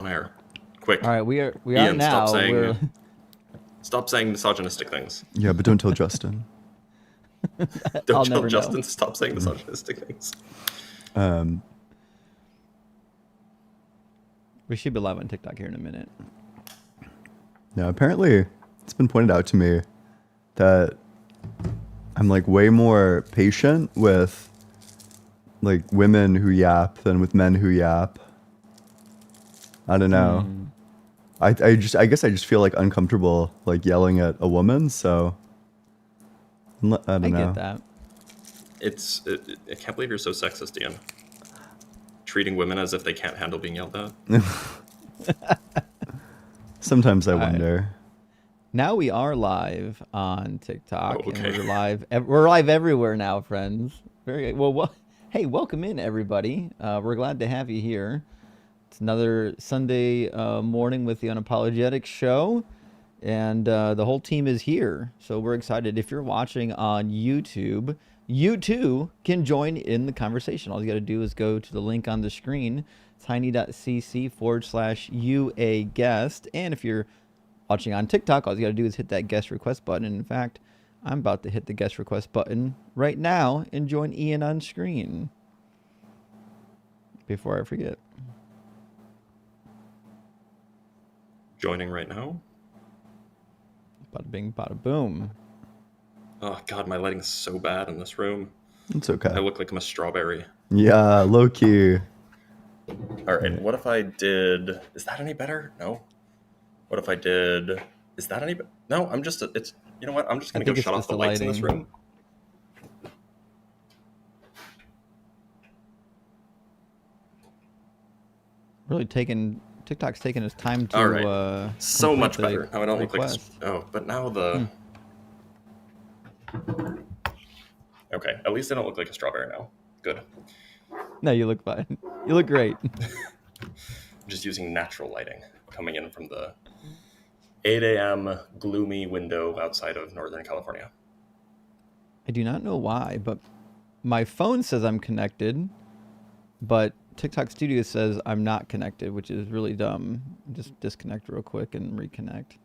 Here, quick. All right, we are Ian, now. Stop saying misogynistic things. Yeah, but don't tell Justin. Don't I'll tell never Justin know. to stop saying misogynistic things. We should be live on TikTok here in a minute. Now, apparently, it's been pointed out to me that I'm like way more patient with like women who yap than with men who yap. I don't know. I guess I just feel like uncomfortable like yelling at a woman, so I don't know. Get that. I can't believe you're so sexist, Ian. Treating women as if they can't handle being yelled at. Sometimes I wonder. Now we are live on TikTok. Oh, okay. And we're live everywhere now, friends. Very well. Hey, welcome in, everybody. We're glad to have you here. It's another Sunday morning with the Unapologetic show, and the whole team is here. So we're excited. If you're watching on YouTube, you too can join in the conversation. All you got to do is go to the link on the screen, tiny.cc/UA guest. And if you're watching on TikTok, all you got to do is hit that guest request button. And in fact, I'm about to hit the guest request button right now and join Ian on screen before I forget. Joining right now. Bada bing, bada boom. Oh God, my lighting's so bad in this room. It's okay. I look like I'm a strawberry. Yeah, low key. All right, what if I did? Is that any better? No. What if I did? Is that any better? No, I'm just. It's. You know what? I'm just gonna go shut off the lights in this room. Really TikTok's taking its time to. All right. So much better. Now I don't look like. Oh, but now the. Okay, at least I don't look like a strawberry now. Good. No, you look fine. You look great. I'm just using natural lighting coming in from the 8 a.m. gloomy window outside of Northern California. I do not know why, but my phone says I'm connected, but TikTok Studio says I'm not connected, which is really dumb. Just disconnect real quick and reconnect.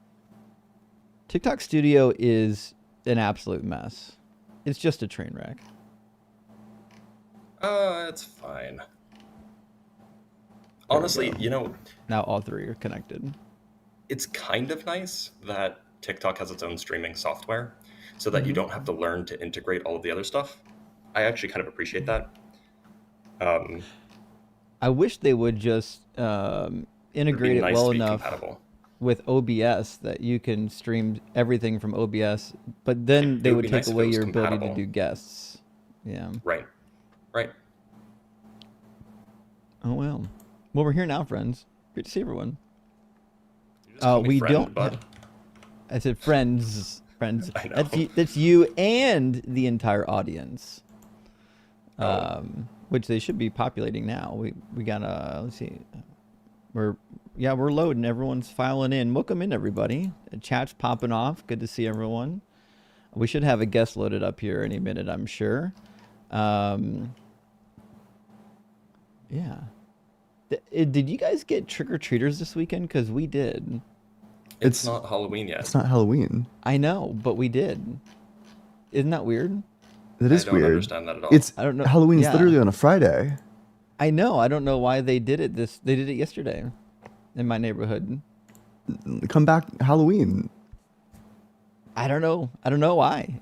TikTok Studio is an absolute mess. It's just a train wreck. It's fine. Honestly, you know... Now all three are connected. It's kind of nice that TikTok has its own streaming software so that you don't have to learn to integrate all of the other stuff. I actually kind of appreciate that. I wish they would just integrate it well enough with OBS that you can stream everything from OBS, but then they would take away your ability to do guests. Yeah. Right. Oh, well. Well, we're here now, friends. Great to see everyone. We don't... Bud. I said friends. Friends. I know. That's you and the entire audience. Which they should be populating now. We gotta, let's see. We're loading. Everyone's filing in. Welcome in, everybody. Chat's popping off. Good to see everyone. We should have a guest loaded up here any minute, I'm sure. Yeah. Did you guys get trick-or-treaters this weekend? Because we did. It's not Halloween yet. It's not Halloween. I know, but we did. Isn't that weird? That is weird. I don't understand that at all. I don't know. Halloween is literally on a Friday. I know. I don't know why they did it. They did it yesterday in my neighborhood. Come back Halloween. I don't know. I don't know why.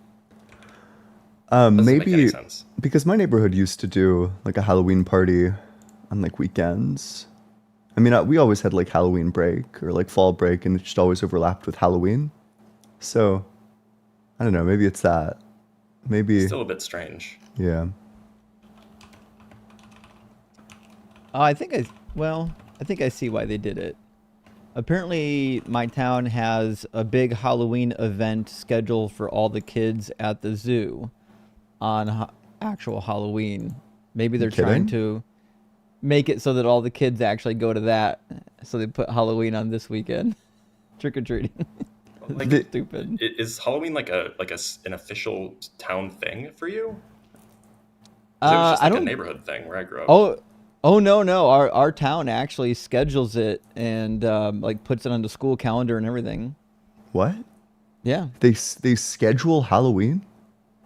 Maybe because my neighborhood used to do like a Halloween party on like weekends. I mean, we always had like Halloween break or like fall break, and it just always overlapped with Halloween. So I don't know. Maybe it's that. Maybe still a bit strange. Yeah. I think I see why they did it. Apparently, my town has a big Halloween event scheduled for all the kids at the zoo on actual Halloween. Maybe they're trying to make it so that all the kids actually go to that. So they put Halloween on this weekend. Trick or treating. Like, stupid. Is Halloween like an official town thing for you? It was just like a neighborhood thing where I grew up. Oh, Oh no! Our town actually schedules it and like puts it on the school calendar and everything. What? Yeah. They schedule Halloween?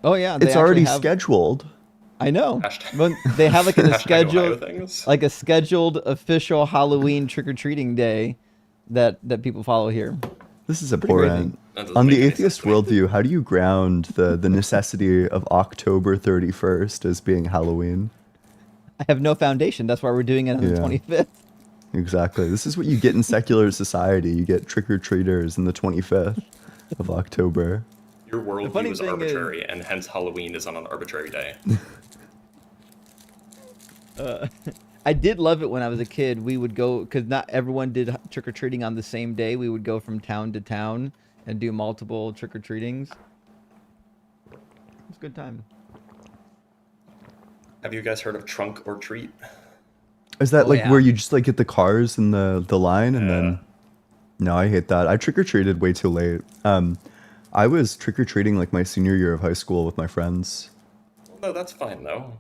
Oh yeah, they It's actually already have. scheduled. I know. Hashtag, But they have like a hashtag Ohio scheduled, things. like a scheduled official Halloween trick or treating day that people follow here. This is Pretty crazy. abhorrent. That doesn't On make the any sense atheist to me. worldview, how do you ground the necessity of October 31st as being Halloween? I have no foundation. That's why we're doing it on the Yeah. 25th. Exactly. This is what you get in secular society. You get trick-or-treaters on the 25th of October. Your The funny worldview is thing is, arbitrary, and hence Halloween is on an arbitrary day. I did love it when I was a kid. We would go because not everyone did trick or treating on the same day. We would go from town to town and do multiple trick or treatings. It's a good time. Have you guys heard of trunk or treat? Is that Oh, like yeah. where you just like get the cars in the line and Yeah. then? No, I hate that. I trick-or-treated way too late. I was trick-or-treating like my senior year of high school with my friends. Well, no, that's fine though.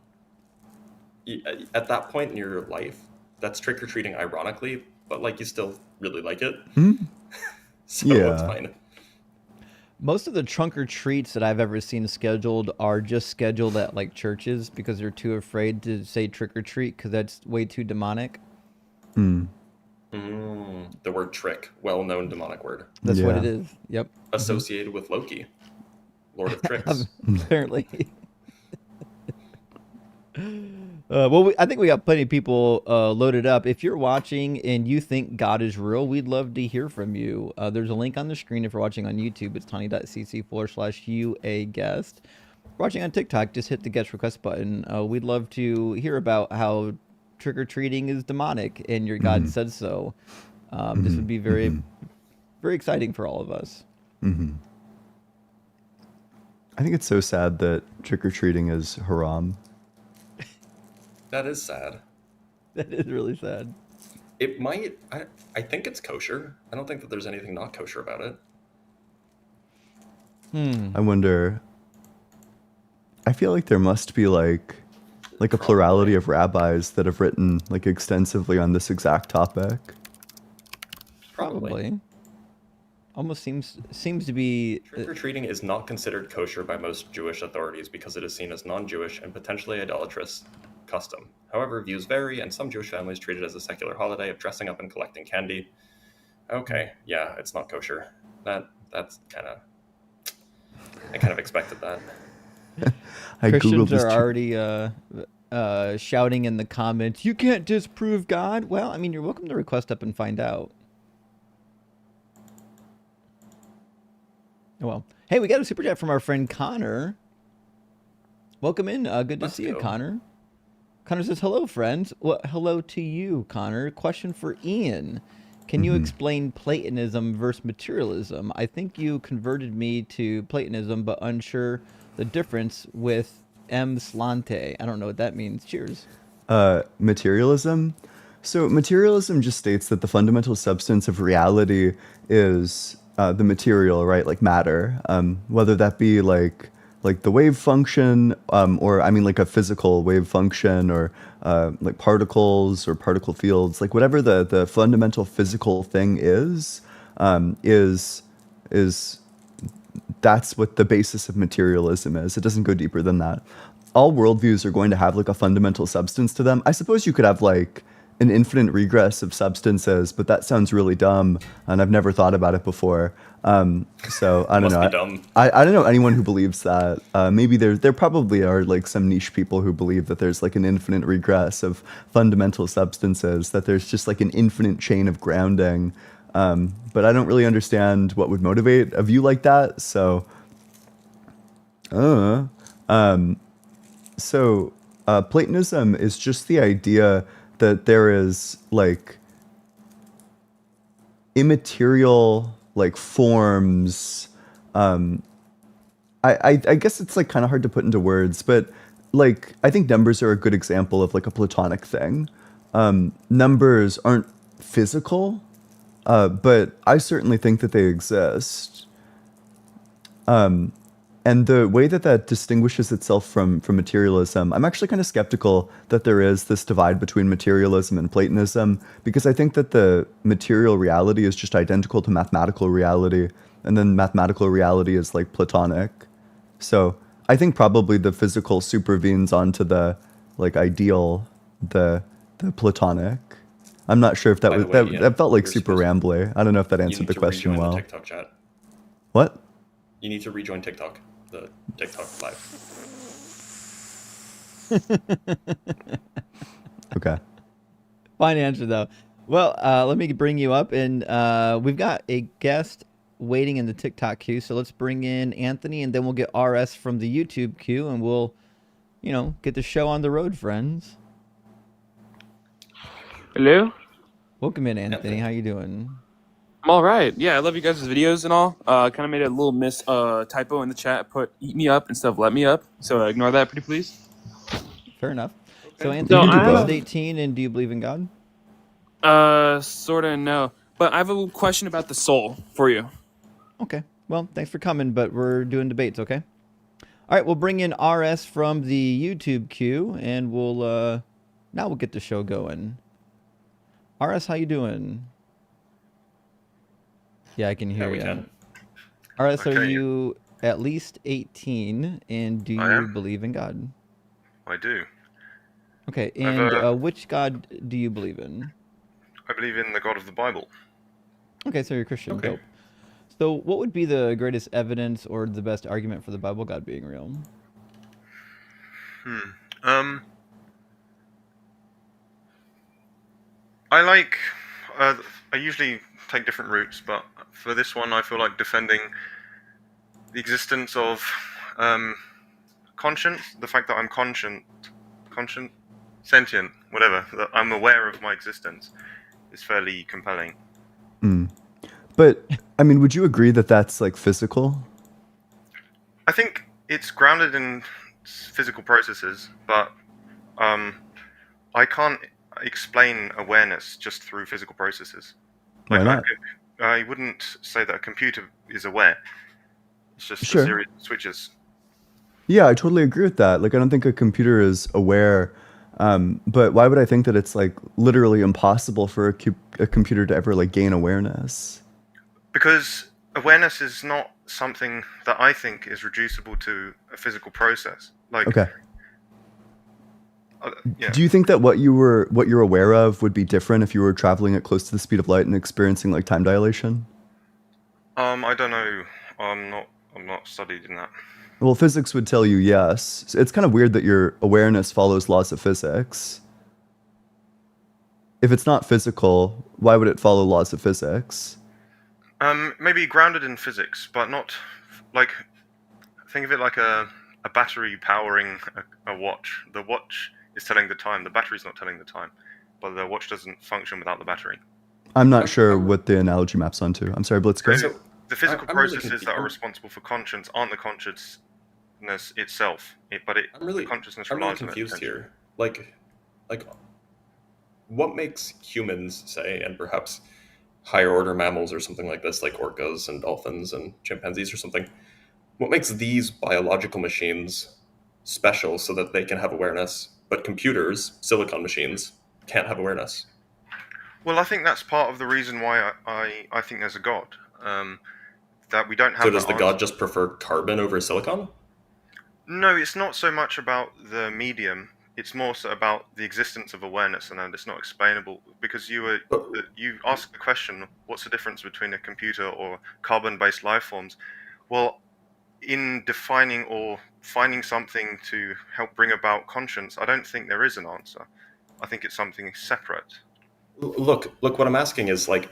At that point in your life, that's trick or treating, ironically, but like you still really like it. So it's Yeah. fine. Most of the trunk or treats that I've ever seen scheduled are just scheduled at like churches because they're too afraid to say trick or treat because that's way too demonic. The word trick, well-known demonic word, That's what Yeah. it is. Yep. associated with Loki, Lord of Tricks. Apparently. Well, I think we got plenty of people loaded up. If you're watching and you think God is real, we'd love to hear from you. There's a link on the screen if you're watching on YouTube. It's tiny.cc/UAguest. If you're watching on TikTok, just hit the guest request button. We'd love to hear about how trick-or-treating is demonic and your God said so. This would be very, very exciting for all of us. I think it's so sad that trick-or-treating is haram. That is sad. That is really sad. It might. I think it's kosher. I don't think that there's anything not kosher about it. I wonder. I feel like there must be like a plurality of rabbis that have written like extensively on this exact topic. Probably. Almost seems to be. Trick or treating is not considered kosher by most Jewish authorities because it is seen as non-Jewish and potentially idolatrous custom. However, views vary, and some Jewish families treat it as a secular holiday of dressing up and collecting candy. Okay, yeah, it's not kosher. That's kind of. I kind of expected that. I Christians googled this. are already shouting in the comments, "You can't disprove God." Well, I mean, you're welcome to request up and find out. Well, hey, we got a super chat from our friend Connor. Welcome in. Good to Let's see you, go. Connor. Connor says, "Hello, friends." Well, hello to you, Connor. Question for Ian. Can you explain Platonism versus materialism? I think you converted me to Platonism, but unsure the difference with M. Slante. I don't know what that means. Cheers. Materialism. So materialism just states that the fundamental substance of reality is the material, right? Like matter, whether that be like the wave function, or I mean like a physical wave function, or like particles or particle fields, like whatever the fundamental physical thing is that's what the basis of materialism is. It doesn't go deeper than that. All worldviews are going to have like a fundamental substance to them. I suppose you could have like an infinite regress of substances, but that sounds really dumb, and I've never thought about it before. So I don't Must know. be dumb. I don't know anyone who believes that. Maybe there probably are like some niche people who believe that there's like an infinite regress of fundamental substances, that there's just like an infinite chain of grounding. But I don't really understand what would motivate a view like that. So, Platonism is just the idea that there is like immaterial like forms. I guess it's like kind of hard to put into words, but like I think numbers are a good example of like a Platonic thing. Numbers aren't physical, but I certainly think that they exist. And And the way that that distinguishes itself from materialism, I'm actually kind of skeptical that there is this divide between materialism and Platonism, because I think that the material reality is just identical to mathematical reality, and then mathematical reality is like Platonic. So I think probably the physical supervenes onto the like ideal, the Platonic. I'm not sure if that By was the way, that felt like you're super supposed rambly. I don't know if that you answered need the to question rejoin the well. TikTok chat. What? You need to rejoin TikTok, the TikTok live. Okay. Fine answer though. Well, let me bring you up, and we've got a guest waiting in the TikTok queue. So let's bring in Anthony, and then we'll get RS from the YouTube queue, and we'll, get the show on the road, friends. Hello? Welcome in, Anthony. Anthony. How you doing? I'm all right. Yeah, I love you guys' videos and all. Kind of made a little typo in the chat. Put "eat me up" instead of "let me up." So ignore that, pretty please. Fair enough. So Okay. Anthony, You can you're do at least both. 18, and do you believe in God? Sorta no. But I have a question about the soul for you. Okay. Well, thanks for coming, but we're doing debates, okay? All right, we'll bring in RS from the YouTube queue, and we'll now we'll get the show going. RS, how you doing? Yeah, I can hear Yeah, we you. can. RS, are Okay. you at least 18, and do I you am. believe in God? I do. Okay, I've, and which God do you believe in? I believe in the God of the Bible. Okay, so you're a Christian. Okay. Dope. So what would be the greatest evidence or the best argument for the Bible God being real? Um, I like. I usually take different routes, but for this one, I feel like defending the existence of conscience, the fact that I'm conscient, sentient, whatever, that I'm aware of my existence, is fairly compelling. But I mean, would you agree that that's like physical? I think it's grounded in physical processes, but I can't explain awareness just through physical processes. Why not? I wouldn't say that a computer is aware. It's just a Sure. series of switches. Yeah, I totally agree with that. Like, I don't think a computer is aware. But why would I think that it's like literally impossible for a computer to ever like gain awareness? Because awareness is not something that I think is reducible to a physical process. Like, Okay. yeah. Do you think that what you're aware of would be different if you were traveling at close to the speed of light and experiencing like time dilation? I don't know. I'm not studied in that. Well, physics would tell you yes. So it's kind of weird that your awareness follows laws of physics. If it's not physical, why would it follow laws of physics? Maybe grounded in physics, but not like. Think of it like a battery powering a watch. The watch is telling the time. The battery's not telling the time, but the watch doesn't function without the battery. I'm not sure what the analogy maps onto. I'm sorry, Blitzko. So the physical I'm really processes that are responsible for conscience aren't the consciousness itself, but the consciousness I'm really relies on it. confused here. Like, what makes humans, say, and perhaps higher order mammals or something like this, like orcas and dolphins and chimpanzees or something, what makes these biological machines special so that they can have awareness, but computers, silicon machines, can't have awareness? Well, I think that's part of the reason why I think there's a God. That we don't have. So does the that god answer. just prefer carbon over silicon? No, it's not so much about the medium. It's more so about the existence of awareness, and it's not explainable because you asked the question, what's the difference between a computer or carbon-based life forms? Well, in defining or finding something to help bring about conscience, I don't think there is an answer. I think it's something separate. Look, what I'm asking is like,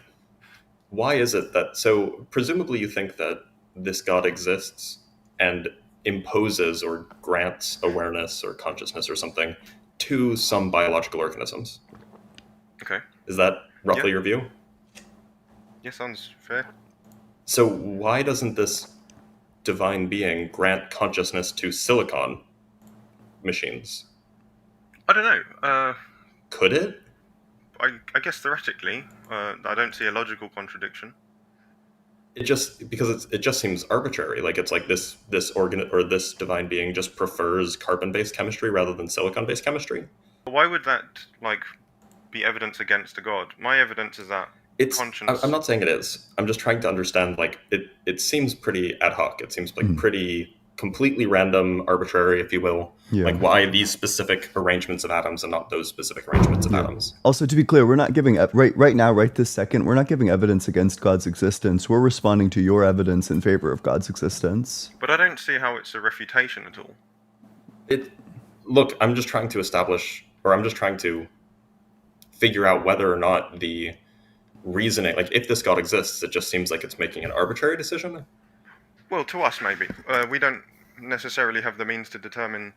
why is it that, so presumably you think that this god exists and imposes or grants awareness or consciousness or something to some biological organisms. Okay. Is that roughly your view? Yeah, sounds fair. So why doesn't this divine being grant consciousness to silicon machines? I don't know. Could it? I guess theoretically, I don't see a logical contradiction. It just because it just seems arbitrary. Like it's like this organ or this divine being just prefers carbon-based chemistry rather than silicon-based chemistry. Why would that be evidence against a god? My evidence is that I'm conscience. not saying it is. I'm just trying to understand. Like it seems pretty ad hoc. It seems like pretty completely random, arbitrary, if you will. Yeah. Like why these specific arrangements of atoms and not those specific arrangements of atoms. Also, to be clear, we're not giving right now, right this second, we're not giving evidence against God's existence. We're responding to your evidence in favor of God's existence. But I don't see how it's a refutation at all. Look, I'm just trying to establish, or I'm just trying to figure out whether or not the reasoning, like if this God exists, it just seems like it's making an arbitrary decision. Well, to us maybe. We don't necessarily have the means to determine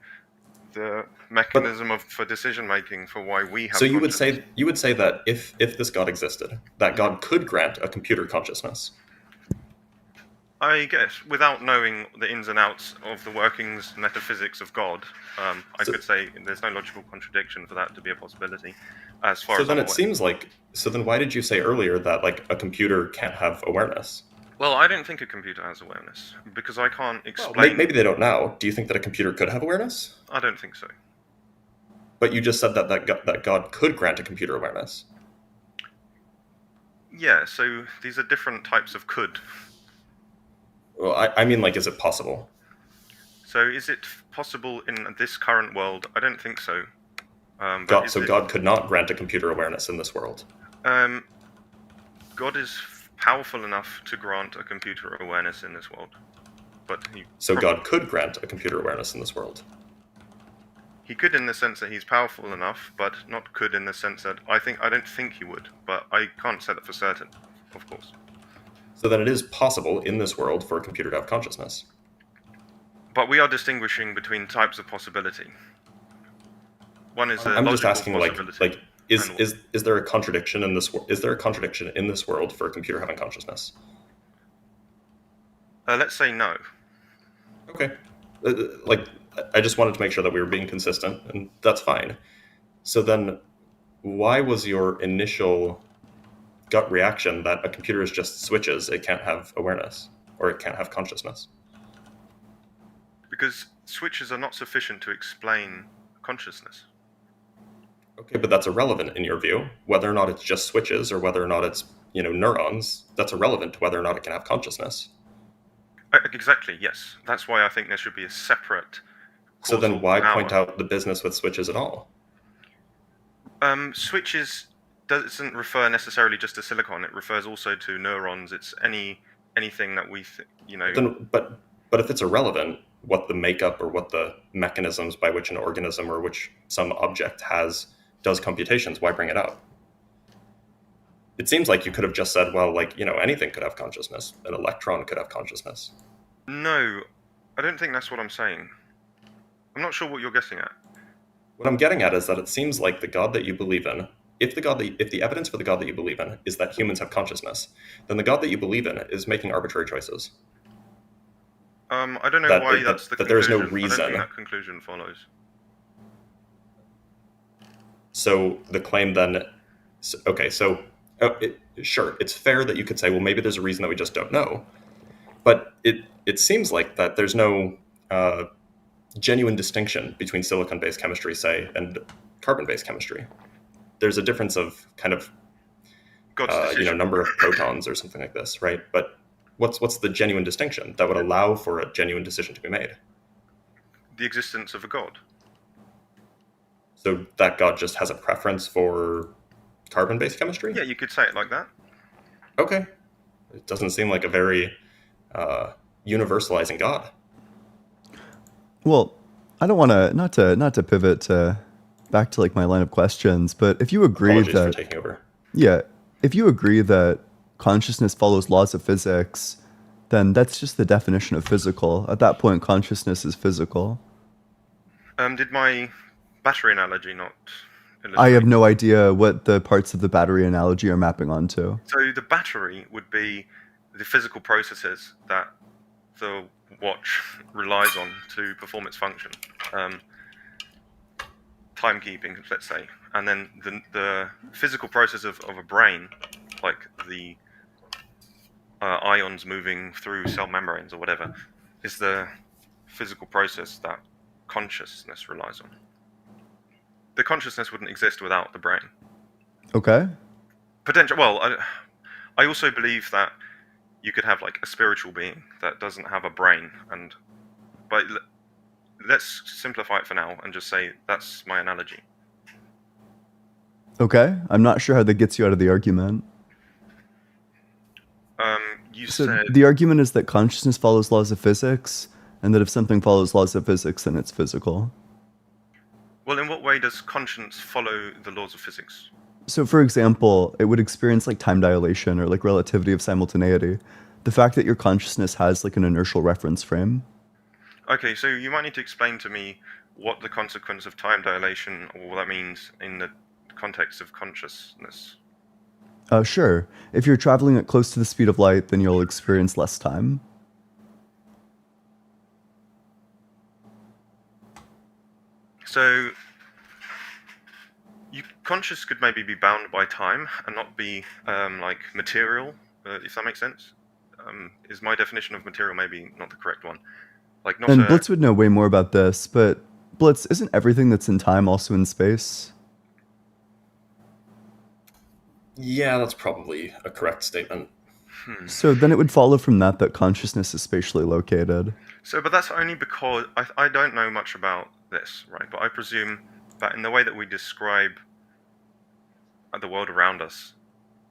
the mechanism for decision making for why we have. So you would say that if this God existed, that God could grant a computer consciousness. I guess, without knowing the ins and outs of the workings, metaphysics of God, I could say there's no logical contradiction for that to be a possibility. As far So as then I'm it aware. seems like. So then why did you say earlier that like a computer can't have awareness? Well, I don't think a computer has awareness because I can't explain. Maybe they don't now. Do you think that a computer could have awareness? I don't think so. But you just said that God could grant a computer awareness. Yeah, so these are different types of could. Well, I mean, like, is it possible? So is it possible in this current world? I don't think so. God could not grant a computer awareness in this world. God is powerful enough to grant a computer awareness in this world. But God could grant a computer awareness in this world. He could in the sense that he's powerful enough, but not could in the sense that I don't think he would, but I can't say that for certain, of course. So then it is possible in this world for a computer to have consciousness. But we are distinguishing between types of possibility. One is I'm just asking, possibility. is there a contradiction in this? Is there a contradiction in this world for a computer having consciousness? Let's say no. Okay. I just wanted to make sure that we were being consistent, and that's fine. So then, why was your initial gut reaction that a computer is just switches, it can't have awareness, or it can't have consciousness? Because switches are not sufficient to explain consciousness. Okay, but that's irrelevant in your view. Whether or not it's just switches or whether or not it's, neurons, that's irrelevant to whether or not it can have consciousness. Exactly, yes. That's why I think there should be a separate. So then why power. point out the business with switches at all? Switches doesn't refer necessarily just to silicon. It refers also to neurons. It's anything that we, But if it's irrelevant, what the makeup or what the mechanisms by which an organism or which some object does computations, why bring it up? It seems like you could have just said, well, anything could have consciousness. An electron could have consciousness. No, I don't think that's what I'm saying. I'm not sure what you're getting at. What I'm getting at is that it seems like the God that you believe in, if the evidence for the God that you believe in is that humans have consciousness, then the God that you believe in is making arbitrary choices. I don't know why that's the conclusion. There is no I don't reason. think that conclusion follows. So the claim then, okay, sure, it's fair that you could say, well, maybe there's a reason that we just don't know. But it seems like that there's no genuine distinction between silicon-based chemistry, say, and carbon-based chemistry. There's a difference of kind of, number of protons or something like this, right? But what's the genuine distinction that would allow for a genuine decision to be made? The existence of a God. So that God just has a preference for carbon-based chemistry? Yeah, you could say it like that. Okay. It doesn't seem like a very universalizing God. Well, I don't want to not to pivot back to my line of questions, but if you agree Apologies that for taking over. Yeah, if you agree that consciousness follows laws of physics, then that's just the definition of physical. At that point, consciousness is physical. Did my battery analogy not illustrate? I have no idea what the parts of the battery analogy are mapping onto. So the battery would be the physical processes that the watch relies on to perform its function. Timekeeping, let's say. And then the physical process of a brain, like the ions moving through cell membranes or whatever is the physical process that consciousness relies on. The consciousness wouldn't exist without the brain. Okay. Well, I also believe that you could have like a spiritual being that doesn't have a brain, but let's simplify it for now and just say that's my analogy. Okay. I'm not sure how that gets you out of the argument. You So said the argument is that consciousness follows laws of physics, and that if something follows laws of physics, then it's physical. well, in what way does conscience follow the laws of physics? So, for example, it would experience like time dilation or like relativity of simultaneity. The fact that your consciousness has like an inertial reference frame. Okay, so you might need to explain to me what the consequence of time dilation or what that means in the context of consciousness. Sure. If you're traveling at close to the speed of light, then you'll experience less time. So, conscious could maybe be bound by time and not be like material, if that makes sense. Is my definition of material maybe not the correct one? Like not And a Blitz would know way more about this, but Blitz, isn't everything that's in time also in space? Yeah, that's probably a correct statement. So then it would follow from that that consciousness is spatially located. So, but that's only because I don't know much about this, right? But I presume that in the way that we describe the world around us,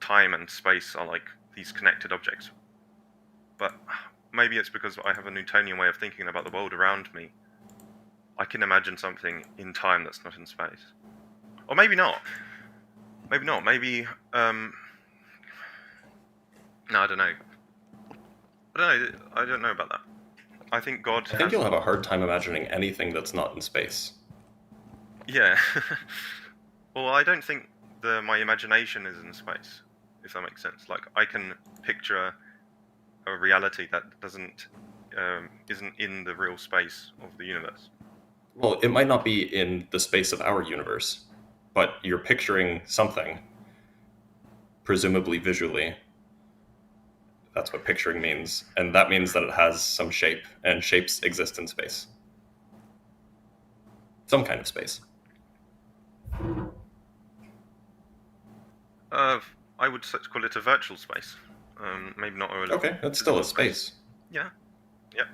time and space are like these connected objects. But maybe it's because I have a Newtonian way of thinking about the world around me. I can imagine something in time that's not in space. Or maybe not. Maybe not. Maybe, no, I don't know. I don't know about that. I think God I think has... you'll have a hard time imagining anything that's not in space. Yeah. Well, I don't think my imagination is in space, if that makes sense. Like, I can picture a reality that isn't in the real space of the universe. Well, it might not be in the space of our universe, but you're picturing something, presumably visually. That's what picturing means. And that means that it has some shape, and shapes exist in space. Some kind of space. I would call it a virtual space. Maybe not a... Okay, that's still a space. Yeah. Yeah.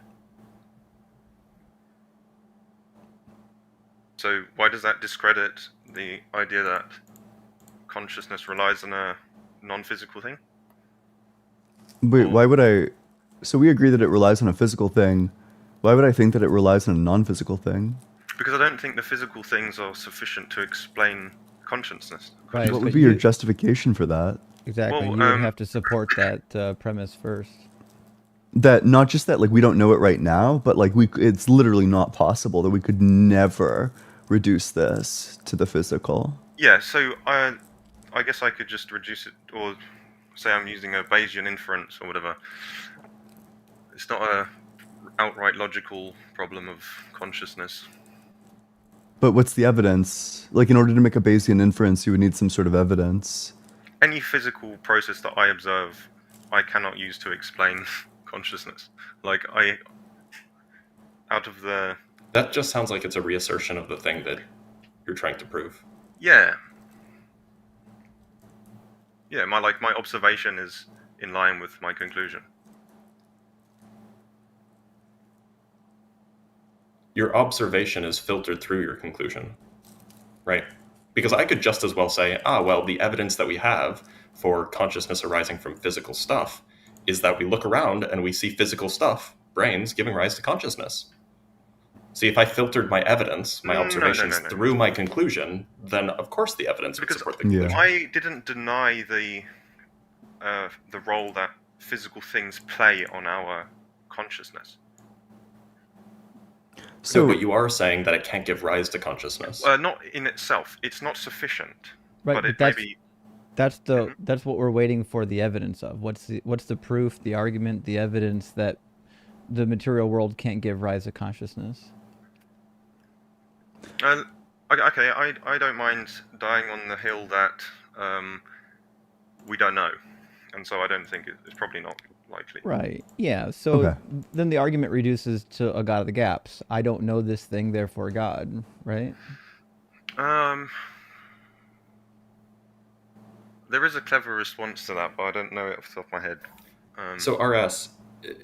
So why does that discredit the idea that consciousness relies on a non-physical thing? Wait, why would I? So we agree that it relies on a physical thing. Why would I think that it relies on a non-physical thing? Because I don't think the physical things are sufficient to explain consciousness. Right, What but would be your you- justification for that? Exactly. Well, You would have to support that premise first. That not just that like we don't know it right now, but like it's literally not possible that we could never reduce this to the physical. Yeah, so I guess I could just reduce it, or say I'm using a Bayesian inference or whatever. It's not a outright logical problem of consciousness. But what's the evidence? Like in order to make a Bayesian inference, you would need some sort of evidence. Any physical process that I observe, I cannot use to explain consciousness. Like out of the... That just sounds like it's a reassertion of the thing that you're trying to prove. Yeah. Yeah, my observation is in line with my conclusion. Your observation is filtered through your conclusion, right? Because I could just as well say, well, the evidence that we have for consciousness arising from physical stuff is that we look around and we see physical stuff, brains, giving rise to consciousness. See, if I filtered my evidence, my observations No. through my conclusion, then of course the evidence would Because support the conclusion. I didn't deny the role that physical things play on our consciousness. So, but you are saying that it can't give rise to consciousness. Not in itself. It's not sufficient. Right, But it but maybe... that's what we're waiting for the evidence of. What's the proof, the argument, the evidence that the material world can't give rise to consciousness? Okay, I don't mind dying on the hill that we don't know, and so I don't think it's probably not likely. Right. Yeah. So Okay. then the argument reduces to a God of the gaps. I don't know this thing, therefore God. Right. Um, there is a clever response to that, but I don't know it off the top of my head. So RS,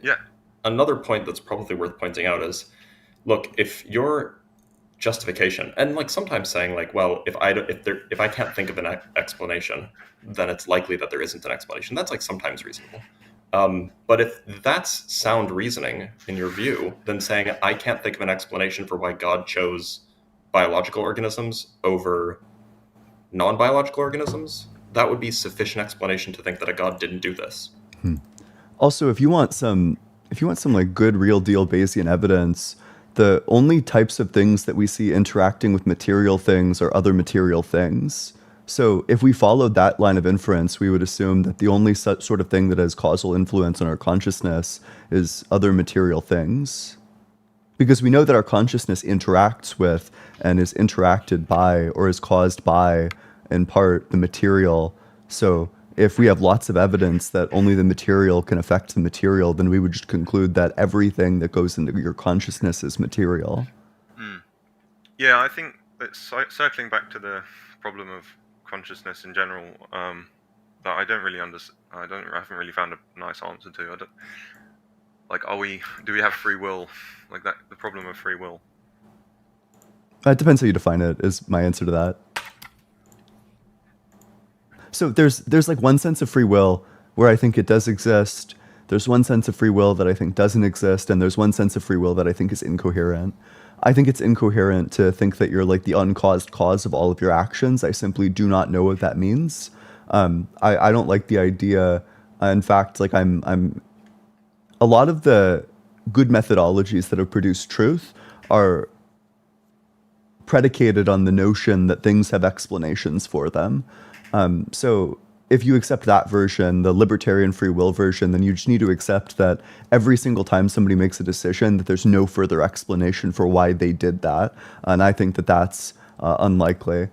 Yeah. another point that's probably worth pointing out is, look, if your justification and like sometimes saying like, well, if I can't think of an explanation, then it's likely that there isn't an explanation. That's like sometimes reasonable. But if that's sound reasoning in your view, then saying I can't think of an explanation for why God chose biological organisms over non-biological organisms, that would be sufficient explanation to think that a God didn't do this. Also, if you want some like good real deal Bayesian evidence, the only types of things that we see interacting with material things are other material things. So if we followed that line of inference, we would assume that the only sort of thing that has causal influence on our consciousness is other material things. Because we know that our consciousness interacts with and is interacted by or is caused by, in part, the material. So if we have lots of evidence that only the material can affect the material, then we would just conclude that everything that goes into your consciousness is material. Yeah, I think that circling back to the problem of consciousness in general, that I don't really understand. I haven't really found a nice answer to. I don't like. Do we have free will? Like that, the problem of free will. It depends how you define it, is my answer to that. So there's like one sense of free will where I think it does exist. There's one sense of free will that I think doesn't exist, and there's one sense of free will that I think is incoherent. I think it's incoherent to think that you're like the uncaused cause of all of your actions. I simply do not know what that means. I don't like the idea. In fact, like I'm a lot of the good methodologies that have produced truth are predicated on the notion that things have explanations for them. So if you accept that version, the libertarian free will version, then you just need to accept that every single time somebody makes a decision, that there's no further explanation for why they did that. And I think that that's unlikely.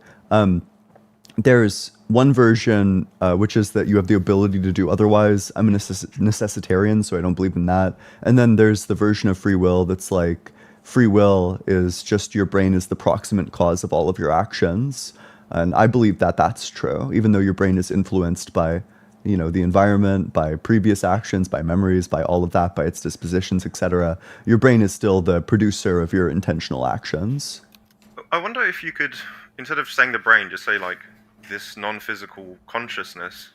There's one version, which is that you have the ability to do otherwise. I'm a necessitarian, so I don't believe in that. And then there's the version of free will that's like, free will is just your brain is the proximate cause of all of your actions. And I believe that that's true, even though your brain is influenced by, the environment, by previous actions, by memories, by all of that, by its dispositions, etc. Your brain is still the producer of your intentional actions. I wonder if you could, instead of saying the brain, just say like this non-physical consciousness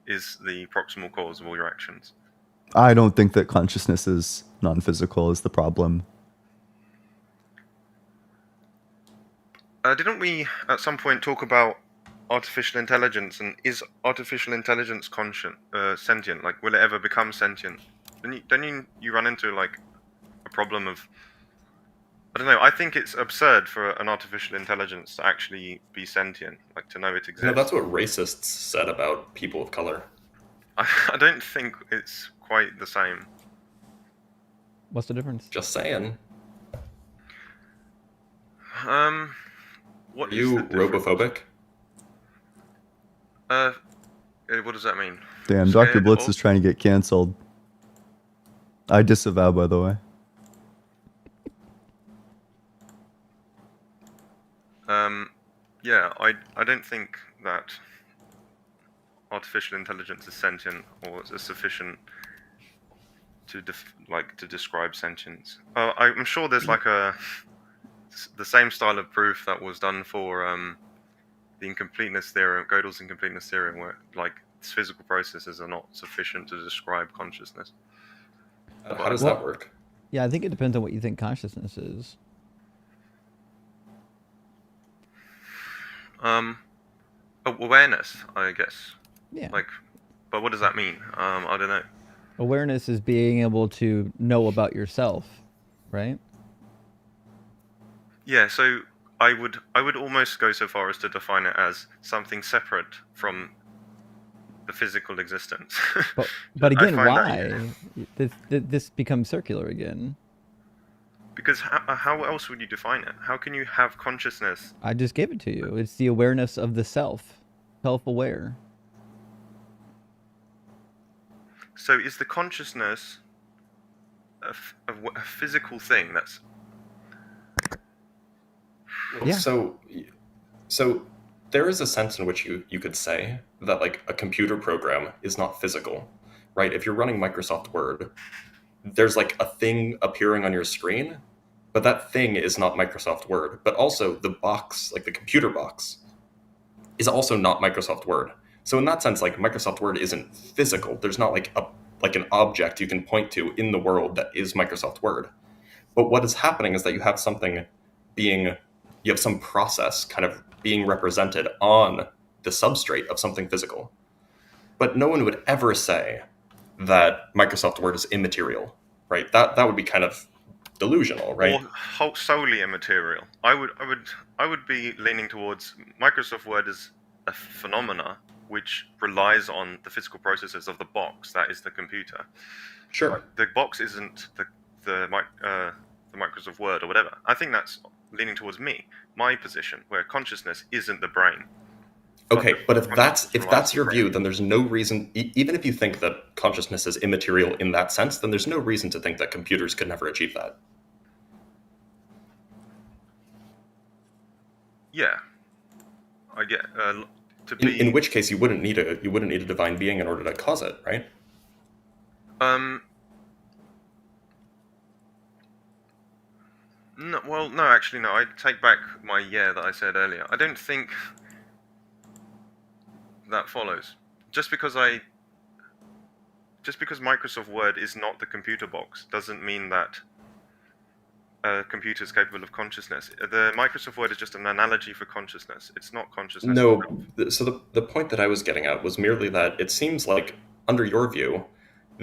is the proximal cause of all your actions. I don't think that consciousness is non-physical is the problem. Didn't we at some point talk about artificial intelligence, and is artificial intelligence sentient? Like, will it ever become sentient? Then you run into like a problem of, I don't know. I think it's absurd for an artificial intelligence to actually be sentient, like to know it exists. No, that's what racists said about people of color. I don't think it's quite the same. What's the difference? Just saying. What Are is you the difference? robophobic? What does that mean? Damn, Dr. Scared Blitz of? is trying to get canceled. I disavow, by the way. Yeah, I don't think that artificial intelligence is sentient or is sufficient to describe sentience. I'm sure there's like the same style of proof that was done for the incompleteness theorem, Gödel's incompleteness theorem, where like physical processes are not sufficient to describe consciousness. How does that work? Yeah, I think it depends on what you think consciousness is. Awareness, I guess. Yeah. But what does that mean? I don't know. Awareness is being able to know about yourself, right? Yeah, so I would almost go so far as to define it as something separate from the physical existence. But I again, find why? This becomes circular again. Because how else would you define it? How can you have consciousness? I just gave it to you. It's the awareness of the self, self-aware. So is the consciousness a physical thing? That's Yeah. So there is a sense in which you could say that like a computer program is not physical, right? If you're running Microsoft Word, there's like a thing appearing on your screen, but that thing is not Microsoft Word. But also the box, like the computer box, is also not Microsoft Word. So in that sense, like Microsoft Word isn't physical. There's not like an object you can point to in the world that is Microsoft Word. But what is happening is that you have some process kind of being represented on the substrate of something physical. But no one would ever say that Microsoft Word is immaterial, right? That would be kind of delusional, right? or solely immaterial. I would be leaning towards Microsoft Word as a phenomena which relies on the physical processes of the box that is the computer. Sure. The box isn't the Microsoft Word or whatever. I think that's leaning towards my position, where consciousness isn't the brain. Okay, but if Consciousness relies that's on your the view, brain. then there's no reason. Even if you think that consciousness is immaterial in that sense, then there's no reason to think that computers could never achieve that. Yeah, I get to be. In which case, you wouldn't need a divine being in order to cause it, right? No, well, no, actually, no. I take back my that I said earlier. I don't think that follows. Just because Microsoft Word is not the computer box doesn't mean that a computer is capable of consciousness. The Microsoft Word is just an analogy for consciousness. It's not consciousness No. itself. So the point that I was getting at was merely that it seems like, under your view,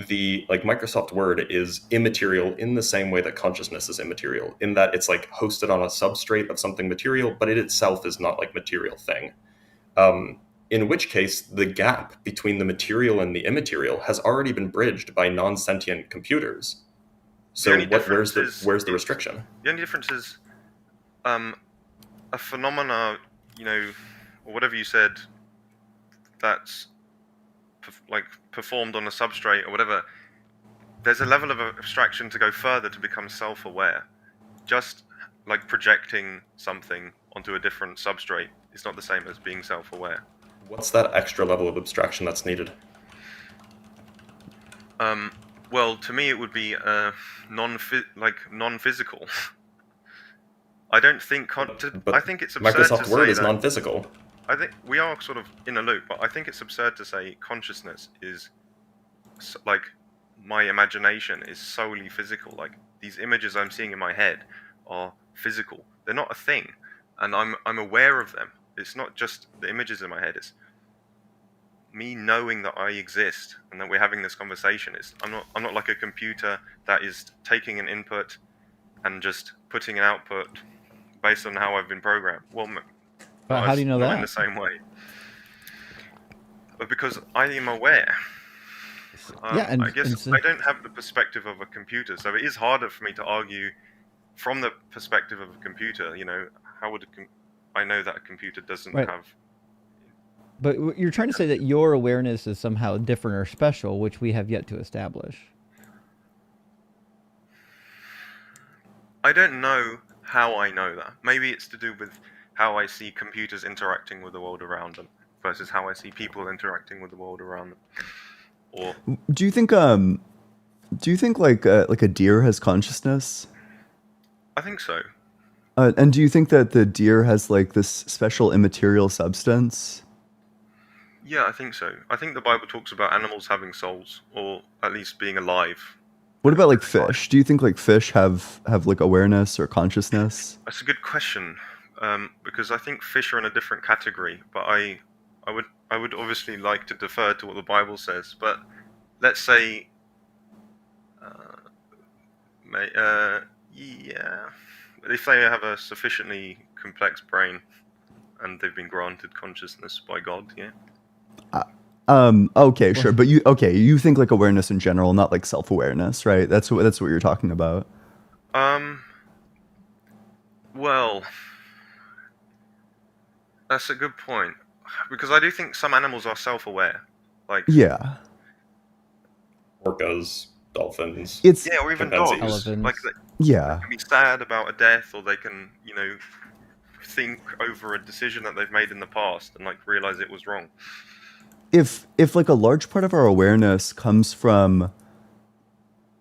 the like Microsoft Word is immaterial in the same way that consciousness is immaterial, in that it's like hosted on a substrate of something material, but it itself is not like material thing. In which case, the gap between the material and the immaterial has already been bridged by non-sentient computers. The So only difference where's the restriction? the only difference is a phenomena, or whatever you said, that's like performed on a substrate or whatever. There's a level of abstraction to go further to become self-aware. Just like projecting something onto a different substrate is not the same as being self-aware. What's that extra level of abstraction that's needed? Well, to me, it would be non-physical. I don't think. But I think it's absurd Microsoft to Word say is that. non-physical. I think we are sort of in a loop, but I think it's absurd to say consciousness is like my imagination is solely physical. Like these images I'm seeing in my head are physical. They're not a thing, and I'm aware of them. It's not just the images in my head. It's me knowing that I exist and that we're having this conversation. I'm not like a computer that is taking an input and just putting an output based on how I've been programmed. Well, How do you know not that? in the same way, but because I am aware. Yeah, I guess I don't have the perspective of a computer, so it is harder for me to argue from the perspective of a computer. How would I know that a computer doesn't Right. have? But you're trying to say that your awareness is somehow different or special, which we have yet to establish. I don't know how I know that. Maybe it's to do with how I see computers interacting with the world around them versus how I see people interacting with the world around them. Or Do you think like a deer has consciousness? I think so. And do you think that the deer has like this special immaterial substance? Yeah, I think so. I think the Bible talks about animals having souls, or at least being alive. What about like fish? Do you think like fish have like awareness or consciousness? That's a good question, because I think fish are in a different category. But I would obviously like to defer to what the Bible says. But let's say, yeah, if they have a sufficiently complex brain and they've been granted consciousness by God, yeah. Okay, sure. But you think like awareness in general, not like self-awareness, right? That's what you're talking about. Well, that's a good point, because I do think some animals are self-aware. Like, Yeah. orcas, dolphins, It's Yeah, or even chimpanzees. dogs. Elephants. Like they yeah. can be sad about a death, or they can, think over a decision that they've made in the past and like realize it was wrong. If like a large part of our awareness comes from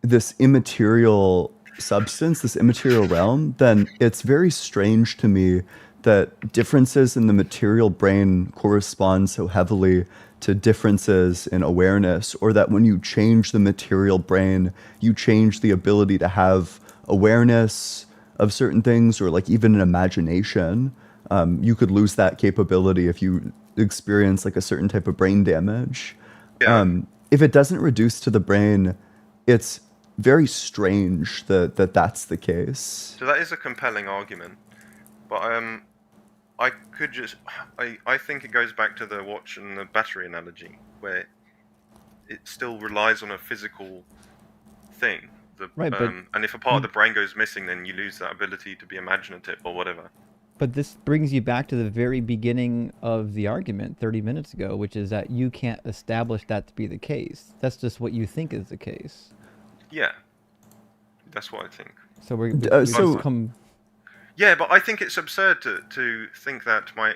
this immaterial substance, this immaterial realm, then it's very strange to me that differences in the material brain correspond so heavily to differences in awareness, or that when you change the material brain, you change the ability to have awareness of certain things, or like even an imagination. You could lose that capability if you experience like a certain type of brain damage. Yeah. If it doesn't reduce to the brain, it's very strange that that's the case. So that is a compelling argument, but I could just I think it goes back to the watch and the battery analogy, where it still relies on a physical thing. Right, but And if a part of the brain goes missing, then you lose that ability to be imaginative or whatever. But this brings you back to the very beginning of the argument 30 minutes ago, which is that you can't establish that to be the case. That's just what you think is the case. Yeah, that's what I think. So we so- just come. Yeah, but I think it's absurd to think that my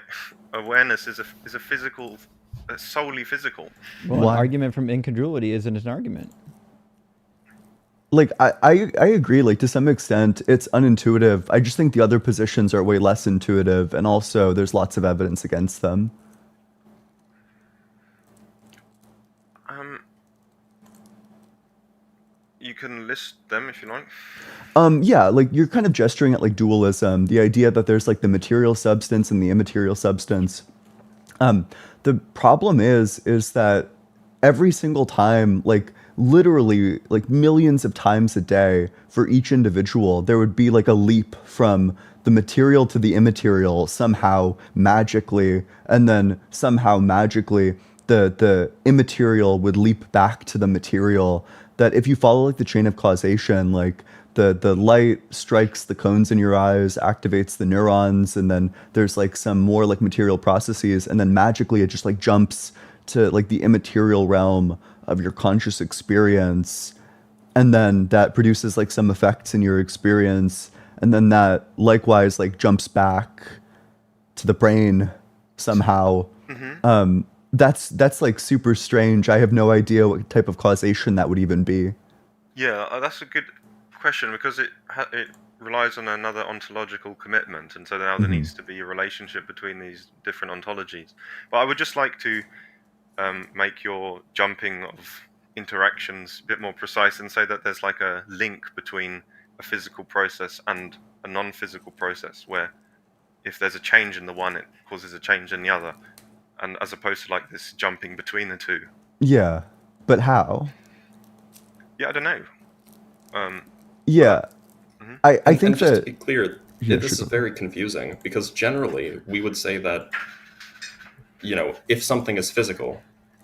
awareness is a physical, solely physical. Well, Why? an argument from incredulity isn't an argument. Like I agree, like to some extent it's unintuitive. I just think the other positions are way less intuitive, and also there's lots of evidence against them. You can list them if you like. Yeah, like you're kind of gesturing at like dualism, the idea that there's like the material substance and the immaterial substance. The problem is that every single time, like literally like millions of times a day for each individual, there would be like a leap from the material to the immaterial somehow magically, and then somehow magically the immaterial would leap back to the material. That if you follow like the chain of causation, like the light strikes the cones in your eyes, activates the neurons, and then there's like some more like material processes, and then magically it just like jumps to like the immaterial realm of your conscious experience, and then that produces like some effects in your experience, and then that likewise like jumps back to the brain somehow. That's like super strange. I have no idea what type of causation that would even be. Yeah, that's a good question, because it relies on another ontological commitment, and so now there needs to be a relationship between these different ontologies. But I would just like to make your jumping of interactions a bit more precise and say that there's like a link between a physical process and a non-physical process, where if there's a change in the one, it causes a change in the other, and as opposed to like this jumping between the two. Yeah, but how? Yeah, I don't know. Yeah, I And think just to that be clear, Yeah, this sure. is very confusing, because generally we would say that, if something is physical,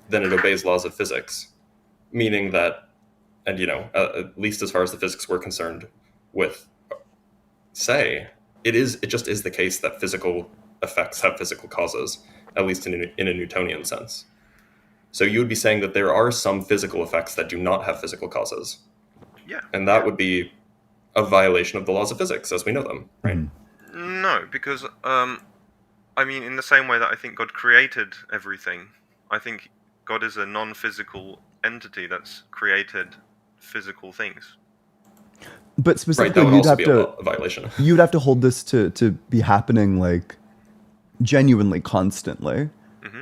then it obeys laws of physics, meaning that, and at least as far as the physics we're concerned with, say it just is the case that physical effects have physical causes, at least in a Newtonian sense. So you would be saying that there are some physical effects that do not have physical causes, Yeah. and that would be a violation of the laws of physics as we know them, right? No, because I mean, in the same way that I think God created everything, I think God is a non-physical entity that's created physical things. but Right, that specifically would you'd also have be to a violation. you'd have to hold this to be happening like genuinely constantly.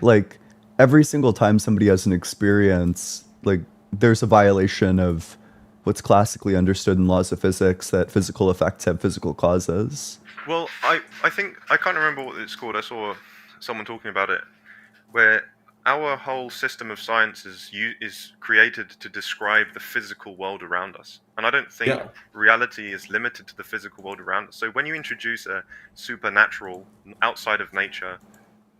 Like every single time somebody has an experience, like there's a violation of what's classically understood in laws of physics, that physical effects have physical causes. Well, I think I can't remember what it's called. I saw someone talking about it, where our whole system of science is created to describe the physical world around us, and I don't think Yeah. reality is limited to the physical world around us. So when you introduce a supernatural, outside of nature,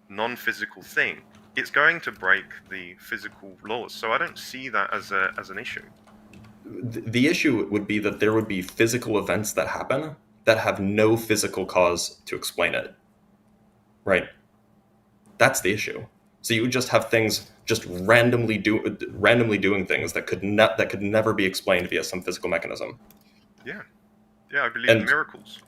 non-physical thing, it's going to break the physical laws. So I don't see that as an issue. The issue would be that there would be physical events that happen that have no physical cause to explain it. Right? That's the issue. So you would just have things just randomly doing things that could never be explained via some physical mechanism. Yeah, I believe in And miracles.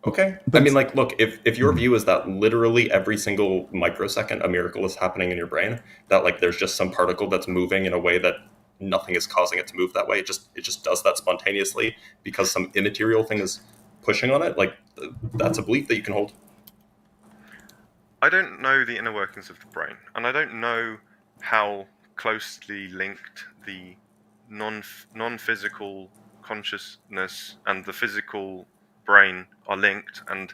okay, I But mean, like, look, if your view is that literally every single microsecond a miracle is happening in your brain, that like there's just some particle that's moving in a way that nothing is causing it to move that way, it just does that spontaneously because some immaterial thing is pushing on it, like that's a belief that you can hold. I don't know the inner workings of the brain, and I don't know how closely linked the non-physical consciousness and the physical brain are linked, and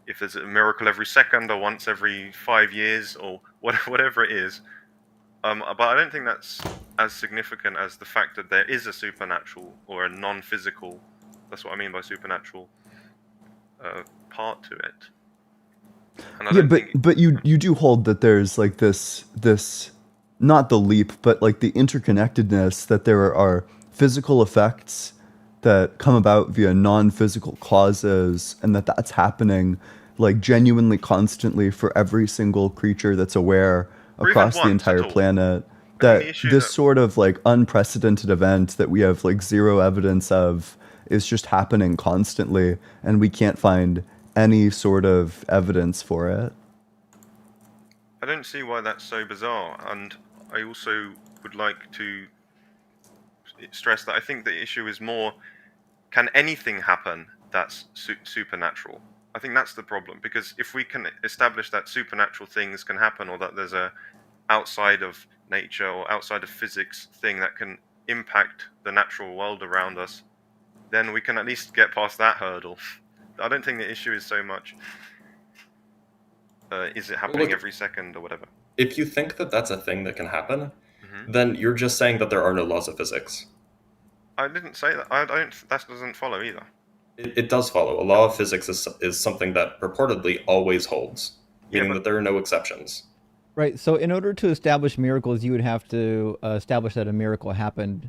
if there's a miracle every second or once every 5 years or whatever it is. But I don't think that's as significant as the fact that there is a supernatural or a non-physical. That's what I mean by supernatural part to it. And I yeah, don't think but you do hold that there's like this not the leap, but like the interconnectedness that there are physical effects that come about via non-physical causes, and that's happening like genuinely constantly for every single creature that's aware or even across the once at entire all. planet. I think That the issue this that sort of like unprecedented event that we have like zero evidence of is just happening constantly, and we can't find any sort of evidence for it. I don't see why that's so bizarre, and I also would like to stress that I think the issue is more: can anything happen that's supernatural? I think that's the problem, because if we can establish that supernatural things can happen, or that there's a outside of nature or outside of physics thing that can impact the natural world around us, then we can at least get past that hurdle. I don't think the issue is so much is it Well, happening look, every second or whatever. if you think that that's a thing that can happen, Hmm. then you're just saying that there are no laws of physics. I didn't say that. I don't. That doesn't follow either. It does follow. A law of physics is something that purportedly always holds, Yeah, meaning but that there are no exceptions. Right. So in order to establish miracles, you would have to establish that a miracle happened.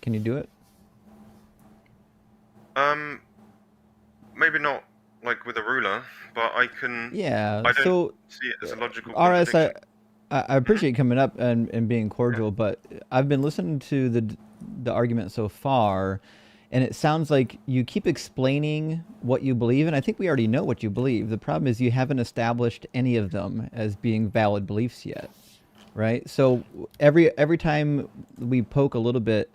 Can you do it? um, maybe not like with a ruler, but I can. Yeah. I don't So see it as a logical RS, contradiction. I appreciate you coming up and being cordial, but I've been listening to the argument so far, and it sounds like you keep explaining what you believe, and I think we already know what you believe. The problem is you haven't established any of them as being valid beliefs yet, right? So every time we poke a little bit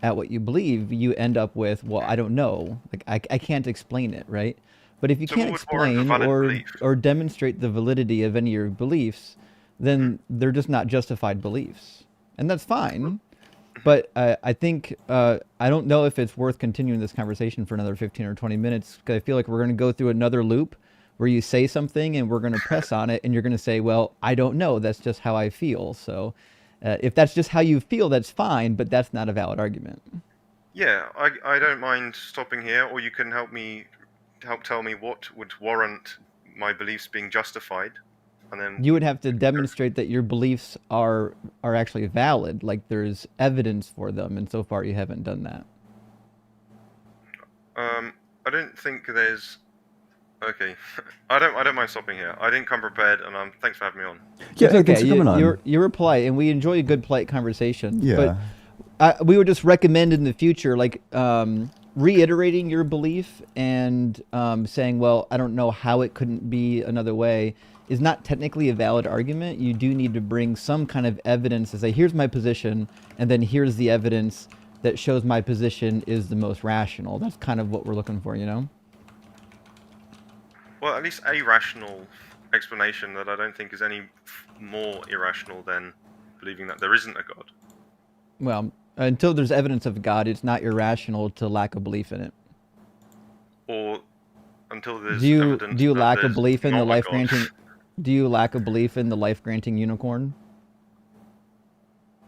at what you believe, you end up with, well, I don't know, like I can't explain it, right? But if you So can't what would warrant a explain valid belief? or demonstrate the validity of any of your beliefs, then they're just not justified beliefs, and that's fine. But I think I don't know if it's worth continuing this conversation for another 15 or 20 minutes, because I feel like we're going to go through another loop where you say something and we're going to press on it, and you're going to say, well, I don't know, that's just how I feel. So if that's just how you feel, that's fine, but that's not a valid argument. Yeah, I don't mind stopping here, or you can help tell me what would warrant my beliefs being justified, and then You would have to demonstrate that your beliefs are actually valid, like there's evidence for them, and so far you haven't done that. I don't think there's. Okay, I don't mind stopping here. I didn't come prepared, and thanks for having me on. Yeah, It's hey, okay. thanks for coming on. You were polite, and we enjoy a good polite conversation. Yeah. But we would just recommend in the future, like reiterating your belief and saying, "Well, I don't know how it couldn't be another way," is not technically a valid argument. You do need to bring some kind of evidence to say, "Here's my position," and then here's the evidence that shows my position is the most rational. That's kind of what we're looking for, you know? Well, at least a rational explanation that I don't think is any more irrational than believing that there isn't a god. Well, until there's evidence of God, it's not irrational to lack a belief in it. Or until there's Do evidence you that lack a there's belief in the not a life god. granting? Do you lack a belief in the life granting unicorn?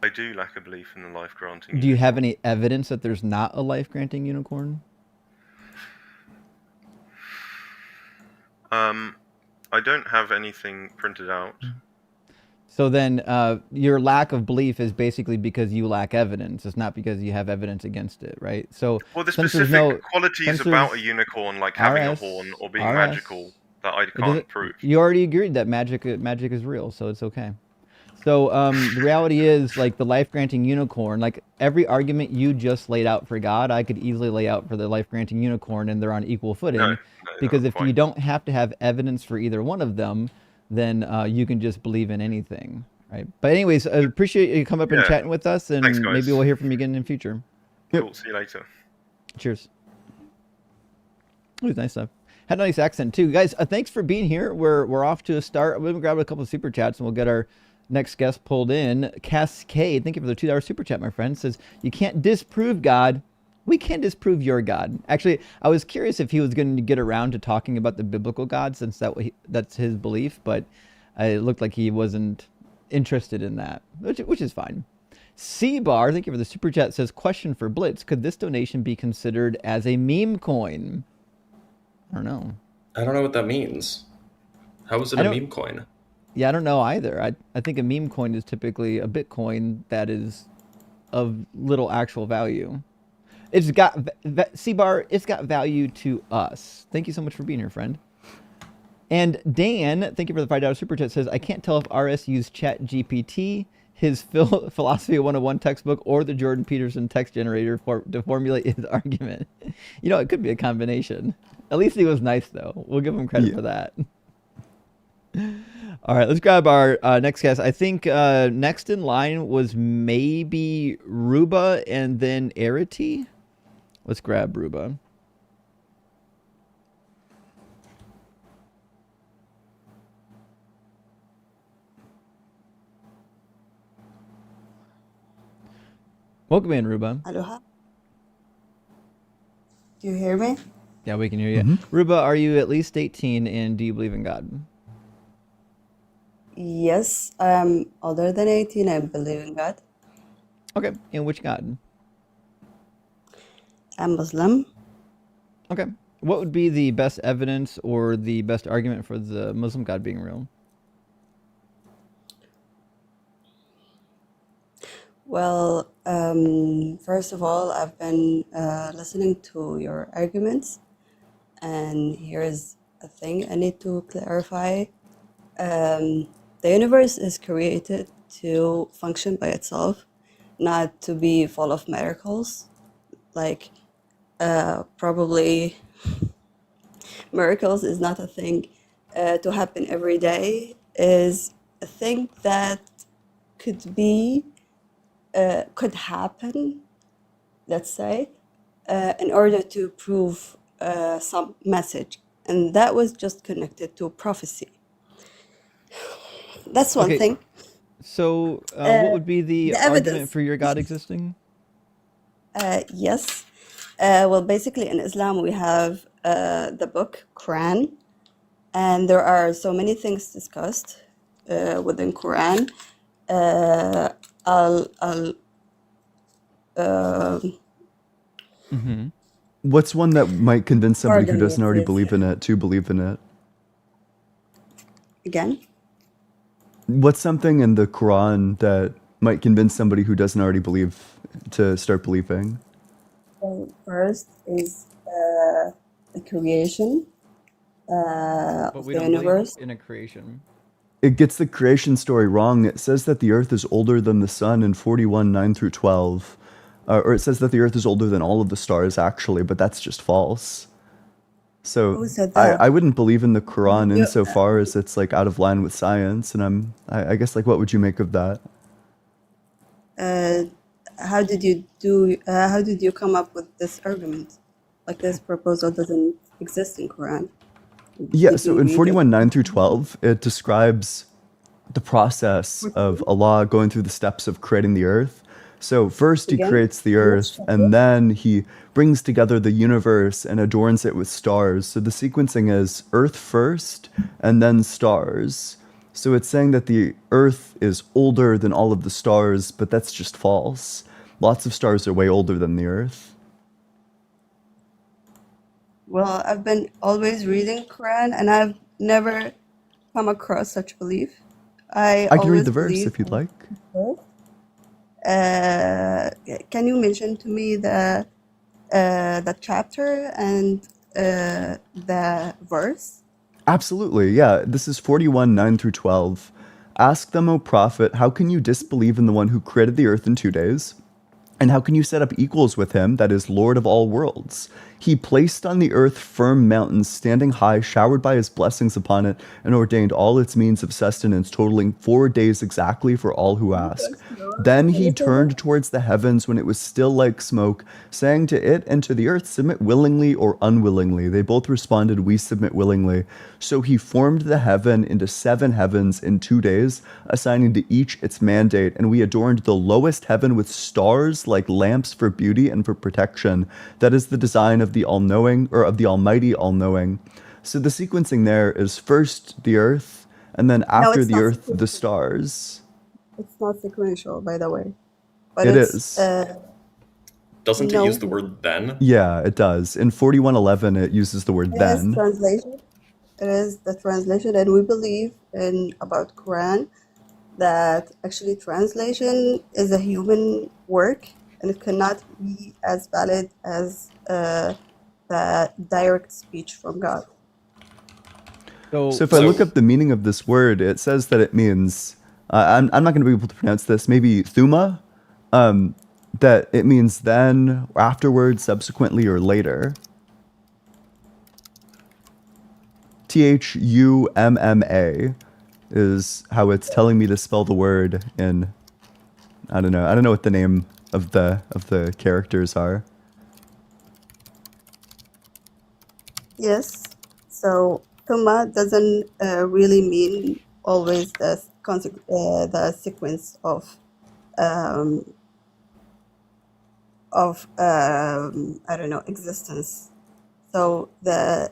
I do lack a belief in the life granting. Do you have any evidence that there's not a life granting unicorn? I don't have anything printed out. So then your lack of belief is basically because you lack evidence. It's not because you have evidence against it, right? So Well, the since there's specific no qualities since about a there's unicorn, like having a RS horn or being RS magical. that I It can't doesn't. prove. You already agreed that magic is real, so it's okay. So the reality is, like the life granting unicorn, like every argument you just laid out for God, I could easily lay out for the life granting unicorn, and they're on equal No, footing. Because not if you quite. don't have to have evidence for either one of them, then you can just believe in anything, right? But anyways, I appreciate you coming up and Yeah. chatting with us, Thanks, and maybe guys. we'll hear from you again in the future. Yep. Cool. See you later. Cheers. It was nice stuff. Had a nice accent too, guys. Thanks for being here. We're off to a start. We're gonna grab a couple of super chats and we'll get our next guest pulled in. Cascade, thank you for the $2 super chat, my friend. Says you can't disprove God. We can't disprove your God. Actually, I was curious if he was going to get around to talking about the biblical God, since that's his belief, but it looked like he wasn't interested in that, which is fine. C-Bar, thank you for the super chat, says, question for Blitz. Could this donation be considered as a meme coin? I don't know. I don't know what that means. How is it I a don't- meme coin? Yeah, I don't know either. I think a meme coin is typically a Bitcoin that is of little actual value. It's got, C-Bar, it's got value to us. Thank you so much for being here, friend. And Dan, thank you for the $5 super chat, says, I can't tell if RS used ChatGPT, his Philosophy 101 textbook, or the Jordan Peterson text generator to formulate his argument. You know, it could be a combination. At least he was nice, though. We'll give him credit for that. All right, let's grab our next guest. I think next in line was maybe Ruba and then Arity. Let's grab Ruba. Welcome in, Ruba. Aloha. Do you hear me? Yeah, we can hear you. Ruba, are you at least 18 and do you believe in God? Yes, I am older than 18. I believe in God. Okay, and which God? I'm Muslim. Okay. What would be the best evidence or the best argument for the Muslim God being real? Well, first of all, I've been listening to your arguments, and here's a thing I need to clarify. The universe is created to function by itself, not to be full of miracles. Like, probably miracles is not a thing to happen every day, is a thing that could be, could happen, let's say, in order to prove some message. And that was just connected to prophecy. That's one Okay. thing. So, what would be the argument evidence. for your God existing? Yes. Well, basically, in Islam, we have the book Quran, and there are so many things discussed within Quran. What's one that might convince somebody who Pardon me, doesn't already please. believe in it to believe in it? Again, What's something in the Quran that might convince somebody who doesn't already believe to start believing? so first is the creation of the universe. in a creation. It gets the creation story wrong. It says that the earth is older than the sun in 41, 9 through 12. Or it says that the earth is older than all of the stars, actually, but that's just false. So Who said that? I wouldn't believe in the Quran You- insofar as it's like out of line with science. And I guess like, what would you make of that? How did you come up with this argument? Like this proposal doesn't exist in Quran. Yeah, Did so you in read it? 41, 9 through 12, it describes the process of Allah going through the steps of creating the earth. So first he Again? creates the Which earth, chapter? and then he brings together the universe and adorns it with stars. So the sequencing is earth first, and then stars. So it's saying that the earth is older than all of the stars, but that's just false. Lots of stars are way older than the earth. Well, I've been always reading Quran, and I've never come across such belief. I I can read always the verse believe if you'd like. Can you mention to me the chapter and the verse? Absolutely, yeah. This is 41, 9 through 12. Ask them, O prophet, how can you disbelieve in the one who created the earth in 2 days? And how can you set up equals with him, that is Lord of all worlds? He placed on the earth firm mountains, standing high, showered by his blessings upon it, and ordained all its means of sustenance, totaling 4 days exactly for all who ask. Then he turned towards the heavens when it was still like smoke, saying to it and to the earth, submit willingly or unwillingly. They both responded, we submit willingly. So he formed the heaven into 7 heavens in 2 days, assigning to each its mandate, and we adorned the lowest heaven with stars like lamps for beauty and for protection. That is the design of the all-knowing, or of the almighty all-knowing. So the sequencing there is first the earth, and then No, after it's the not earth, the sequential. stars. It's not sequential, by the way. But It it's is. Doesn't it no. use the word then? Yeah, it does. In 41:11, it uses the word It is then. translation. It is the translation, and we believe in about Quran that actually translation is a human work, and it cannot be as valid as the direct speech from God. So if I So- look up the meaning of this word, it says that it means, I'm not going to be able to pronounce this, maybe thuma, that it means then, afterwards, subsequently, or later. THUMMA is how it's telling me to spell the word in, I don't know what the name of the characters are. Yes. So Thumma doesn't really mean always the sequence of I don't know, existence. So the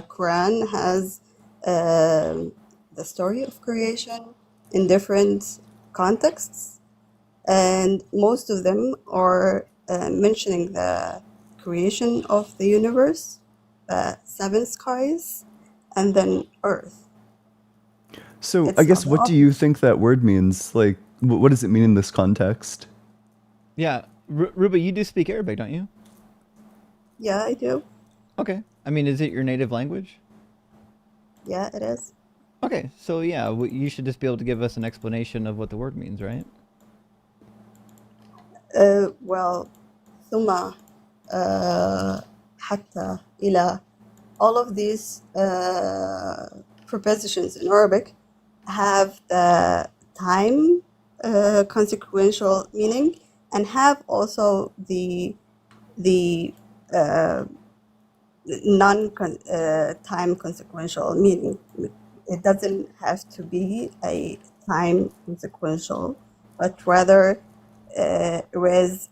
Quran has the story of creation in different contexts, and most of them are mentioning the creation of the universe, the 7 skies, and then Earth. So It's I not guess the what do you think that word means? Like, what does it mean in this context? Yeah, Ruba, you do speak Arabic, don't you? Yeah, I do. Okay. I mean, is it your native language? Yeah, it is. Okay, so yeah, you should just be able to give us an explanation of what the word means, right? Well, ثم حتى إلى, all of these prepositions in Arabic have the time consequential meaning, and have also the non-time consequential meaning. It doesn't have to be a time consequential, but rather is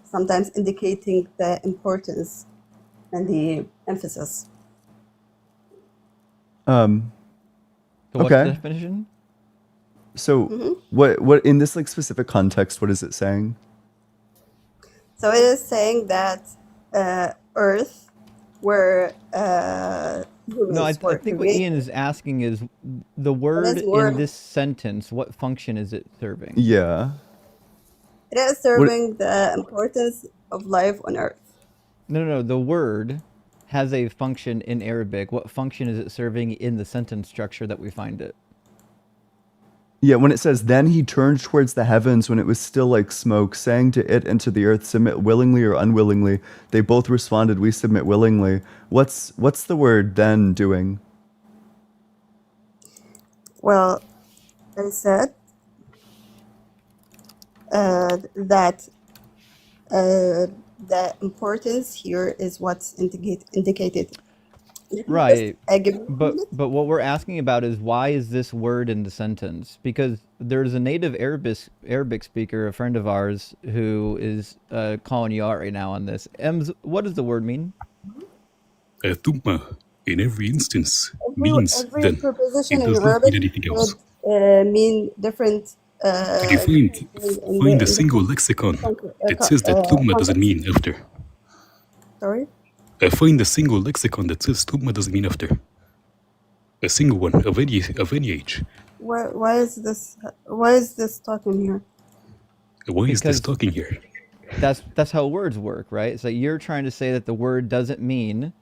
sometimes indicating the importance and the emphasis. So what's Okay. the definition? So what in this like specific context, what is it saying? So it is saying that Earth, where No, I humans were think what created, Ian is asking is the word more- in this sentence, what function is it serving? Yeah. it is serving the importance of life on Earth. No, the word has a function in Arabic. What function is it serving in the sentence structure that we find it? Yeah, when it says, then he turned towards the heavens when it was still like smoke, saying to it and to the earth, submit willingly or unwillingly. They both responded, we submit willingly. What's the word then doing? Well, I said that the importance here is what's indicated. Right. Give me a minute. But what we're asking about is why is this word in the sentence? Because there's a native Arabic speaker, a friend of ours, who is calling you out right now on this. Ems, what does the word mean? Thumma, in every instance, means Every then. preposition It in does not Arabic mean anything else. would mean different. Could you find a single lexicon that says that thumma doesn't mean after? Sorry. Find a single lexicon that says thumma doesn't mean after. A single one of any age. Why is this talking here? Why is this Because talking here? that's how words work, right? So you're trying to say that the word doesn't mean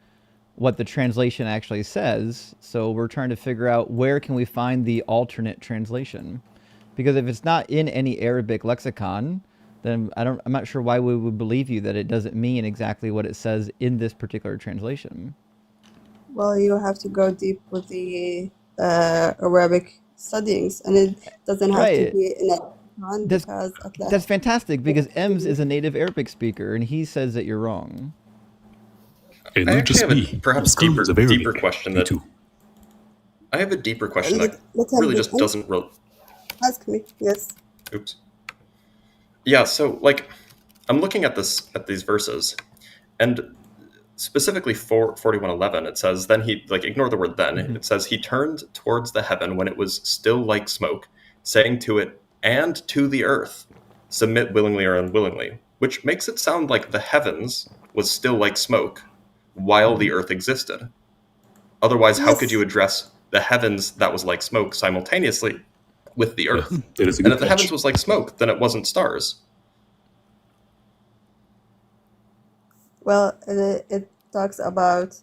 what the translation actually says. So we're trying to figure out where can we find the alternate translation, because if it's not in any Arabic lexicon, then I'm not sure why we would believe you that it doesn't mean exactly what it says in this particular translation. Well, you have to go deep with the Arabic studyings, and it doesn't have to Right. be in a Quran That's because of that's that. fantastic, because Ems is a native Arabic speaker and he says that you're wrong. And I not actually just have a me. perhaps Scholars of deeper Arabic. question Me that too. I have a deeper question that Let him really just begin. doesn't. Ask me. Yes. Oops. Yeah. So like, I'm looking at these verses, and specifically for 41:11, it says, then he, like, ignore the word then. It says he turned towards the heaven when it was still like smoke, saying to it and to the earth, submit willingly or unwillingly, which makes it sound like the heavens was still like smoke while the earth existed. Otherwise, how could you Yes. address the heavens that was like smoke simultaneously with the earth? That is a And good if the heavens catch. was like smoke, then it wasn't stars. Well, it talks about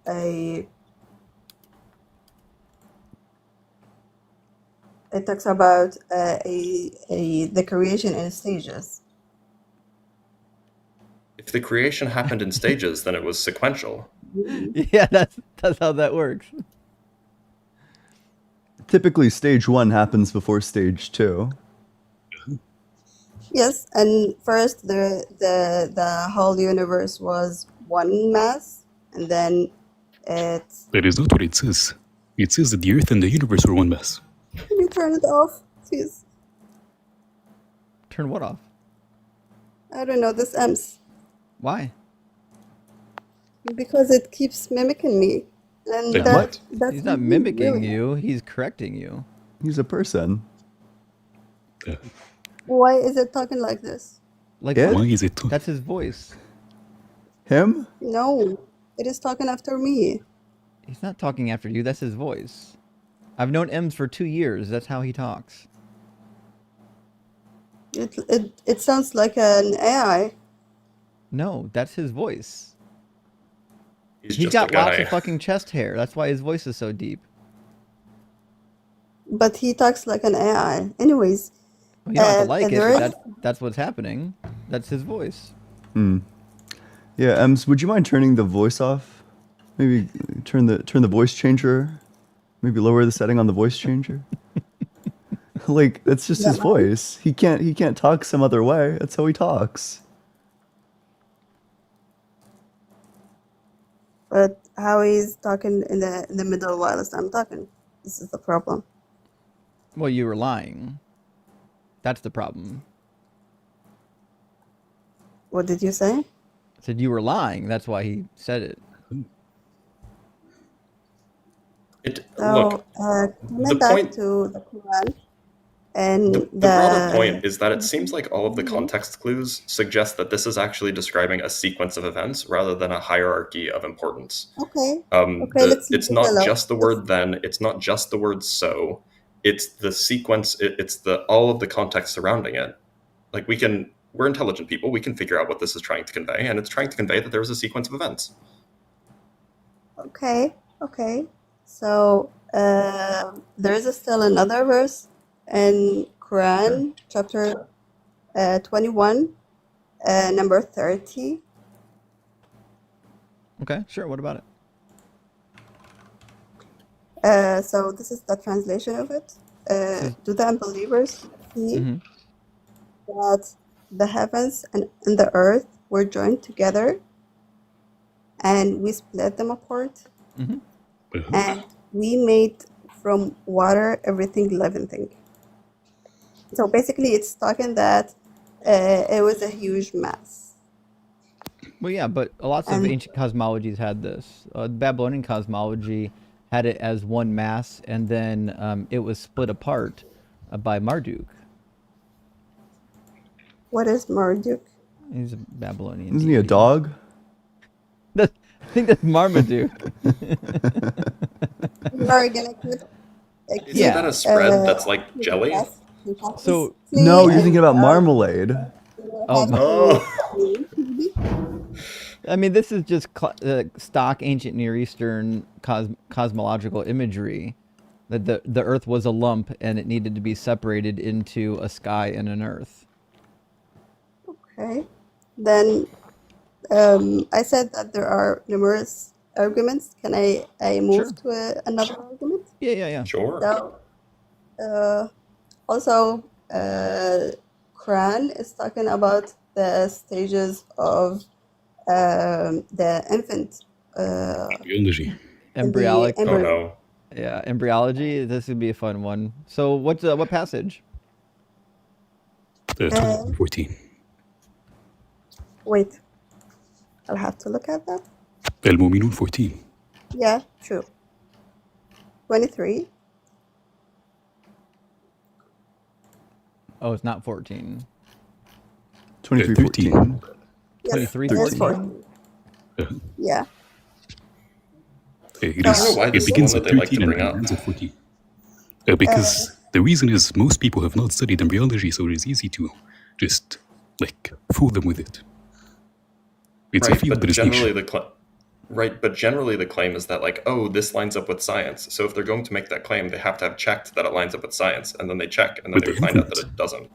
a. It talks about the creation in stages. If the creation happened in stages, then it was sequential. Yeah, that's how that works. Typically, stage 1 happens before stage 2. Yes, and first the whole universe was one mass, and then it. That is not what it says. It says that the Earth and the universe are one mass. Can you turn it off, please? Turn what off? I don't know this M's Why? because it keeps mimicking me, and Like that what? that's He's not really, mimicking really. you, he's correcting you. He's a person. Why is it talking like this? Like It? Why what? is it? That's his voice. Him? No, it is talking after me. He's not talking after you, that's his voice. I've known Ems for 2 years, that's how he talks. It sounds like an AI. No, that's his voice. He's He's just got a guy. lots of fucking chest hair, that's why his voice is so deep. But he talks like an AI. Anyways, Well, you don't have to like it, there but is. that's what's happening. That's his voice. Yeah, Ems, would you mind turning the voice off? Maybe turn the voice changer. Maybe lower the setting on the voice changer. Like, that's just his voice. He can't talk some other way. That's how he talks. But how he's talking in the middle whilst I'm talking. This is the problem. Well, you were lying. That's the problem. What did you say? I said you were lying, that's why he said it. So, Look, coming the back point- to the Quran and the broader point is that it seems like all of the context clues suggest that this is actually describing a sequence of events rather than a hierarchy of importance. Okay. Let's It's leave it not alone. just the word then, it's not just the word so, it's the sequence, it's the all of the context surrounding it. Like, we're intelligent people, we can figure out what this is trying to convey, and it's trying to convey that there was a sequence of events. Okay. So there is still another verse in Quran, chapter 21, number 30. Okay, sure, what about it? So this is the translation of it. Do the unbelievers see that the heavens and the earth were joined together, and we split them apart, and we made from water everything living thing. So basically, it's talking that it was a huge mess. Well, yeah, but lots of And- ancient cosmologies had this. Babylonian cosmology had it as one mass, and then it was split apart by Marduk. What is Marduk? He's a Babylonian. Isn't he a deity. dog? I think that's Marmaduke. We're gonna keep. Isn't Yeah. that a spread that's like jelly? So- No, you're thinking about marmalade. Oh, Oh, I mean, this is just stock ancient Near Eastern cosmological imagery. That the Earth was a lump and it needed to be separated into a sky and an Earth. Okay. Then I said that there are numerous arguments. Can I move Sure. to another argument? Yeah. Sure. So, also, Quran is talking about the stages of the infant Biology. in the Embryolic. Oh embryo. no. Yeah, embryology. This would be a fun one. So what passage? 2014. Wait, I'll have to look at that. المؤمنون 14. Yeah, true. 23. Oh, it's not 14. 23:14. Yes, 23, it is 14. 14. Yeah. It I don't know why it this is the begins one at that they like to 13 and bring up. ends at 14. Because the reason is most people have not studied embryology, so it is easy to just like fool them with it. It's a Right, field but that is generally niche. the claim is that like, oh, this lines up with science. So if they're going to make that claim, they have to have checked that it lines up with science, and then they check, and then But they they find out that haven't. it doesn't.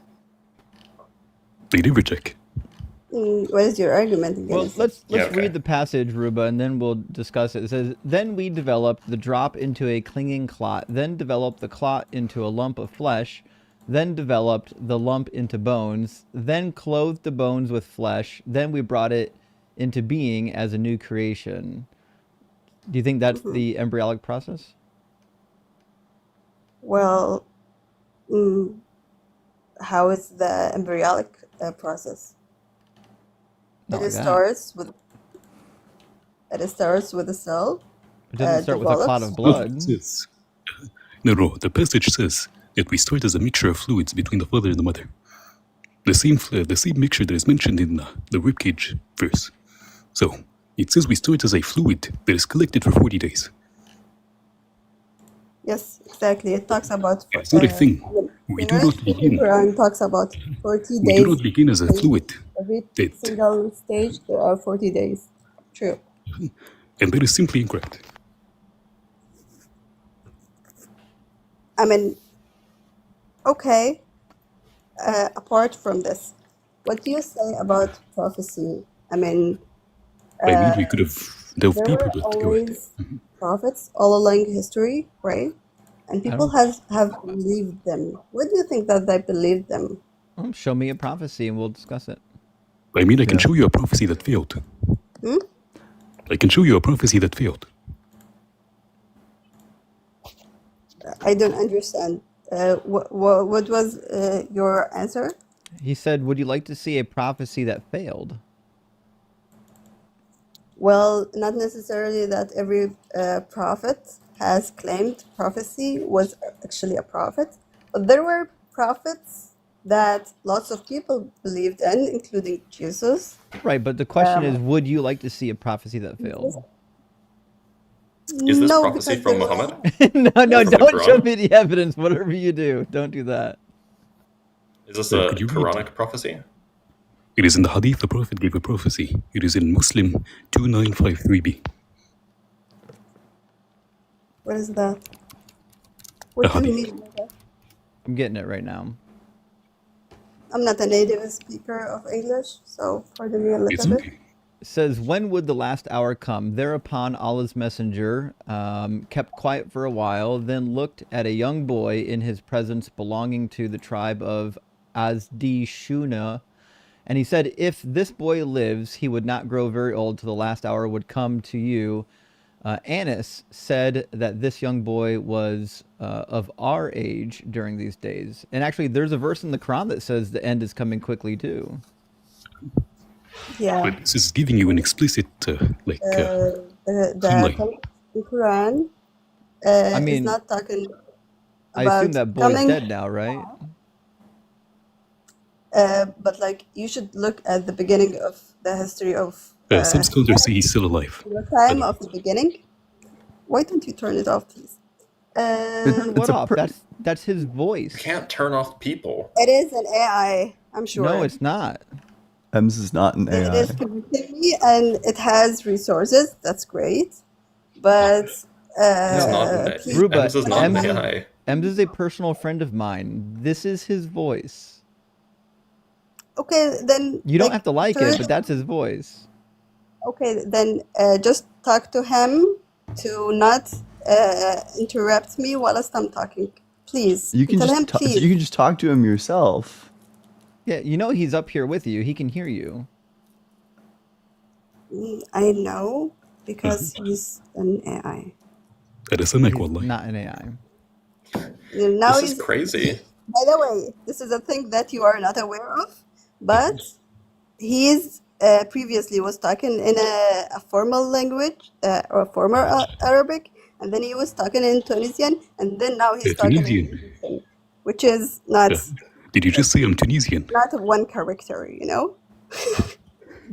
They never check. What is your argument against Well, it? let's Yeah, okay. read the passage, Ruba, and then we'll discuss it. It says, "Then we developed the drop into a clinging clot, then developed the clot into a lump of flesh, then developed the lump into bones, then clothed the bones with flesh, then we brought it into being as a new creation." Do you think that's the embryonic process? Well, how is the embryonic process? Not It like that. starts with a cell. It doesn't start with a clot develops. of No, blood. it says, no, the passage says that we start as a mixture of fluids between the father and the mother. The same mixture that is mentioned in the ribcage verse. So, it says we start as a fluid that is collected for 40 days. Yes, exactly. It talks about. It's not a thing. We do not The begin. Quran talks about 40 We do days. not begin as a fluid. Every that- single stage, there are 40 days. True. And that is simply incorrect. I mean, okay. Apart from this, what do you say about prophecy? I mean, I mean, we could have delved there deeper, were but go ahead. always prophets all along history, right? And people have believed them. What do you think that they believed them? Show me a prophecy and we'll discuss it. I mean, I can show you a prophecy that failed. I can show you a prophecy that failed. I don't understand. What was your answer? He said, "Would you like to see a prophecy that failed?" Well, not necessarily that every prophet has claimed prophecy was actually a prophet, but there were prophets that lots of people believed in, including Jesus. Right, but the question is, would you like to see a prophecy that failed? Is this No, prophecy because from there were- Muhammad? No, From the don't show Quran? me the evidence. Whatever you do, don't do that. Is this So a could you read? Quranic prophecy? It is in the Hadith the Prophet gave a prophecy. It is in Muslim 2953b. What is that? What do you hadith. mean by that? I'm getting it right now. I'm not a native speaker of English, so pardon me a It's little bit. okay. It says, "When would the last hour come? Thereapon Allah's messenger kept quiet for a while, then looked at a young boy in his presence belonging to the tribe of Azdi Shuna, and he said, 'If this boy lives, he would not grow very old till the last hour would come to you.' Anas said that this young boy was of our age during these days." And actually, there's a verse in the Quran that says the end is coming quickly too. Yeah. But this is giving you an explicit, The timeline. Quran I is mean, not talking I about assume that boy's coming, dead now, right? but like you should look at the beginning of the history of some scholars say he's still alive. the time of the beginning. Why don't you turn it off, please? Turn what off? That's his voice. You can't turn off people. It is an AI, I'm sure. No, it's not. Ems is not an It AI. is connecting me and it has resources. That's great. But It's not an please, Ruba, Ems is not an AI. Ems is a personal friend of mine. This is his voice. okay, then You don't like have to like turn it, but that's his voice. okay, then just talk to him to not interrupt me whilst I'm talking. Please. You can Tell just him you please. can just talk to him yourself. Yeah, you know he's up here with you. He can hear you. I know because he's an AI. هذا سمك He's والله. not an AI. Now This is crazy. by the way, this is a thing that you are not aware of, but he's previously was talking in a formal language or formal Arabic, and then he was talking in Tunisian, and then now he's talking in Tunisian. Egyptian, which is not Did you just say I'm Tunisian? one character, you know?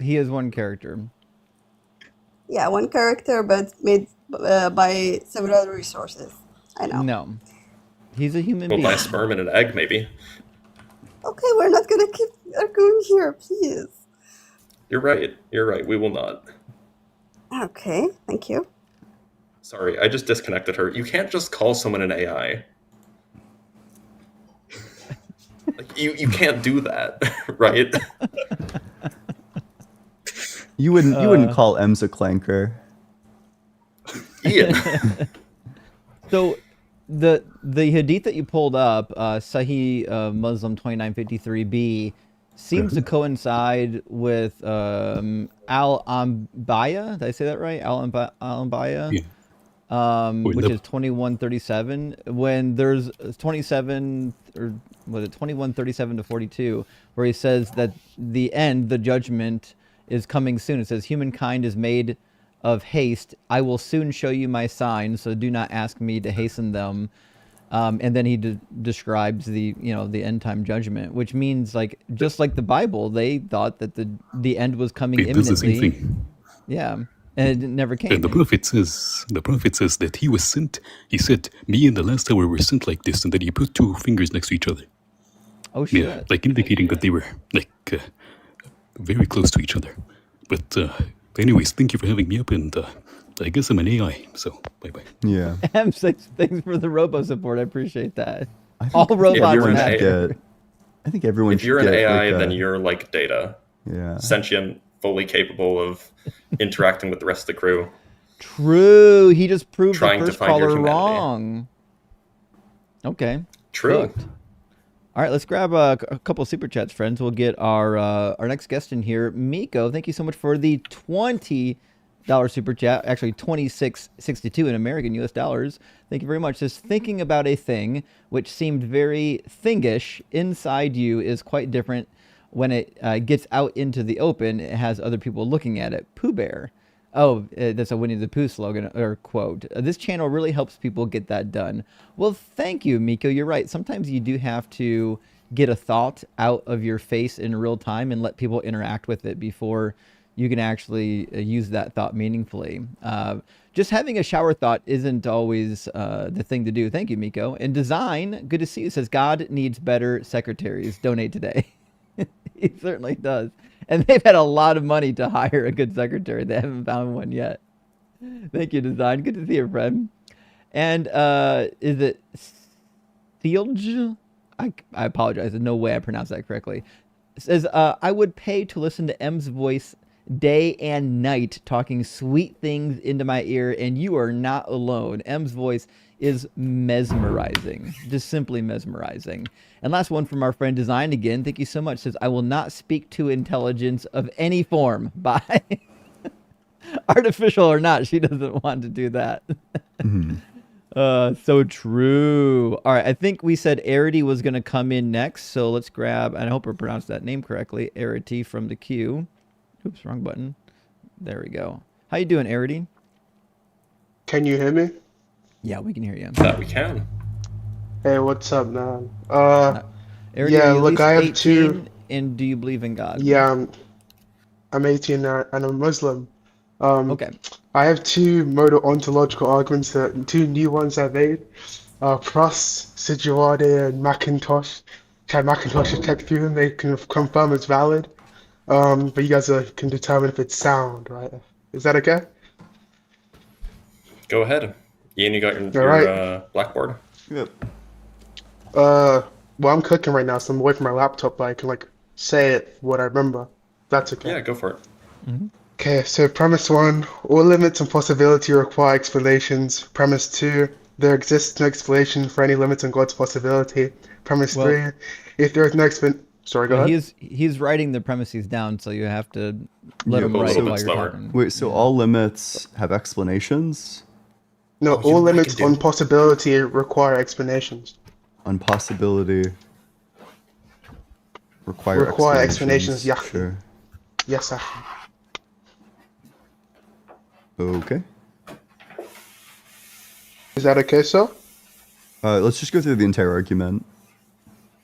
He is one character. Yeah, one character, but made by several resources. I know. No. He's a human Well, being. by a sperm and an egg, maybe. Okay, we're not gonna keep arguing here, please. You're right. You're right. We will not. Okay, thank you. Sorry, I just disconnected her. You can't just call someone an AI. Like, you can't do that, right? You wouldn't call Ems a clanker. Ian. So the hadith that you pulled up, Sahih Muslim 2953b, seems to coincide with Al-Anbiya. Did I say that right? Al-Anbiya? Yeah. Which is 2137. When there's 27 or was it 2137 to 42, where he says that the end, the judgment, is coming soon. It says humankind is made of haste. I will soon show you my signs, so do not ask me to hasten them. And then he describes the the end time judgment, which means like just like the Bible, they thought that the end was coming It does the same imminently. thing. Yeah, and it never came. And the prophet says that he was sent. He said, "Me and the last hour were sent like this," and then he put two fingers next to each other. Oh shit! Yeah, like indicating that they were like very close to each other. But anyways, thank you for having me up, and I guess I'm an AI. So bye bye. Yeah. M6, thanks for the robo support. I appreciate that. I think All robots you're an matter. AI. I think everyone If should you're an get AI, like then a, you're like Data. yeah. Sentient, fully capable of interacting with the rest of the crew. True. He just proved the Trying to first find your caller humanity. wrong. Okay. True. Cooked. All right, let's grab a couple super chats, friends. We'll get our next guest in here. Miko, thank you so much for the $20 super chat. Actually, $26.62 in American US dollars. Thank you very much. Just thinking about a thing which seemed very thingish inside you is quite different when it gets out into the open. It has other people looking at it. Pooh Bear. Oh, that's a Winnie the Pooh slogan or quote. This channel really helps people get that done. Well, thank you, Miko. You're right. Sometimes you do have to get a thought out of your face in real time and let people interact with it before you can actually use that thought meaningfully. Just having a shower thought isn't always the thing to do. Thank you, Miko. And Design, good to see you, says God needs better secretaries. Donate today. He certainly does. And they've had a lot of money to hire a good secretary. They haven't found one yet. Thank you, Design. Good to see you, friend. And is it Thielge? I apologize. There's no way I pronounced that correctly. It says, I would pay to listen to M's voice day and night talking sweet things into my ear, and you are not alone. M's voice is mesmerizing, just simply mesmerizing. And last one from our friend Design again. Thank you so much. Says, I will not speak to intelligence of any form. Bye. Artificial or not, she doesn't want to do that. So true. All right, I think we said Arity was going to come in next, so let's grab, and I hope I pronounced that name correctly, Arity from the queue. Oops, wrong button. There we go. How you doing, Arity? Can you hear me? Yeah, we can hear you. That we can. Hey, what's up, man? Arity, Yeah, are you at look, least I have 18, two. and do you believe in God? Yeah, I'm 18 and I'm Muslim. Okay. I have two modal ontological arguments, two new ones I made. Pross, Sijuwade, and Macintosh. Chad Macintosh has checked through them, they can confirm it's valid. but you guys can determine if it's sound, right? Is that okay? Go ahead. Ian, you got All right. blackboard? Yep. Well, I'm cooking right now, so I'm away from my laptop, but I can like say it what I remember. That's okay. Yeah, go for it. Okay, so premise one, all limits and possibility require explanations. Premise two, there exists no explanation for any limits on God's possibility. Premise Well- three, if there is no sorry, go Well, ahead. he's writing the premises down, so you have to let Yeah, him but write so- while you're slower. talking. Wait, so all limits have explanations No, Oh, you know all what I limits can do? on possibility require explanations. on possibility require Require explanations. explanations, yeah. Sure. Yes, Ashley. Okay. Is that okay, sir? Let's just go through the entire argument.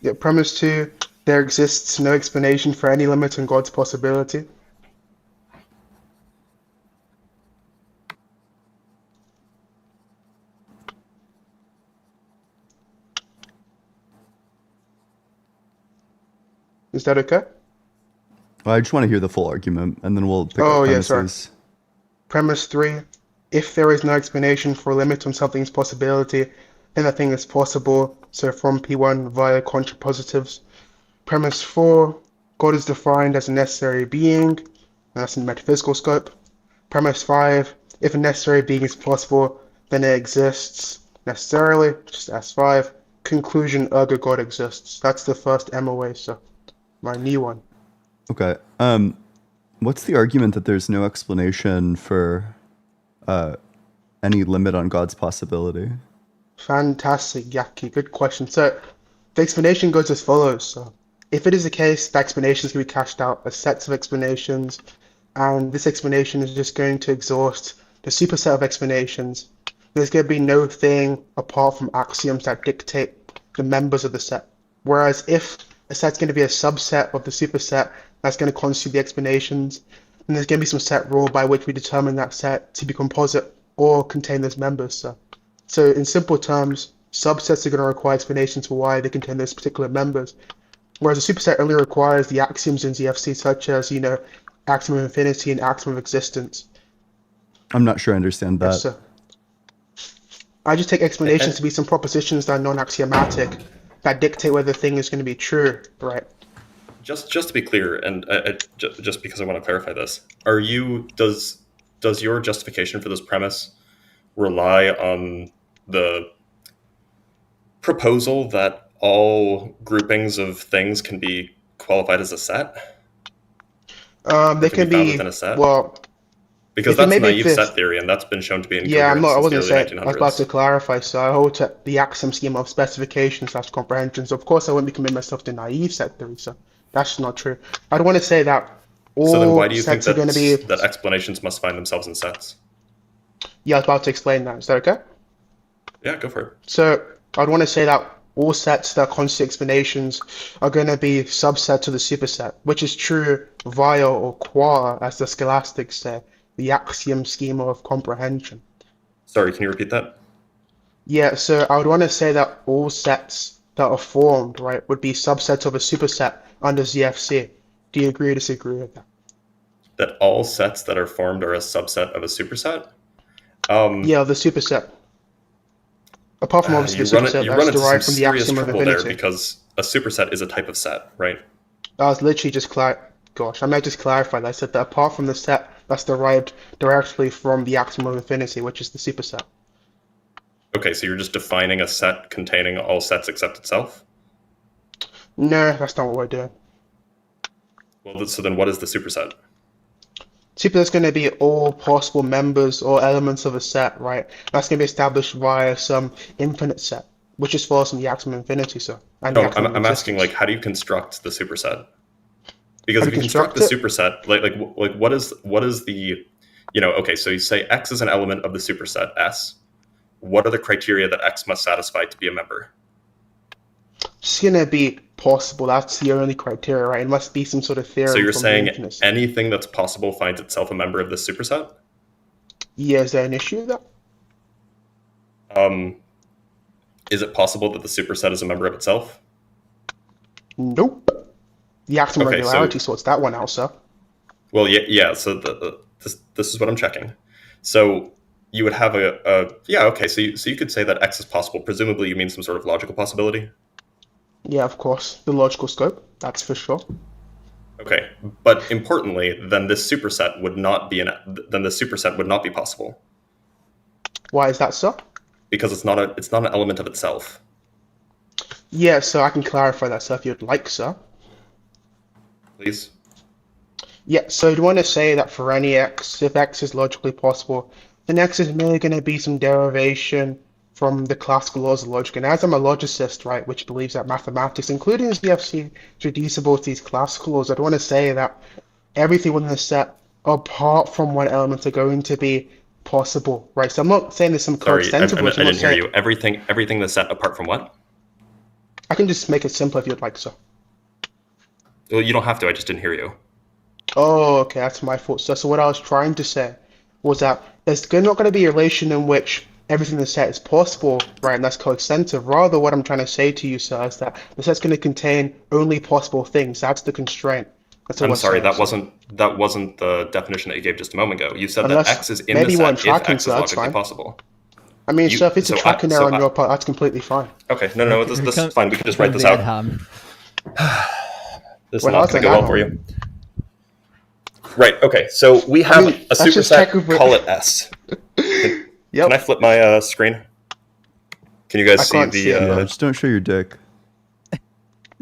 Yeah, premise two, there exists no explanation for any limit on God's possibility. Is that okay? I just want to hear the full argument, and then we'll pick Oh, up yeah, sorry. premises. Premise three, if there is no explanation for a limit on something's possibility, then that thing is possible. So from P1 via contrapositives. Premise four, God is defined as a necessary being, and that's in the metaphysical scope. Premise five, if a necessary being is possible, then it exists necessarily, just S5. Conclusion, ergo God exists. That's the first MOA, so my new one. Okay. What's the argument that there's no explanation for any limit on God's possibility? Fantastic, Yaki. Good question. So the explanation goes as follows. So if it is the case that explanations can be cashed out as sets of explanations, and this explanation is just going to exhaust the superset of explanations, there's going to be no thing apart from axioms that dictate the members of the set. Whereas if a set's going to be a subset of the superset that's going to constitute the explanations, then there's going to be some set rule by which we determine that set to be composite or contain those members. So in simple terms, subsets are going to require explanations for why they contain those particular members, whereas a superset only requires the axioms in ZFC, such as, axiom of infinity and axiom of existence. I'm not sure I understand that. Yes, sir. I just take explanations to be some propositions that are non-axiomatic that dictate whether the thing is going to be true, right? Just to be clear, and just because I want to clarify this, does your justification for this premise rely on the proposal that all groupings of things can be qualified as a set? They can found be, within a set? well, Because if it that's may be naive this- set theory, and that's been shown to be yeah, incoherent I since wasn't the saying, early I was about 1900s. to clarify, so I hold to the axiom scheme of specification / comprehension. So of course I wouldn't be committing myself to naive set theory, so that's not true. I'd want to say that all So then why do you think sets are going to be, that explanations must find themselves in sets? yeah, I was about to explain that. Is that okay? Yeah, go for it. So I'd want to say that all sets that constitute explanations are going to be subsets of the superset, which is true via or qua, as the scholastics say, the axiom schema of comprehension. Sorry, can you repeat that? Yeah, so I would want to say that all sets that are formed, right, would be subsets of a superset under ZFC. Do you agree or disagree with that? That all sets that are formed are a subset of a superset? Yeah, the superset. Apart from obviously you the run superset you that's run into some derived from the serious axiom of trouble there infinity. because a superset is a type of set, right? I was literally just Gosh, I might just clarify that. I said that apart from the set that's derived directly from the axiom of infinity, which is the superset. Okay, so you're just defining a set containing all sets except itself? No, that's not what we're doing. Well, so then what is the superset? Superset's going to be all possible members or elements of a set, right? That's going to be established via some infinite set, which just follows from the axiom of infinity, so. And the No, axiom of I'm asking, existence. like, how do you construct the superset? Because How if do you you construct the construct superset, like what is the, okay, so you say X is an element of the superset S. What are the criteria that X must satisfy to be a member? It's going to be possible. That's the only criteria, right? It must be some sort of theorem So you're from saying the infinite set. anything that's possible finds itself a member of this superset? Yeah, is there an issue with that? Is it possible that the superset is a member of itself? Nope. The atom Okay, regularity so sorts that one out, sir. well, yeah. So this is what I'm checking. So you would have yeah. Okay, so you could say that X is possible. Presumably, you mean some sort of logical possibility. Yeah, of course. The logical scope, that's for sure. Okay, but importantly, then this superset would not be possible Why is that, sir? because it's not an element of itself. Yeah, so I can clarify that, sir, if you'd like, sir. Please. Yeah, so you want to say that for any x, if x is logically possible, then x is merely going to be some derivation from the classical laws of logic. And as I'm a logicist, right, which believes that mathematics, including the CFC, is reducible to these classical laws, I'd want to say that everything within the set, apart from one element, are going to be possible, right? So I'm not saying there's some Sorry, coextensive logic. I I'm not didn't hear saying you. Everything that's set apart from what? I can just make it simpler if you'd like, sir. Well, you don't have to. I just didn't hear you. Oh, okay, that's my fault. So what I was trying to say was that there's not going to be a relation in which everything in the set is possible, right, and that's coextensive. Rather, what I'm trying to say to you, sir, is that the set's going to contain only possible things. That's the constraint. That's all I'm I'm sorry, saying, that wasn't the definition that you gave just a moment ago. You said Unless that X is in the maybe you weren't set if tracking, X so is that's logically fine. possible. I mean, You sir, if it's a so I- tracking so error on I- your part, that's completely fine. Okay, no, this is fine. We can just write this out. This is Well, not how's going to that go well now? for you. Right. Okay. So we have mean, a let's just superset. check if it- Call it S. Can Yep. I flip my screen? Can you guys I see can't the? see it. Yeah, just don't show your dick.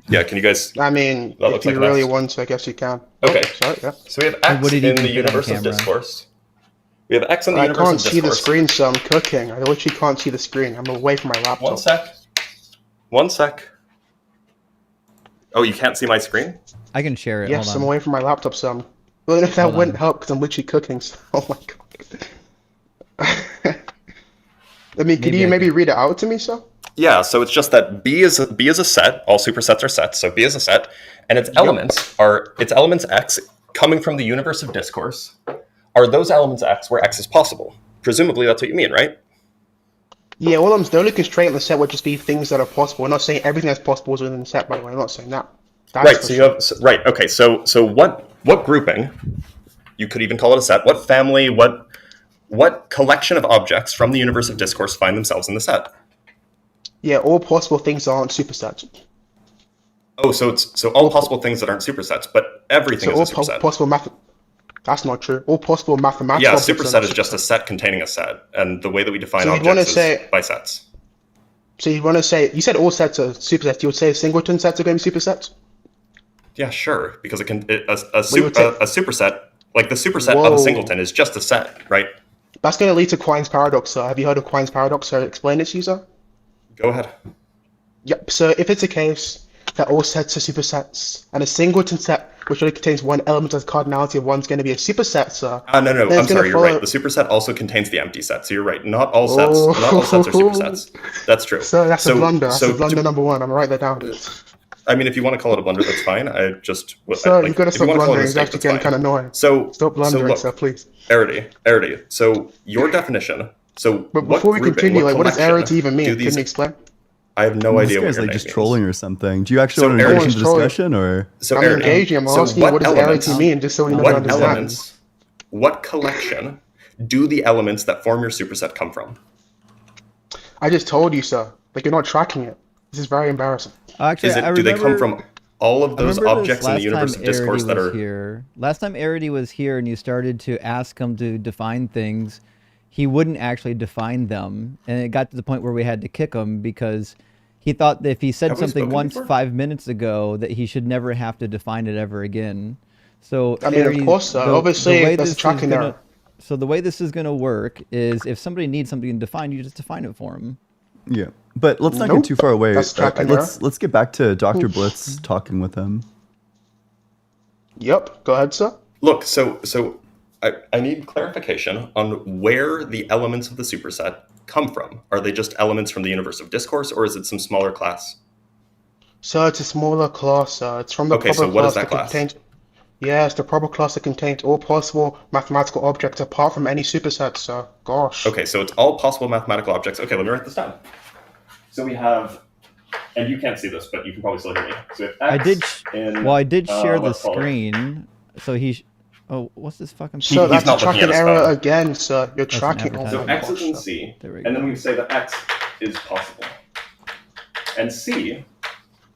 Yeah. Can you guys? I mean, That if looks you like an really S. want to, I guess you can. Okay. Oh, sorry, yeah. So we have X what did he in even the put on universe of camera? discourse. We have X in the I universe can't of see the discourse. screen, so I'm cooking. I literally can't see the screen. I'm away from my laptop. One sec. One sec. Oh, you can't see my screen? I can share it. Yes, Hold I'm on. away from my laptop, so I'm... Well, if that Hold wouldn't on. help, because I'm literally cooking, so... Oh my god. I mean, can Maybe you I maybe can- read it out to me, sir? Yeah, so it's just that B is a set. All supersets are sets. So B is a set, and its elements are its elements X coming from the universe of discourse. Are those elements X where X is possible? Presumably, that's what you mean, right? Yeah, the only constraint on the set would just be things that are possible. We're not saying everything that's possible is within the set, by the way. I'm not saying that. That's Right. for So you sure. have right. Okay. So what grouping? You could even call it a set. What family? What collection of objects from the universe of discourse find themselves in the set? Yeah, all possible things aren't supersets. Oh, so all possible things that aren't supersets, but everything So all is a superset. possible math... That's not true. All possible mathematical Yeah, a objects are superset not is just a set containing a set, and the way that we define So you'd wanna objects is say- by sets. So you want to say... You said all sets are supersets. You would say singleton sets are going to be supersets? Yeah, sure, because a you would say- superset, like the superset of Whoa. a singleton, is just a set, right? That's going to lead to Quine's paradox, sir. Have you heard of Quine's paradox? Sir, explain it to you, sir. Go ahead. Yep. So if it's a case that all sets are supersets, and a singleton set which only contains one element of cardinality of one's going to be a superset, sir. No, then I'm it's gonna sorry, you're follow- right. The superset also contains the empty set, so you're right. Not all sets are supersets. That's true. So that's a blunder. That's so a blunder number one. I'm gonna write that down. I mean, if you want to call it a blunder, that's fine. I just Sir, like, you've got to if you stop want to call it a blundering. It's mistake, actually that's getting fine. kind of annoying. So Stop blundering, look, sir, please. Arity. So your definition. So But what before we grouping, continue, like, what does collection arity even mean? do these- Can you explain? I have no This idea what guy's your like name just means. trolling or something. Do you actually So want to engage in everyone's the trolling. discussion, or So I'm Aaron, engaging. I'm so asking what what does elements- arity mean, just so we know What understand. elements? What collection do the elements that form your superset come from? I just told you, sir. Like, you're not tracking it. This is very embarrassing. Actually, Is it? I Do they remember, come from all of I those remember objects this in the last universe time of discourse Arity that was are? here. Last time Arity was here and you started to ask him to define things, he wouldn't actually define them, and it got to the point where we had to kick him because he thought that if he said Have we something spoken once before? 5 minutes ago, that he should never have to define it ever again. So I mean, of Arity, course, obviously, way that's a this is tracking gonna- error. So the way this is going to work is if somebody needs something defined, you just define it for them. yeah? But let's not Nope. get too far away. That's tracking Let's get back to Dr. Blitz talking with him. Yep. Go ahead, sir. Look, so I need clarification on where the elements of the superset come from. Are they just elements from the universe of discourse, or is it some smaller class? So it's a smaller class. It's from the Okay, proper so what is class that class? contains. Yeah, it's the proper class that contains all possible mathematical objects apart from any supersets. So, gosh. Okay, so it's all possible mathematical objects. Okay, let me write this down. So we have and you can't see this, but you can probably still hear me. So if X I did. in, Well, I did share the let's call it- screen. So oh, what's this fucking? So he's that's a not looking at tracking his error phone. again, sir. You're That's an tracking. Oh So advertisement. my X is in gosh, sir. C, There we and then go. we say that X is possible. And C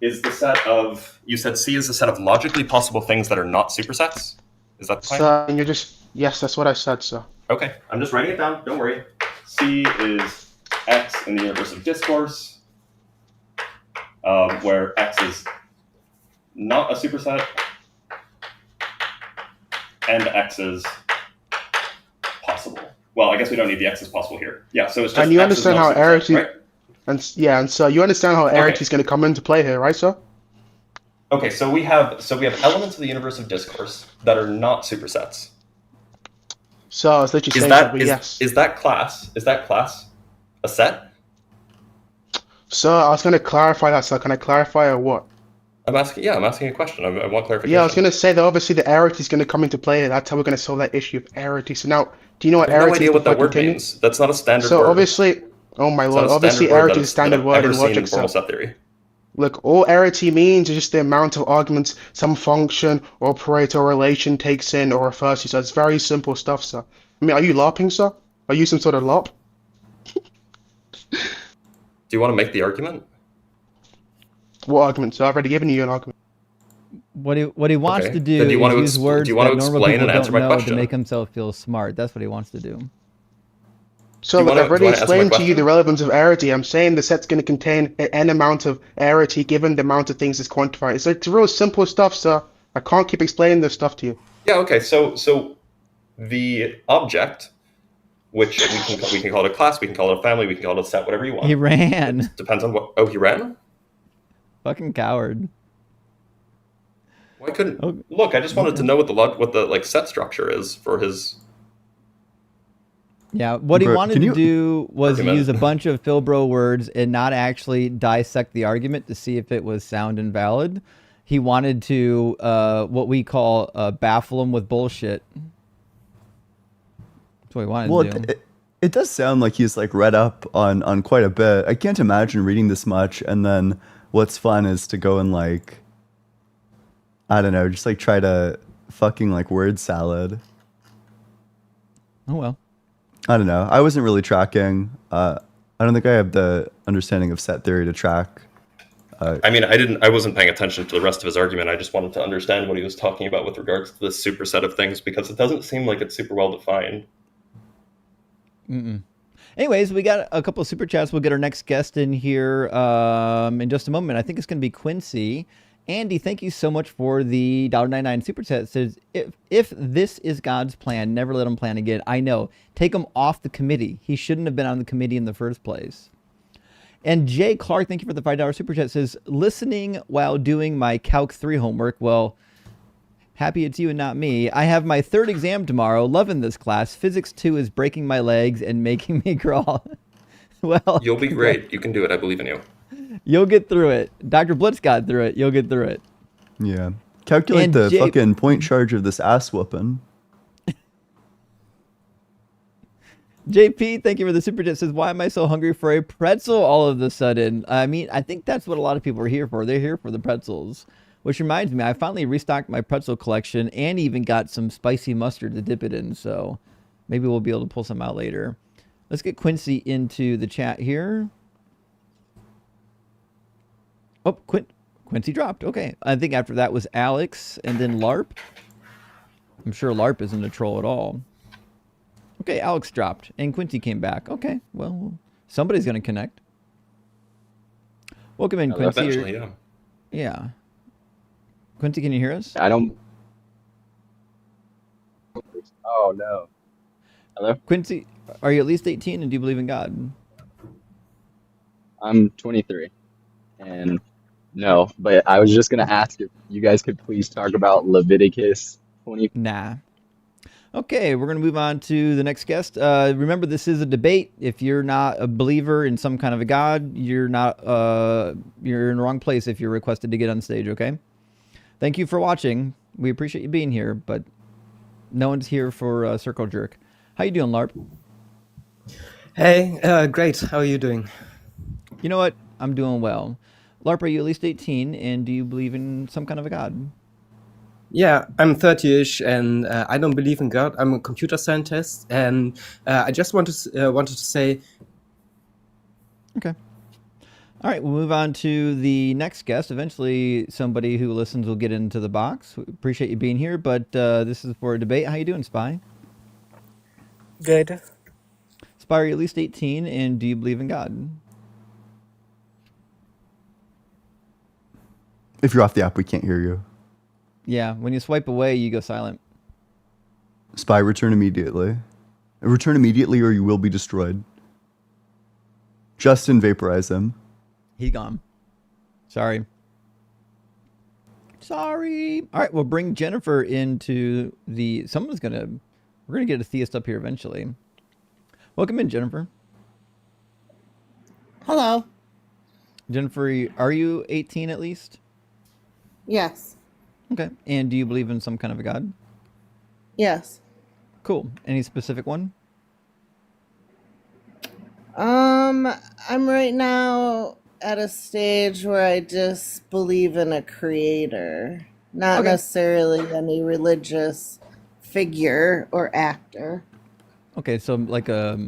is the set of, you said C is the set of logically possible things that are not supersets? Is that the plan? Sir, and you're just, yes, that's what I said, sir. Okay, I'm just writing it down, don't worry. C is X in the universe of discourse, where X is not a superset, and X is possible. Well, I guess we don't need the X is possible here. Yeah, so it's just And you X understand is how not a superset, arity, right? and so you understand how arity is going to come into play here, right, sir? Okay, so we have elements of the universe of discourse that are not supersets. So I was literally Is saying that that, but yes. is that class a set? So I was going to clarify that, sir. Can I clarify or what? I'm asking a question. I want clarification. Yeah, I was going to say that obviously the arity is going to come into play here. That's how we're going to solve that issue of arity. So now, do you know what I have no arity idea is what that before word continue? means. That's not a standard So word. obviously, oh my It's not lord, a obviously standard word arity is a standard word in logic, in formal sir. set theory. Look, all arity means is just the amount of arguments some function or operator or relation takes in or refers to. So it's very simple stuff, sir. I mean, are you LARPing, sir? Are you some sort of LARP? Do you want to make the argument? What argument, sir? I've already given you an argument. What he wants Okay. to do Then do you is want to use words do you want that to normal explain people and answer don't my know to question? make himself feel smart. That's what he wants to do. So Do you look, wanna- I've already do you wanna answer my explained to you the question? relevance of arity. I'm saying the set's going to contain n amount of arity given the amount of things it's quantified. It's real simple stuff, sir. I can't keep explaining this stuff to you. Yeah. Okay. So the object, which we can call it a class, we can call it a family, we can call it a set, whatever you want. He ran. It depends on what. Oh, he ran. Fucking coward. Why couldn't Oh, look? I just wanted to know what the like set structure is for his. Yeah, what he Bro, wanted can to you- do was Argument. use a bunch of Philbro words and not actually dissect the argument to see if it was sound and valid. He wanted to what we call baffle him with bullshit. That's what he wanted Well, to do. it does sound like he's like read up on quite a bit. I can't imagine reading this much and then what's fun is to go and like, I don't know, just like try to fucking like word salad. Oh well. I don't know. I wasn't really tracking. I don't think I have the understanding of set theory to track. I mean, I wasn't paying attention to the rest of his argument. I just wanted to understand what he was talking about with regards to this superset of things because it doesn't seem like it's super well defined. Anyways, we got a couple of super chats. We'll get our next guest in here in just a moment. I think it's going to be Quincy. Andy, thank you so much for the $1.99 super chat. It says, if this is God's plan, never let him plan again. I know. Take him off the committee. He shouldn't have been on the committee in the first place. And Jay Clark, thank you for the $5 super chat. Says, listening while doing my Calc 3 homework. Well, happy it's you and not me. I have my third exam tomorrow. Loving this class. Physics 2 is breaking my legs and making me crawl. Well, You'll be great. You can do it. I believe in you. you'll get through it. Dr. Blitz got through it. You'll get through it. Yeah. Calculate And the Jay- fucking point charge of this ass whooping. JP, thank you for the super chat. Says, why am I so hungry for a pretzel all of a sudden? I mean, I think that's what a lot of people are here for. They're here for the pretzels. Which reminds me, I finally restocked my pretzel collection and even got some spicy mustard to dip it in. So maybe we'll be able to pull some out later. Let's get Quincy into the chat here. Oh, Quincy dropped. Okay. I think after that was Alex and then LARP. I'm sure LARP isn't a troll at all. Okay, Alex dropped and Quincy came back. Okay, well, somebody's going to connect. Welcome in, Quincy. Eventually, yeah. Yeah. Quincy, can you hear us? I don't. Oh no. Hello? Quincy, are you at least 18 and do you believe in God? I'm 23. And no, but I was just going to ask if you guys could please talk about Leviticus 20. Nah. Okay, we're going to move on to the next guest. Remember, this is a debate. If you're not a believer in some kind of a God, you're not. You're in the wrong place if you're requested to get on stage. Okay. Thank you for watching. We appreciate you being here, but no one's here for Circle Jerk. How you doing, LARP? Hey, great. How are you doing? You know what? I'm doing well. LARP, are you at least 18, and do you believe in some kind of a god? Yeah, I'm 30-ish, and I don't believe in God. I'm a computer scientist, and I just wanted to say, Okay. All right, we'll move on to the next guest. Eventually, somebody who listens will get into the box. We appreciate you being here, but this is for a debate. How you doing, Spy? Good. Spy, are you at least 18, and do you believe in God? If you're off the app, we can't hear you. Yeah, when you swipe away, you go silent. Spy, return immediately. Return immediately or you will be destroyed. Justin, vaporize him. He gone. Sorry. Sorry. All right, we'll bring Jennifer into the... We're going to get a theist up here eventually. Welcome in, Jennifer. Hello. Jennifer, are you 18 at least? Yes. Okay. And do you believe in some kind of a god? Yes. Cool. Any specific one? I'm right now at a stage where I just believe in a creator, not Okay. necessarily any religious figure or actor. Okay, so like a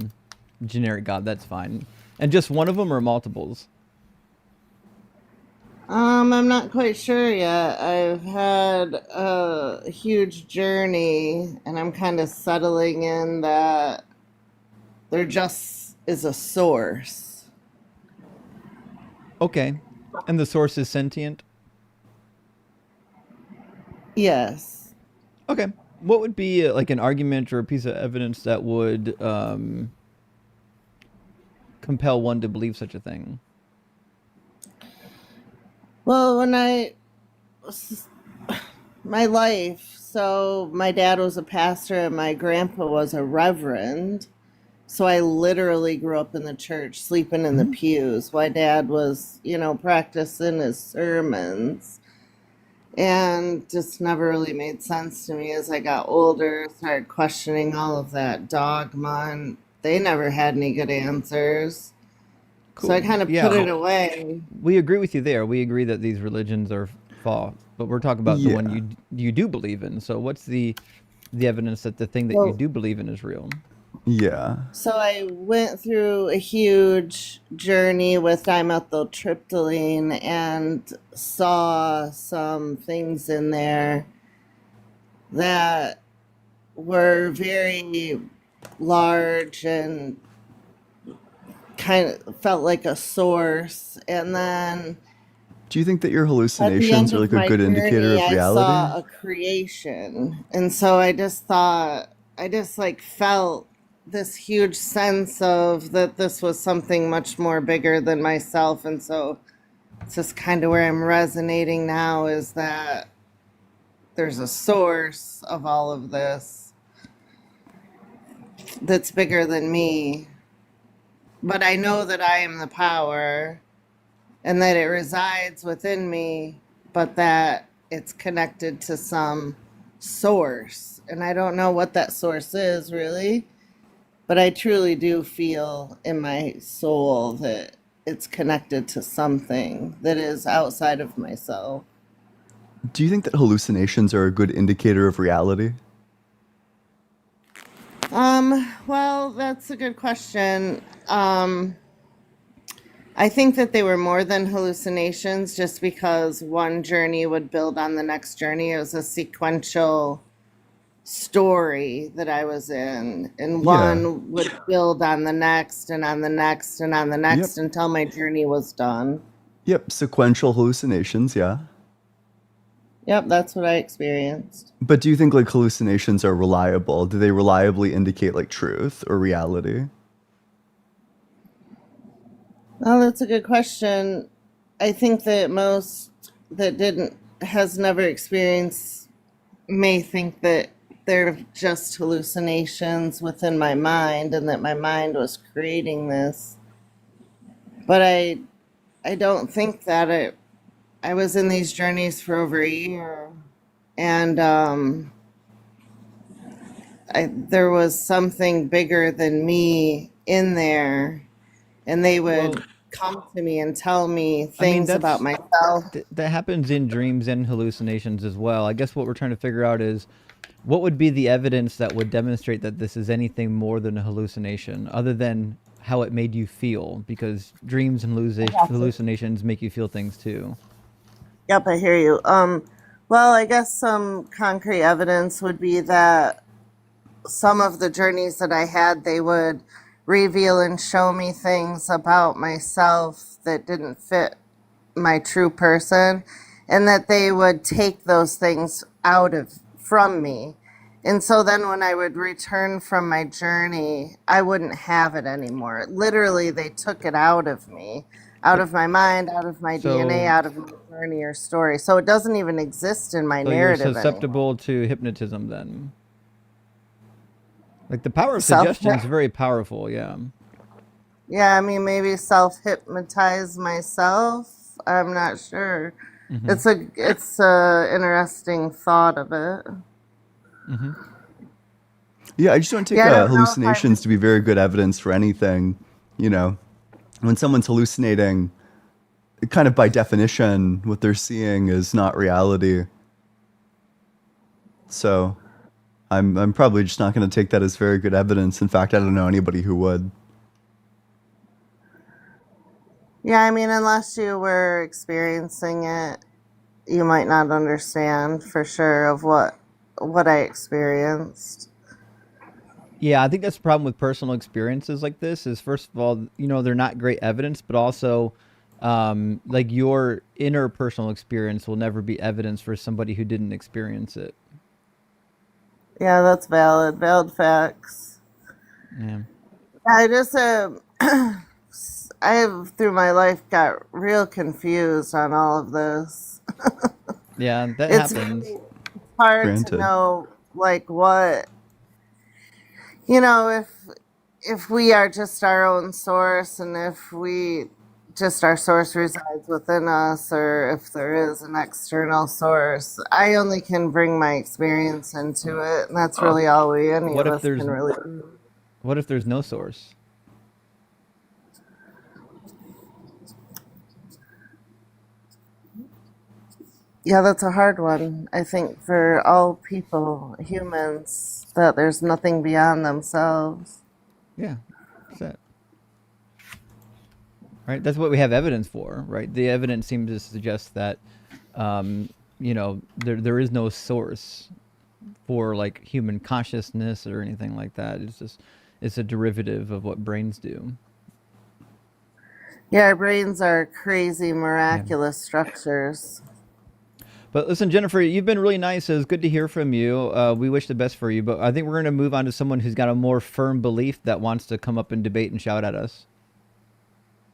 generic god, that's fine. And just one of them or multiples? I'm not quite sure yet. I've had a huge journey and I'm kind of settling in that there just is a source. Okay. And the source is sentient? Yes. Okay. What would be like an argument or a piece of evidence that would compel one to believe such a thing? Well, my life, so my dad was a pastor and my grandpa was a reverend. So I literally grew up in the church, sleeping in the pews. My dad was, practicing his sermons. And just never really made sense to me as I got older, started questioning all of that dogma, and they never had any good answers. So I kind of put it away. We agree with you there. We agree that these religions are false, but we're talking about the one you do believe in. So what's the evidence that the thing that you do believe in is real? Yeah. So I went through a huge journey with dimethyltryptamine and saw some things in there that were very large and kind of felt like a source. And then do you think that your at the hallucinations end are of like a my good indicator journey, of I saw reality? a creation. And so I just felt this huge sense of that this was something much more bigger than myself. And so it's just kind of where I'm resonating now, is that there's a source of all of this that's bigger than me. But I know that I am the power and that it resides within me, but that it's connected to some source. And I don't know what that source is really, but I truly do feel in my soul that it's connected to something that is outside of myself. Do you think that hallucinations are a good indicator of reality? Well, that's a good question. I think that they were more than hallucinations just because one journey would build on the next journey. It was a sequential story that I was in, and one would build on the next and on the next and on the next until my journey was done. Yep, sequential hallucinations, yeah. Yep, that's what I experienced. But do you think like hallucinations are reliable? Do they reliably indicate like truth or reality? Oh, that's a good question. I think that most that has never experienced may think that they're just hallucinations within my mind and that my mind was creating this. But I don't think that I was in these journeys for over a year, and there was something bigger than me in there, and they would come to me and tell me I mean, things about that's myself. that happens in dreams and hallucinations as well. I guess what we're trying to figure out is what would be the evidence that would demonstrate that this is anything more than a hallucination, other than how it made you feel, because dreams and hallucinations make you feel things too. Yep, I hear you. Well, I guess some concrete evidence would be that some of the journeys that I had, they would reveal and show me things about myself that didn't fit my true person, and that they would take those things out of from me. And so then when I would return from my journey, I wouldn't have it anymore. Literally, they took it out of me, out of my mind, out of my DNA, So, out of my journey or story. So it doesn't even exist in my so you're narrative anymore. susceptible to hypnotism then. Like the power of Self, suggestion is very powerful. Yeah. yeah, I mean, maybe self-hypnotize myself. I'm not sure. Mm-hmm. It's a interesting thought of it. Mm-hmm. Yeah, I just don't take Yeah, I don't know if hallucinations to be very good evidence for anything. You know, when someone's hallucinating, kind of by definition, what they're seeing is not reality. So, I'm probably just not going to take that as very good evidence. In fact, I don't know anybody who would. Yeah, I mean, unless you were experiencing it, you might not understand for sure of what I experienced. Yeah, I think that's the problem with personal experiences like this. Is first of all, they're not great evidence, but also, like your inner personal experience will never be evidence for somebody who didn't experience it. Yeah, that's valid. Valid facts. Yeah. I just I have through my life got real confused on all of this. Yeah, that It's happens. really hard to Granted. know like what if we are just our own source, and if our source resides within us, or if there is an external source. I only can bring my experience into it, and that's really all any What of if us there's can really do. what if there's no source? Yeah, that's a hard one. I think for all people, humans, that there's nothing beyond themselves. Yeah, that's it. Right, that's what we have evidence for, right? The evidence seems to suggest that, there is no source for like human consciousness or anything like that. It's a derivative of what brains do. Yeah, our brains are crazy, miraculous structures. But listen, Jennifer, you've been really nice. It was good to hear from you. We wish the best for you. But I think we're going to move on to someone who's got a more firm belief that wants to come up and debate and shout at us.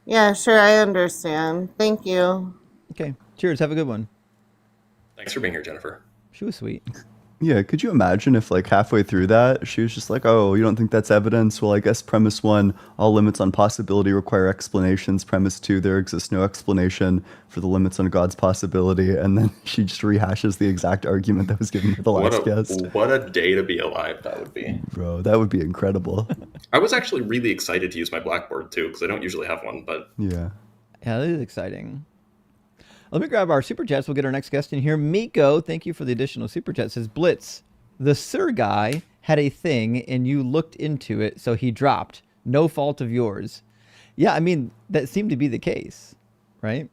Yeah, sure, I understand. Thank you. Okay. Cheers. Have a good one. Thanks for being here, Jennifer. She was sweet. Yeah, could you imagine if like halfway through that, she was just like, "Oh, you don't think that's evidence? Well, I guess premise 1, all limits on possibility require explanations. Premise 2, there exists no explanation for the limits on God's possibility." And then she just rehashes the exact argument that was given to the last guest. What a day to be alive that would be. Bro, that would be incredible. I was actually really excited to use my Blackboard too, because I don't usually have one, but Yeah. Yeah, that is exciting. Let me grab our super chats. We'll get our next guest in here. Miko, thank you for the additional super chat. Says Blitz, the Sir guy had a thing and you looked into it, so he dropped. No fault of yours. Yeah, I mean, that seemed to be the case, right?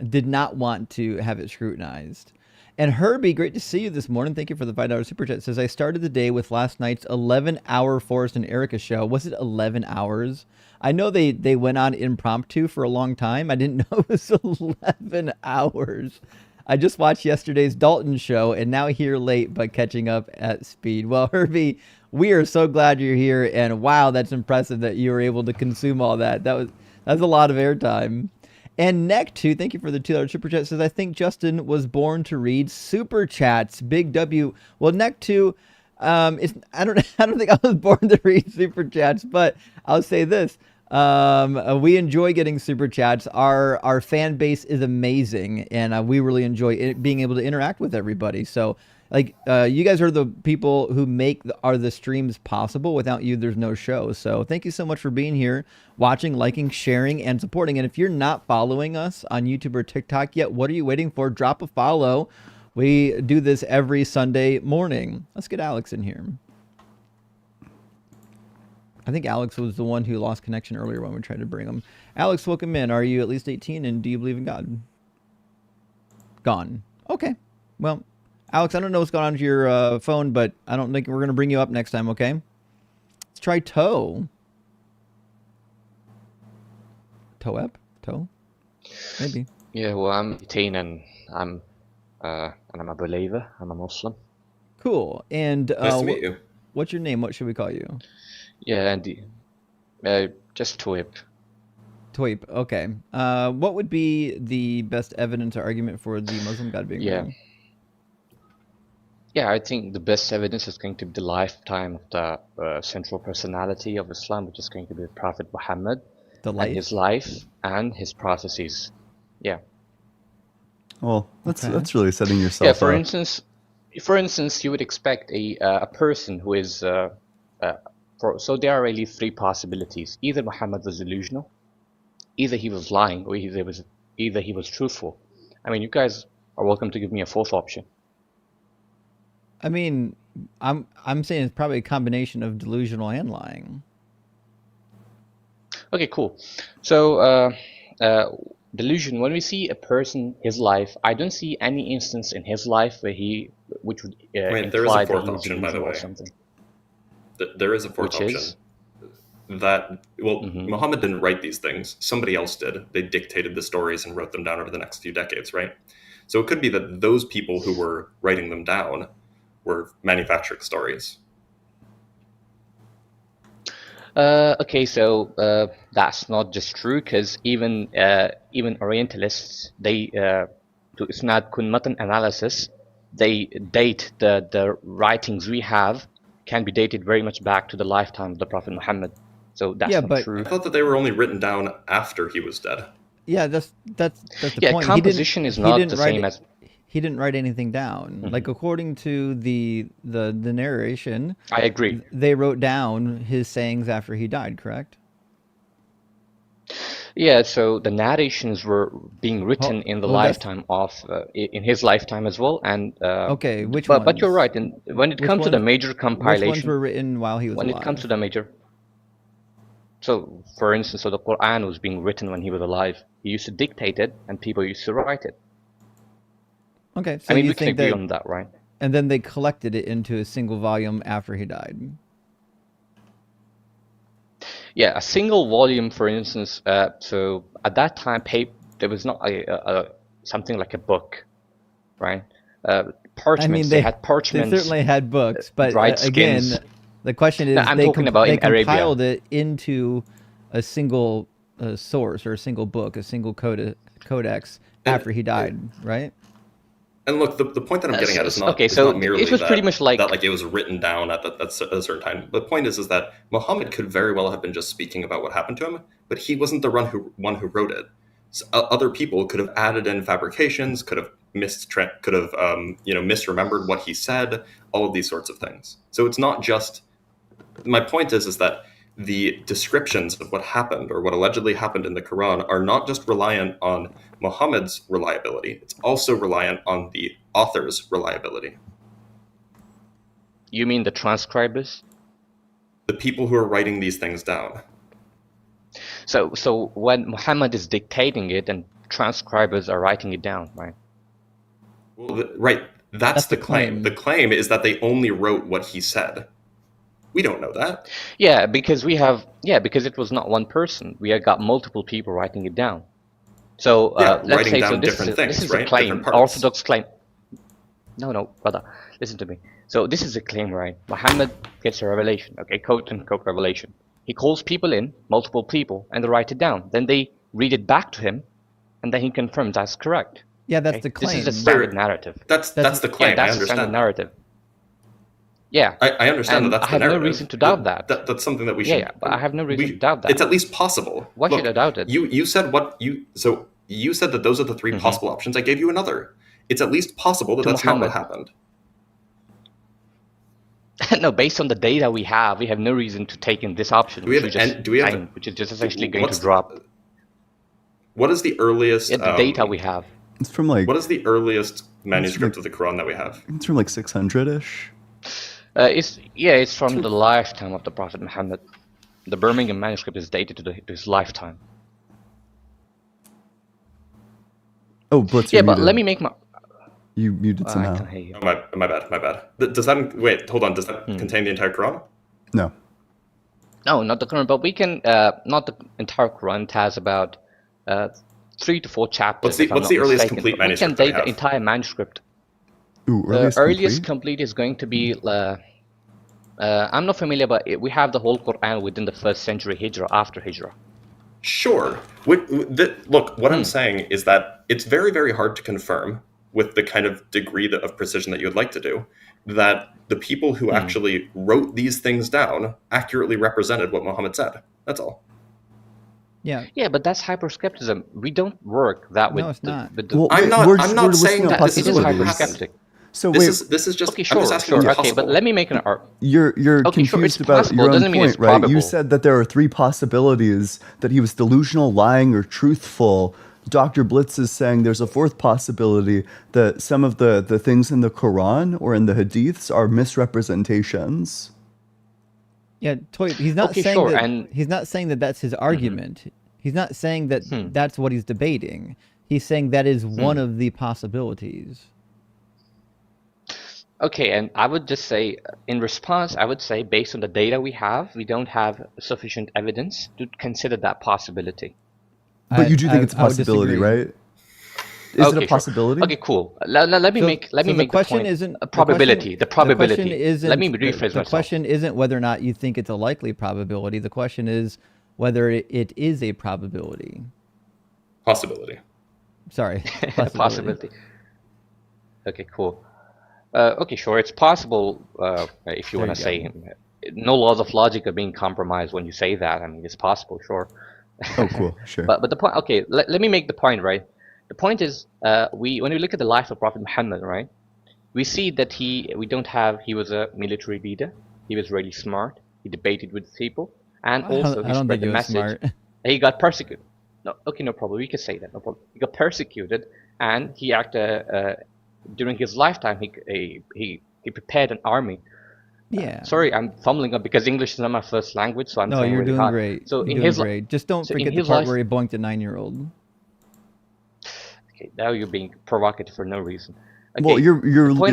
Did not want to have it scrutinized. And Herbie, great to see you this morning. Thank you for the $5 super chat. Says, I started the day with last night's 11-hour Forrest and Erica show. Was it 11 hours? I know they went on impromptu for a long time. I didn't know it was 11 hours. I just watched yesterday's Dalton show and now here late, but catching up at speed. Well, Herbie, we are so glad you're here. And wow, that's impressive that you were able to consume all that. That's a lot of airtime. And Neck2, thank you for the $2 super chat. Says, I think Justin was born to read super chats. Big W. Well, Neck2, I don't think I was born to read super chats, but I'll say this. We enjoy getting super chats. Our fan base is amazing, and we really enjoy being able to interact with everybody. So like you guys are the people who are the streams possible. Without you, there's no show. So thank you so much for being here, watching, liking, sharing, and supporting. And if you're not following us on YouTube or TikTok yet, what are you waiting for? Drop a follow. We do this every Sunday morning. Let's get Alex in here. I think Alex was the one who lost connection earlier when we tried to bring him. Alex, welcome in. Are you at least 18 and do you believe in God? Gone. Okay. Well, Alex, I don't know what's going on with your phone, but I don't think we're going to bring you up next time, okay? Let's try Toe. Toep? Toe? Maybe. Yeah, well, I'm 18 and I'm a believer. I'm a Muslim. Cool. And Nice to meet you. What's your name? What should we call you? Yeah, and just Twip. Tweep. Okay. What would be the best evidence or argument for the Muslim God being real? Yeah, I think the best evidence is going to be the lifetime of the central personality of Islam, which is going to be the Prophet Muhammad, and his life and his prophecies. Yeah. Well, that's really setting yourself up. For instance, you would expect a person who is so there are really three possibilities. Either Muhammad was delusional, either he was lying, or either he was truthful. I mean, you guys are welcome to give me a fourth option. I mean, I'm saying it's probably a combination of delusional and lying. Okay, cool. So delusion. When we see a person, his life, I don't see any instance in his life which would there imply is a fourth that he was option, by the delusional way. or something. There is a fourth option. Muhammad didn't write these things. Somebody else did. They dictated the stories and wrote them down over the next few decades, right? So it could be that those people who were writing them down were manufacturing stories. Okay, so that's not just true, because even Orientalists, they to isnad kunnatan analysis, they date the writings we have can be dated very much back to the lifetime of the Prophet Muhammad. So that's not true. I thought that they were only written down after he was dead. Yeah, that's the point. Composition is not the same as. He didn't write anything down. Like according to the narration, I agree. They wrote down his sayings after he died, correct? Yeah, so the narrations were being written in the lifetime of in his lifetime as well, and okay, but you're right. And when it comes to the major compilation, which ones were written while he was alive? When it comes to the major, so for instance, so the Quran was being written when he was alive. He used to dictate it, and people used to write it. Okay, so I mean, you we can think agree that, on that, right? And then they collected it into a single volume after he died. Yeah, a single volume, for instance. So at that time, there was not something like a book, right? Parchments. I mean, they had parchments. They certainly had books, but again, the question is, I'm talking about they in Arabia. compiled it into a single source or a single book, a single codex after he died, right? And look, the point that I'm getting at is not, not merely it was pretty much like that it was written down at a certain time. The point is that Muhammad could very well have been just speaking about what happened to him, but he wasn't the one who wrote it. So, other people could have added in fabrications, could have misremembered what he said, all of these sorts of things. So it's not just. My point is that the descriptions of what happened or what allegedly happened in the Quran are not just reliant on Muhammad's reliability, it's also reliant on the author's reliability. You mean the transcribers? The people who are writing these things down. So when Muhammad is dictating it and transcribers are writing it down, right? Well, right. That's the claim. The claim is that they only wrote what he said. We don't know that. Yeah, because it was not one person. We have got multiple people writing it down. So let's say this is a claim, orthodox claim. No, brother, listen to me. So this is a claim, right? Muhammad gets a revelation, okay, quote unquote revelation. He calls people in, multiple people, and they write it down. Then they read it back to him, and then he confirms that's correct. Yeah, that's the claim. This is a standard narrative. That's the claim. Yeah, that's I understand. a standard narrative. Yeah, I understand and that that's I have the narrative. no reason to doubt that. That's something that we should. Yeah, but I have no reason to doubt that. It's at least possible. Why should I doubt it? You said that those are the three possible options. I gave you another. It's at least possible that that's not what happened. No, based on the data we have no reason to take in this option, which is just essentially going to drop. What is the earliest? The data we have. It's from like. What is the earliest manuscript of the Quran that we have? It's from like 600-ish. It's from the lifetime of the Prophet Muhammad. The Birmingham manuscript is dated to his lifetime. Oh, Blitz. Yeah, but let me make my. You muted somehow. I can hear you. Oh, my bad. Does that wait? Hold on. Does that contain the entire Quran? No. No, not the Quran, but we can not the entire Quran. It has about 3 to 4 chapters. What's the earliest complete manuscript? We can date the entire manuscript. Ooh, earliest complete is going to be. I'm not familiar, but we have the whole Quran within the 1st century Hijrah, after Hijrah. Sure. Look, what I'm saying is that it's very, very hard to confirm with the kind of degree of precision that you would like to do, that the people who actually wrote these things down accurately represented what Muhammad said. That's all. Yeah, but that's hyperskepticism. We don't work that way. No, it's not. I'm not saying that this is hyperskeptic. So this is just. Okay, sure, I'm just asking sure. if Okay, but let me make an argument. You're confused about your own point, right? You said that there are 3 possibilities: that he was delusional, lying, or truthful. Dr. Blitz is saying there's a 4th possibility, that some of the things in the Quran or in the Hadiths are misrepresentations. Yeah, he's not saying that. He's not saying that that's his argument. He's not saying that that's what he's debating. He's saying that is one of the possibilities. Okay, and I would just say, in response, I would say, based on the data we have, we don't have sufficient evidence to consider that possibility. But you do think it's a possibility, right? Is it a possibility? Sure. Okay, cool. Let me make the point. Isn't a probability. The probability. Let me rephrase myself. The question isn't whether or not you think it's a likely probability. The question is whether it is a probability. Possibility. Sorry. Possibility. Okay, cool. Okay, sure. It's possible, if you want to say, no laws of logic are being compromised when you say that. I mean, it's possible, sure. Oh, cool, sure. But the point, okay, let me make the point, right? The point is, when we look at the life of Prophet Muhammad, right, we see that he was a military leader. He was really smart. He debated with people, and also he spread the message. Smart. He got persecuted. No, okay, no problem. We can say that. No problem. He got persecuted, and he acted. During his lifetime, he prepared an army. Yeah. Sorry, I'm fumbling up because English is not my first language, so I'm. No, you're really doing hard. great. So you're doing great. Just don't forget the part where he boinked a 9-year-old. Okay, now you're being provocative for no reason. Okay, well, your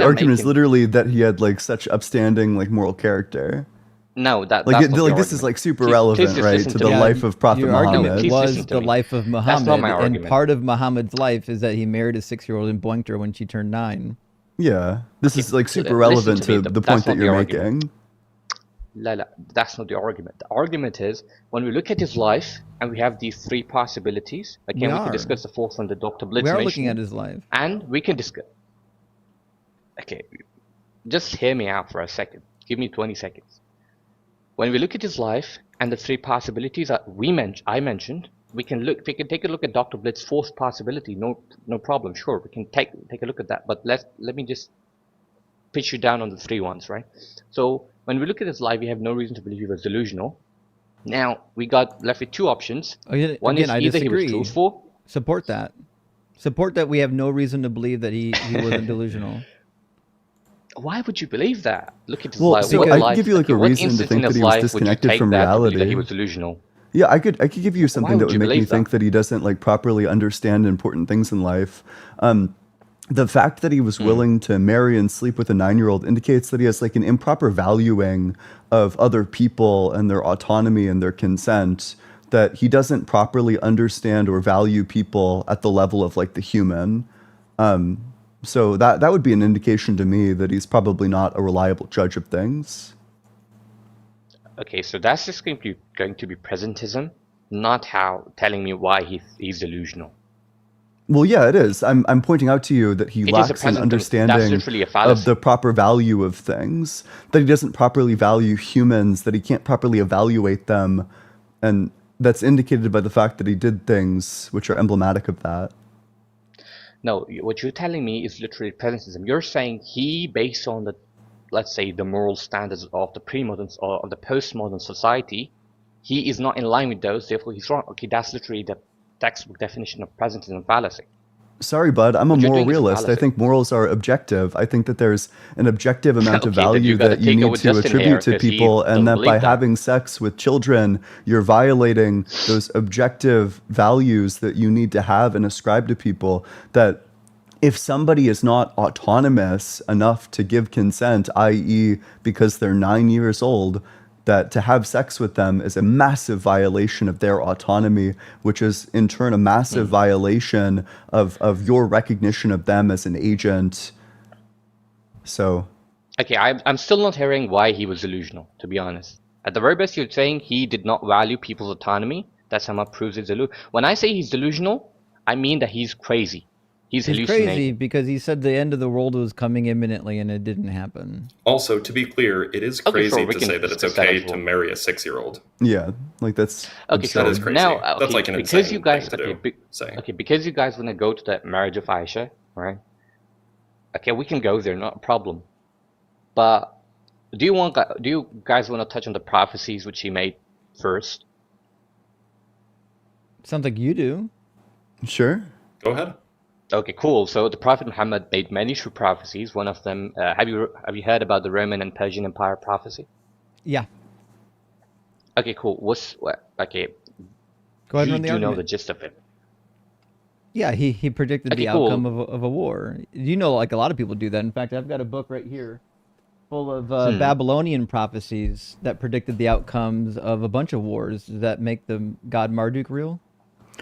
argument is literally that he had like such upstanding like moral character. No, that's this is like super relevant, right, to the life of Prophet Muhammad. Was the life of Muhammad, and part of Muhammad's life is that he married a 6-year-old and boinked her when she turned 9. Yeah, this is like super relevant to the point that you're making. That's not the argument. The argument is when we look at his life and we have these 3 possibilities. Again, we can discuss the 4th one that Dr. Blitz mentioned. We are looking at his life, and we can discuss. Okay, just hear me out for a second. Give me 20 seconds. When we look at his life and the 3 possibilities that I mentioned, we can take a look at Dr. Blitz's 4th possibility. No problem. Sure, we can take a look at that. But let me just pitch you down on the 3 ones, right? So when we look at his life, we have no reason to believe he was delusional. Now we got left with 2 options. One is either he was truthful. Support that. Support that we have no reason to believe that he wasn't delusional. Why would you believe that? Look at his life. So I could give you like a reason to think that he was disconnected from reality. That he was delusional. Yeah, I could give you something that would make me think that he doesn't like properly understand important things in life. The fact that he was willing to marry and sleep with a 9-year-old indicates that he has like an improper valuing of other people and their autonomy and their consent, that he doesn't properly understand or value people at the level of like the human. So that would be an indication to me that he's probably not a reliable judge of things. Okay, so that's just going to be presentism, not how telling me why he's delusional. Well, yeah, it is. I'm pointing out to you that he lacks an understanding of the proper value of things, that he doesn't properly value humans, that he can't properly evaluate them, and that's indicated by the fact that he did things which are emblematic of that. No, what you're telling me is literally presentism. You're saying he, based on the let's say, the moral standards of the pre-modern or of the postmodern society, he is not in line with those, therefore he's wrong. Okay, that's literally the textbook definition of presentism fallacy. Sorry, bud, I'm a moral realist. I think morals are objective. I think that there's an objective amount of value that you need to attribute to people, and that by having sex with children, you're violating those objective values that you need to have and ascribe to people. That if somebody is not autonomous enough to give consent, i.e., because they're 9 years old, that to have sex with them is a massive violation of their autonomy, which is in turn a massive violation of your recognition of them as an agent. So, okay, I'm still not hearing why he was delusional, to be honest. At the very best, you're saying he did not value people's autonomy. That somehow proves it's delusional. When I say he's delusional, I mean that he's crazy. He's hallucinating. Crazy because he said the end of the world was coming imminently and it didn't happen. Also, to be clear, it is crazy to say that it's okay to marry a 6-year-old. Yeah, like that's okay. That is crazy. Now, that's like an because insane you guys, thing to do. Okay, because you guys want to go to the marriage of Aisha, right? Okay, we can go there, not a problem. But do you guys want to touch on the prophecies which he made first? Sounds like you do. Sure. Go ahead. Okay, cool. So the Prophet Muhammad made many true prophecies. One of them, have you heard about the Roman and Persian Empire prophecy? Yeah. Okay, cool. Okay. Go ahead and run the do you know argument. the gist of it? Yeah, he predicted the outcome of a war. You know, like a lot of people do that. In fact, I've got a book right here full of Babylonian prophecies that predicted the outcomes of a bunch of wars that make the god Marduk real.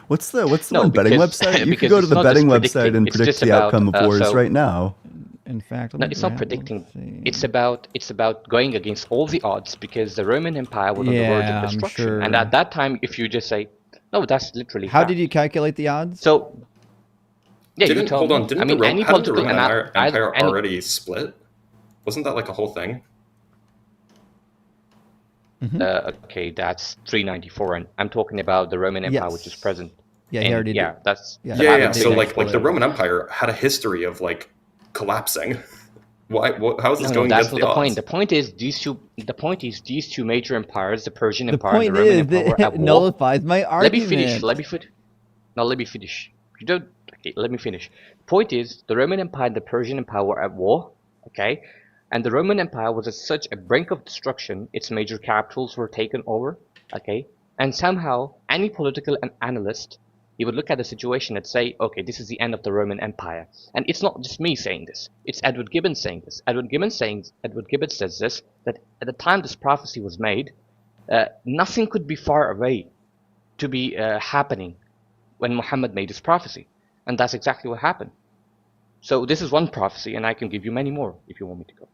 What's the one betting website? You could go to the betting website and predict the outcome of wars right now. In fact, no, it's not predicting. It's about going against all the odds because the Roman Empire was on the verge of destruction. Sure. And at that time, if you just say, no, that's literally how did you calculate the odds? So yeah, didn't the Roman Empire already split? Wasn't that like a whole thing? Okay, that's 394, and I'm talking about the Roman Empire, which is present. Yeah, he already did. That's yeah. So like the Roman Empire had a history of like collapsing. Why? How is this going against the odds? The point is these two major empires, the Persian Empire and the Roman Empire, were at war. Nullifies my argument. Let me finish. You don't. Okay, let me finish. The point is the Roman Empire and the Persian Empire were at war. Okay. And the Roman Empire was at such a brink of destruction, its major capitals were taken over, okay? And somehow, any political analyst, he would look at the situation and say, okay, this is the end of the Roman Empire. And it's not just me saying this, it's Edward Gibbon saying this. Edward Gibbon says this, that at the time this prophecy was made, nothing could be far away to be happening when Muhammad made his prophecy. And that's exactly what happened. So this is one prophecy, and I can give you many more if you want me to go.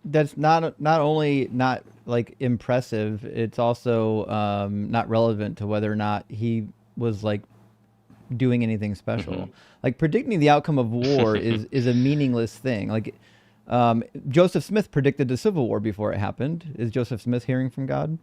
That's not only not like impressive, it's also not relevant to whether or not he was like doing anything special. Like predicting the outcome of war is a meaningless thing. Like Joseph Smith predicted the Civil War before it happened. Is Joseph Smith hearing from God?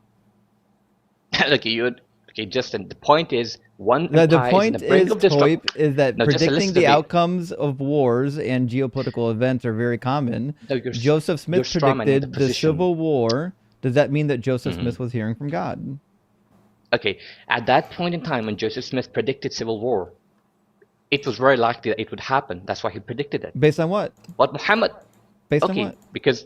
Okay, Justin, the point is the point is that predicting the outcomes of wars and geopolitical events are very common. No, Joseph Smith predicted the Civil War. Does that mean that Joseph Smith was hearing from God? Okay, at that point in time when Joseph Smith predicted Civil War, it was very likely that it would happen. That's why he predicted it. Based on what? What Muhammad... Based on what? Because...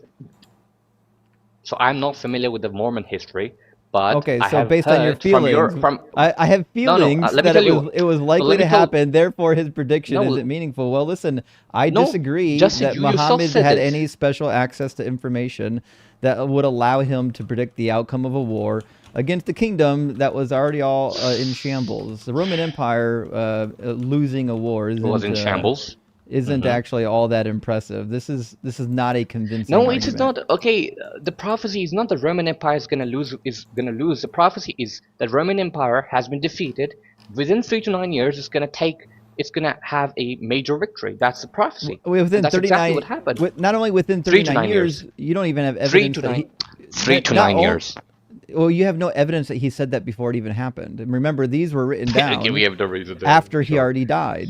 So I'm not familiar with the Mormon history, but okay, so based on your feelings, I have feelings that it was likely to happen, therefore his prediction isn't meaningful. Well, listen, I disagree that Muhammad had any special access to information that would allow him to predict the outcome of a war against a kingdom that was already all in shambles. The Roman Empire losing a war was in shambles. Isn't actually all that impressive. This is not a convincing argument. It's not. Okay, the prophecy is not the Roman Empire is gonna lose. The prophecy is that Roman Empire has been defeated. Within 3 to 9 years, it's gonna have a major victory. That's the prophecy. Within that's 39, exactly what happened. Not only within 39 years, you don't even have evidence. 3 to 9 years. Well, you have no evidence that he said that before it even happened. And remember, these were written down we have no reason to after he already died.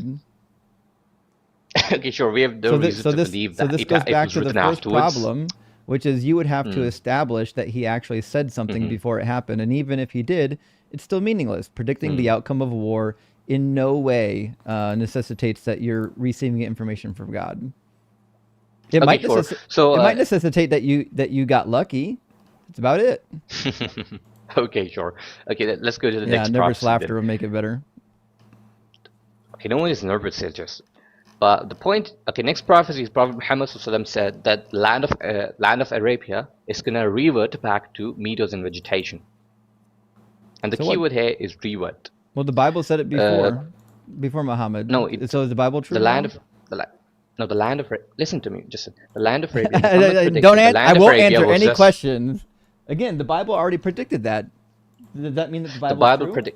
Okay, sure. We have no reason to believe that this goes back to the first problem. which is you would have to establish that he actually said something before it happened. And even if he did, it's still meaningless. Predicting the outcome of a war in no way necessitates that you're receiving information from God. It might might necessitate that you got lucky. That's about it. Okay, sure. Okay, let's go to the next nervous prophecy. laughter will make it better. Okay, no one is nervous, it's just. But the point, okay, next prophecy is Prophet Muhammad said that land of Arabia is gonna revert back to meadows and vegetation. And the keyword here is revert. Well, the Bible said it before Muhammad. No, so is the Bible true? The land of listen to me, just the land of Arabia. I won't answer any questions. Again, the Bible already predicted that. Does that mean that the Bible is true?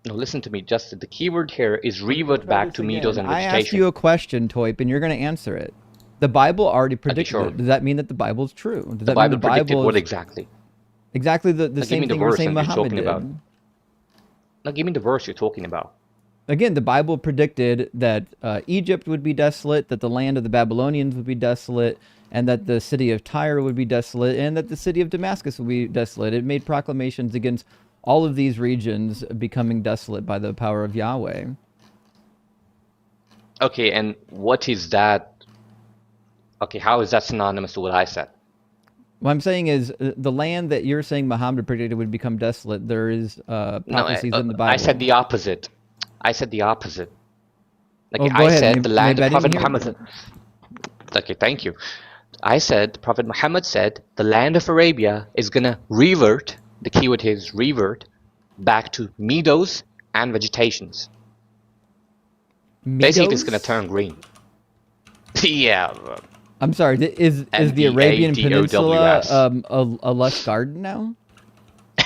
No, listen to me, Justin. The keyword here is revert back to meadows and vegetation. I asked you a question, Toip, and you're going to answer it. The Bible already predicted it. Does that mean that the Bible is true? Does the Bible predicted what exactly? Exactly the same thing you're saying Muhammad did. Now give me the verse you're talking about. Again, the Bible predicted that Egypt would be desolate, that the land of the Babylonians would be desolate, and that the city of Tyre would be desolate, and that the city of Damascus would be desolate. It made proclamations against all of these regions becoming desolate by the power of Yahweh. Okay, and what is that? Okay, how is that synonymous to what I said? What I'm saying is the land that you're saying Muhammad predicted would become desolate. There is prophecies in the Bible. I said the opposite. Like I said, the land of Prophet Muhammad. Okay, thank you. I said Prophet Muhammad said the land of Arabia is gonna revert. The keyword is revert back to meadows and vegetations. Basically, it's gonna turn green. Yeah. I'm sorry. Is the Arabian Peninsula a lush garden now?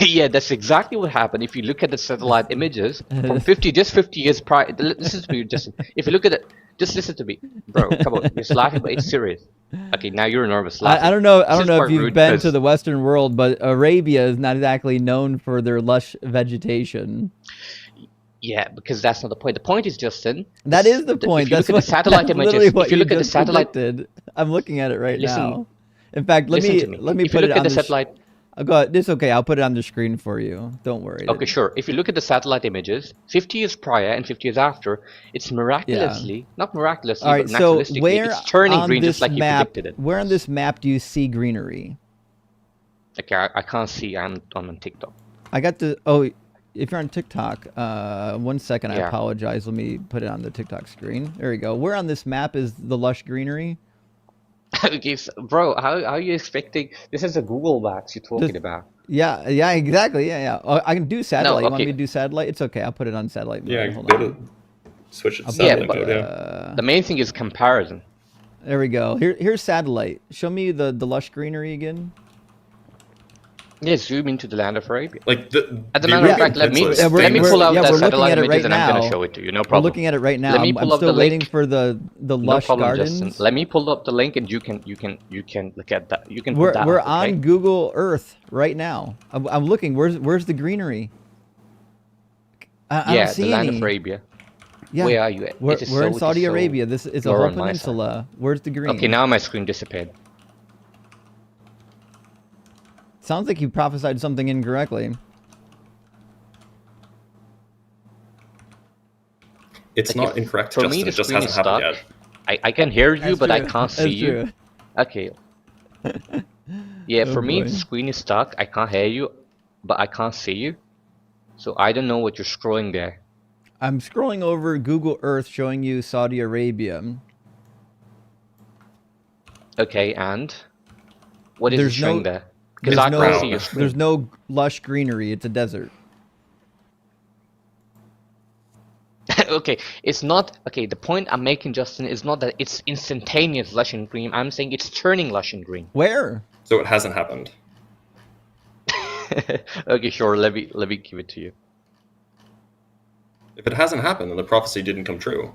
Yeah, that's exactly what happened. If you look at the satellite images from 50 years prior, listen to me, Justin. If you look at it, just listen to me, bro. Come on, you're laughing, but it's serious. Okay, now you're nervous. I don't know. I don't know if you've been to the Western world, but Arabia is not exactly known for their lush vegetation. Yeah, because that's not the point. The point is, Justin. That is the point. If you look at the satellite images, if you look at the satellite, I'm looking at it right now. In fact, let me put it on the satellite. It's okay. I'll put it on the screen for you. Don't worry. Okay, sure. If you look at the satellite images, 50 years prior and 50 years after, it's miraculously, not miraculously, right, but naturalistically, it's turning green just like you predicted it. Where on this map do you see greenery? Okay, I can't see. I'm on TikTok. I got the. Oh, if you're on TikTok, 1 second. I apologize. Let me put it on the TikTok screen. There we go. Where on this map is the lush greenery? Okay, so, bro, how are you expecting? This is a Google Maps you're talking about. Yeah, exactly. Yeah. I can do satellite. You want me to do satellite? It's okay. I'll put it on satellite mode. Yeah, hold on. Switch it to satellite mode. The main thing is comparison. There we go. Here's satellite. Show me the lush greenery again. Yeah, zoom into the land of Arabia. Like as a matter of fact, let me pull out the satellite images and I'm gonna show it to you. No problem. We're looking at it right now. I'm still waiting for the lush gardens. Justin. Let me pull up the link and you can look at that. You can. We're on Google Earth right now. I'm looking. Where's the greenery? I don't see the land any. of Arabia. Yeah. Where are you at? We're in Saudi Arabia. This is a whole peninsula. Where's the green? Okay, now my screen disappeared. Sounds like you prophesied something incorrectly. It's not incorrect, Justin. It just hasn't happened yet. I can hear you, but I can't see you. Okay. Yeah, for me, the screen is stuck. I can't hear you, but I can't see you. So I don't know what you're scrolling there. I'm scrolling over Google Earth showing you Saudi Arabia. Okay, and what is it showing there? Because I can't see your screen. There's no lush greenery. It's a desert. Okay, it's not. Okay, the point I'm making, Justin, is not that it's instantaneous lush and green. I'm saying it's turning lush and green. Where? So it hasn't happened. Okay, sure. Let me give it to you. If it hasn't happened, then the prophecy didn't come true.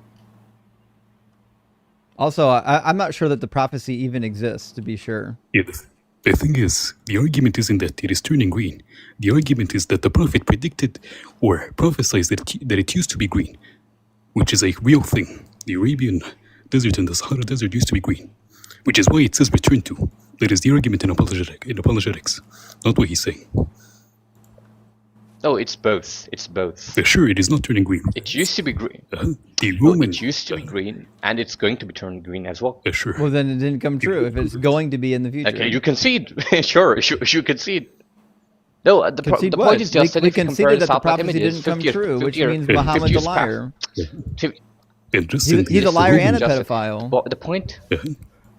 Also, I'm not sure that the prophecy even exists, to be sure. Yes. The thing is, the argument isn't that it is turning green. The argument is that the prophet predicted or prophesied that it used to be green, which is a real thing. The Arabian desert and the Sahara desert used to be green, which is why it says return to. That is the argument in apologetics, not what he's saying. No, it's both. It's both. Sure, it is not turning green. It used to be green. The Roman. It used to be green, and it's going to be turning green as well. Sure. Well, then it didn't come true if it's going to be in the future. Okay, you concede. Sure, you concede. No, the point is just that we if you compare conceded the that the South prophecy images, didn't come 50 true, which 50 means 50 Muhammad's a years liar. past. He's a liar and a Just- pedophile. Well, the point.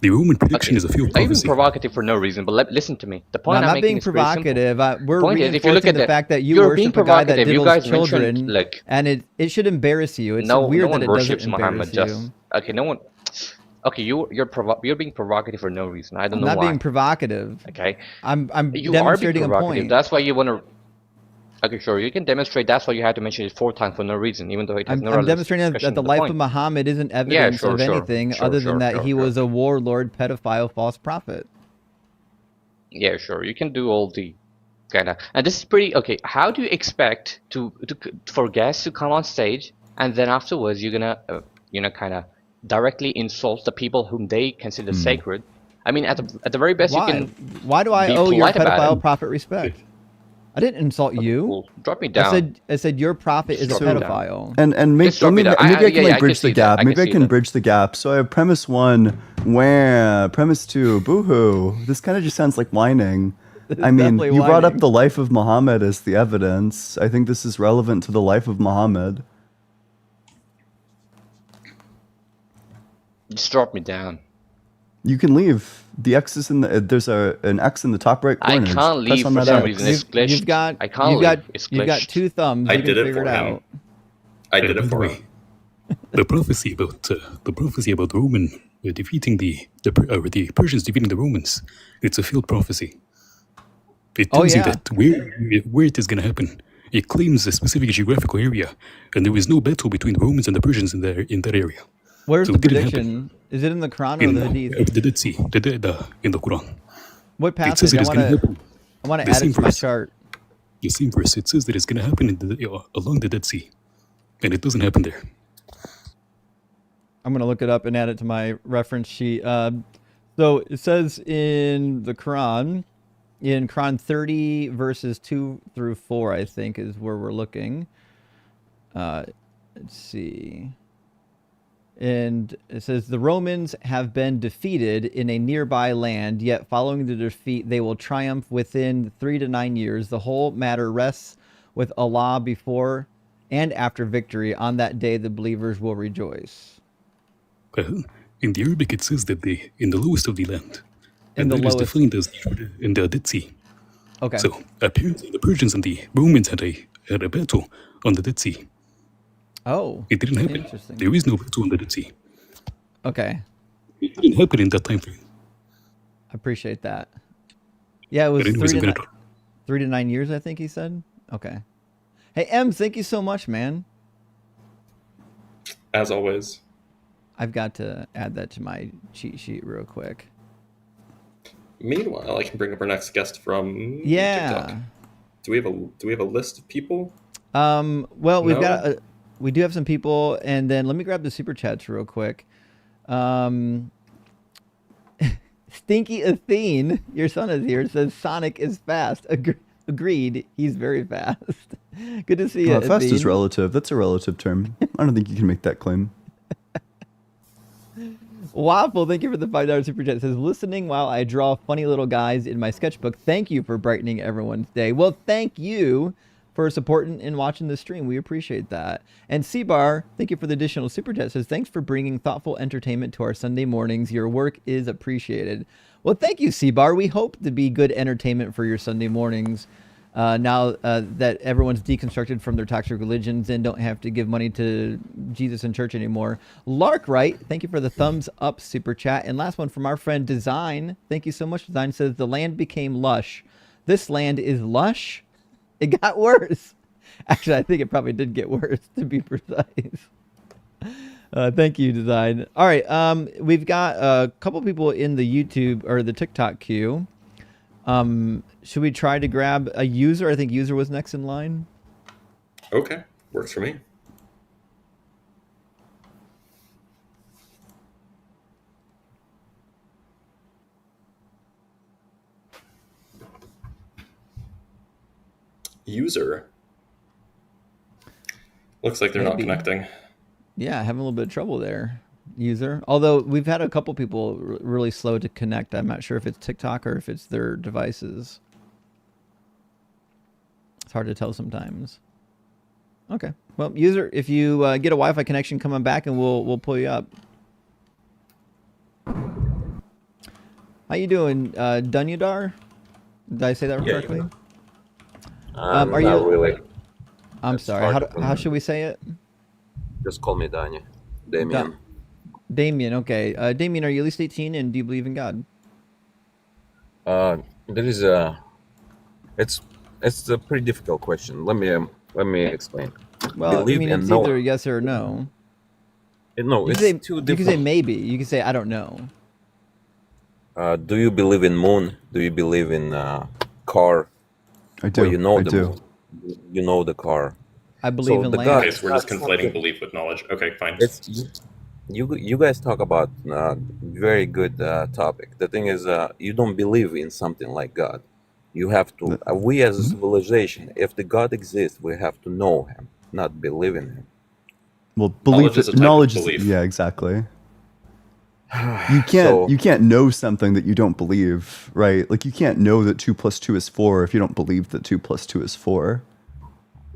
The Roman prediction is a field Not even prophecy. provocative for no reason, but listen to me. The point No, I'm I'm not making being is very simple. provocative. We're Point is, if you look reinforcing at the fact that you you're being worship a guy that provocative. You diddles guys children, mentioned, like, and it should embarrass you. It's no weird one that it worships doesn't Muhammad. embarrass Just you. okay, no one. Okay, you're being provocative for no reason. I don't I'm know not why. being provocative. Okay, I'm you are being demonstrating a provocative. point. That's why you want to. Okay, sure, you can demonstrate. That's why you had to mention it 4 times for no reason, even though it has no I'm relevance to demonstrating discussion that the of life point. of Muhammad isn't evidence sure, of sure, anything sure, other sure, than that sure, he sure. was a warlord, pedophile, false prophet. Yeah, sure, you can do all the kind of. And this is pretty okay. How do you expect for guests to come on stage and then afterwards you're gonna kind of directly insult the people whom they consider sacred? I mean, at the very best, Why? you can. Why do I be owe your polite about pedophile it. prophet respect? I didn't insult you. Cool. Drop me down. I said your prophet is a Just drop me down. pedophile. And maybe, Just drop me maybe down. I can Yeah, I bridge can the see that. gap. I Maybe can I see can that. bridge the gap. So I have premise 1, where premise 2, boohoo. This kind of just sounds like whining. I mean, definitely you brought up whining. the life of Muhammad as the evidence. I think this is relevant to the life of Muhammad. Just drop me down. You can leave. The X is in the. There's an X in the top right I corner. can't Press leave on for that some X. reason. It's glitched. You've got I can't you've leave. got It's you've got glitched. 2 thumbs. I You can did it figure for it him. out. I did By it the for way, him. the prophecy about Roman defeating the Persians defeating the Romans. It's a field prophecy. It Oh, tells you yeah. that where it is going to happen. It claims a specific geographical area, and there was no battle between the Romans and the Persians in that area. Where's So the it didn't happen. prediction? Is it in the Quran or In the Hadith? the Dead Sea, in the Quran. What It says passage? it I is want going to to happen. I want to The add same it to my verse. chart. The same verse. It says that it's going to happen along the Dead Sea, and it doesn't happen there. I'm going to look it up and add it to my reference sheet. So it says in the Quran, in Quran 30 verses 2 through 4, I think is where we're looking. Let's see. And it says, the Romans have been defeated in a nearby land, yet following the defeat, they will triumph within 3 to 9 years. The whole matter rests with Allah before and after victory. On that day, the believers will rejoice. In the Arabic, it says that in the lowest of the land, In and the that is lowest. defined as in the Dead Sea. Okay. So apparently, the Persians and the Romans had a battle on the Dead Sea. Oh, It didn't happen. interesting. There is no battle on the Dead Sea. Okay. It didn't happen in that time frame. I appreciate that. Yeah, it was But anyways, 3 I'm to, gonna. 3 to 9 years, I think he said. Okay. Hey, M, thank you so much, man. As always. I've got to add that to my cheat sheet real quick. Meanwhile, I can bring up our next guest from Yeah. TikTok. Do we have a list of people? Well, we've No? got we do have some people, and then let me grab the super chats real quick. Stinky Athene, your son is here, says Sonic is fast. Agreed, he's very fast. Good to see you. Fast is Athene. relative. That's a relative term. I don't think you can make that claim. Waffle, thank you for the $5 super chat. It says, listening while I draw funny little guys in my sketchbook. Thank you for brightening everyone's day. Well, thank you for supporting and watching the stream. We appreciate that. And C-Bar, thank you for the additional super chat. It says, thanks for bringing thoughtful entertainment to our Sunday mornings. Your work is appreciated. Well, thank you, C-Bar. We hope to be good entertainment for your Sunday mornings. Now that everyone's deconstructed from their toxic religions and don't have to give money to Jesus and church anymore. Larkwright, thank you for the thumbs up super chat. And last one from our friend Design. Thank you so much, Design. Says, the land became lush. This land is lush? It got worse. Actually, I think it probably did get worse, to be precise. Thank you, Design. All right, we've got a couple people in the YouTube or the TikTok queue. Should we try to grab a user? I think user was next in line. Okay, works for me. User. Looks like they're not connecting. Yeah, having a little bit of trouble there. User. Although we've had a couple people really slow to connect. I'm not sure if it's TikTok or if it's their devices. It's hard to tell sometimes. Okay. Well, user, if you get a Wi-Fi connection, come on back and we'll pull you up. How you doing, Dunyadar? Did I say that correctly? Are not you? Really. I'm sorry. How should we say it? Just call me Danya. Damien. Damien. Okay. Damien, are you at least 18 and do you believe in God? There is a. It's a pretty difficult question. Let me explain. Well, I mean, it's either yes or no. No, it's too difficult. You can say maybe. You can say I don't know. Do you believe in moon? Do you believe in car? I do. Well, you know I the do. moon. You know the car. I believe in land. Okay, so we're just conflating belief with knowledge. Okay, fine. You guys talk about very good topic. The thing is, you don't believe in something like God. You have to. We as a civilization, if the God exists, we have to know Him, not believe in Him. Well, belief is knowledge. Yeah, exactly. You can't know something that you don't believe, right? Like you can't know that 2 + 2 is 4 if you don't believe that 2 + 2 is 4.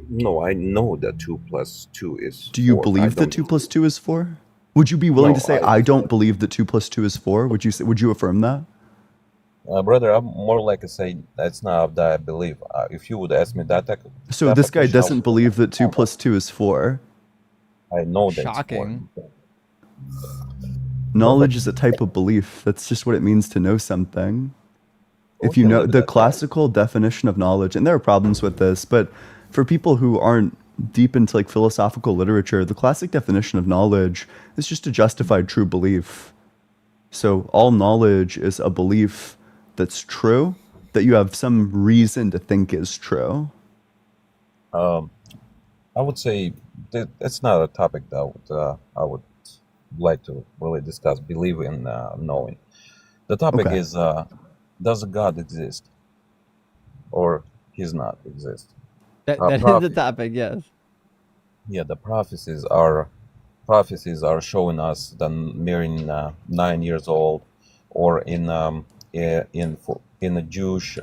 No, I know that 2 + 2 is 4. Do you believe that 2 + 2 is 4? Would you be willing to say I don't believe that 2 + 2 is 4? Would you affirm that? Brother, I'm more like to say that's not that I believe. If you would ask me that, so this guy doesn't believe that 2 + 2 is 4. I know that. Shocking. Knowledge is a type of belief. That's just what it means to know something. If you know the classical definition of knowledge, and there are problems with this, but for people who aren't deep into like philosophical literature, the classic definition of knowledge is just a justified true belief. So all knowledge is a belief that's true, that you have some reason to think is true. I would say that's not a topic that I would like to really discuss. Believe in knowing. The topic is does God exist, or He's not exist? That is the topic. Yes. Yeah, the prophecies are showing us that Mary 9 years old, or in the Jewish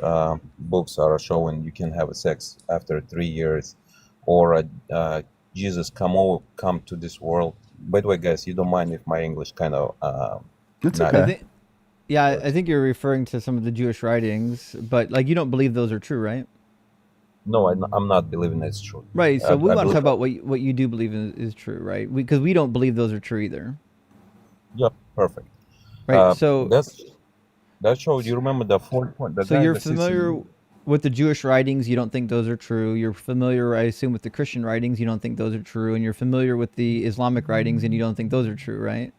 books are showing you can have sex after 3 years, or Jesus come to this world. By the way, guys, you don't mind if my English kind of that's okay. I think you're referring to some of the Jewish writings, but like you don't believe those are true, right? No, I'm not believing it's true. Right. So we want to talk about what you do believe is true, right? Because we don't believe those are true either. Yep. Perfect. Right. So that shows. You remember the 4 point. So you're familiar with the Jewish writings. You don't think those are true. You're familiar, I assume, with the Christian writings. You don't think those are true, and you're familiar with the Islamic writings, and you don't think those are true, right?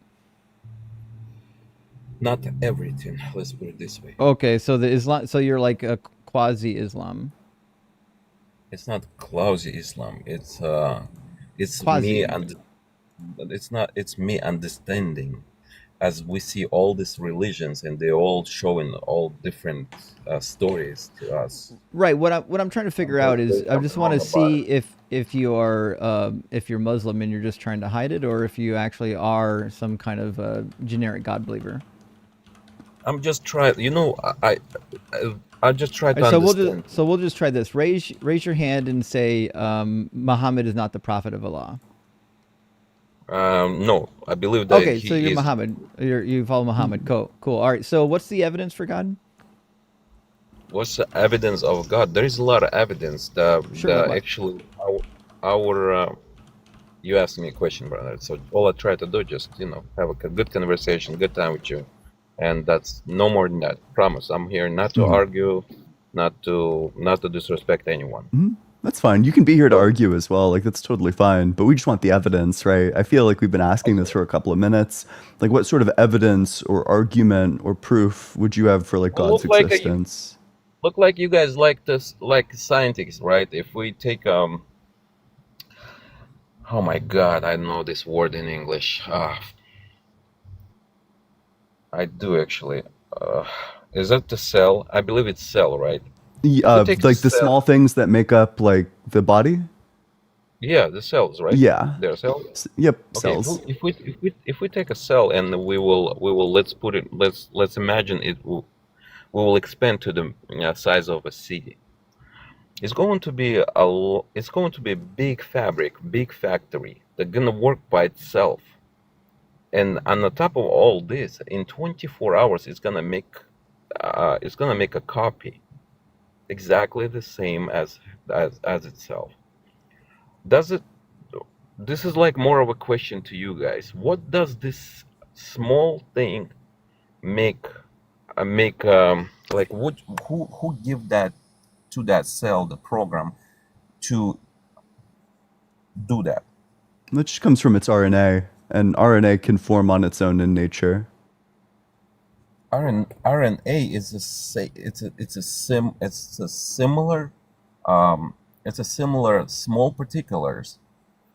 Not everything. Let's put it this way. Okay. So the Islam. So you're like a quasi-Islam. It's not quasi-Islam. It's quasi. me, and it's me understanding, as we see all these religions, and they all showing all different stories to us. Right. What I'm trying to figure out is I just want to see if you're Muslim and you're just trying to hide it, or if you actually are some kind of generic God believer. I'm just trying. You know, I just try to understand. We'll just try this. Raise your hand and say Muhammad is not the prophet of Allah. No, I believe that. Okay, so you're Muhammad. You follow Muhammad. Cool. All right. So what's the evidence for God? What's the evidence of God? There is a lot of evidence that actually our you asked me a question, brother. So all I try to do is just have a good conversation, good time with you. And that's no more than that. Promise. I'm here not to argue, not to disrespect anyone. Mm-hmm. That's fine. You can be here to argue as well. Like that's totally fine. But we just want the evidence, right? I feel like we've been asking this for a couple of minutes. Like, what sort of evidence or argument or proof would you have for like God's existence? Look like you guys like this, like scientists, right? If we take oh my God, I know this word in English. I do actually. Is that the cell? I believe it's cell, right? take like the small things that make up like the body. Yeah, the cells, right? Yeah. They're cells. Yep, Okay, cells. if we take a cell and we will let's imagine we will expand to the size of a city. It's going to be it's going to be a big fabric, big factory that's gonna work by itself. And on the top of all this, in 24 hours, it's gonna make a copy exactly the same as itself. Does it? This is like more of a question to you guys. What does this small thing make like who give that to that cell the program to do that? That just comes from its RNA, and RNA can form on its own in nature. RNA is it's a similar it's a similar small particulars.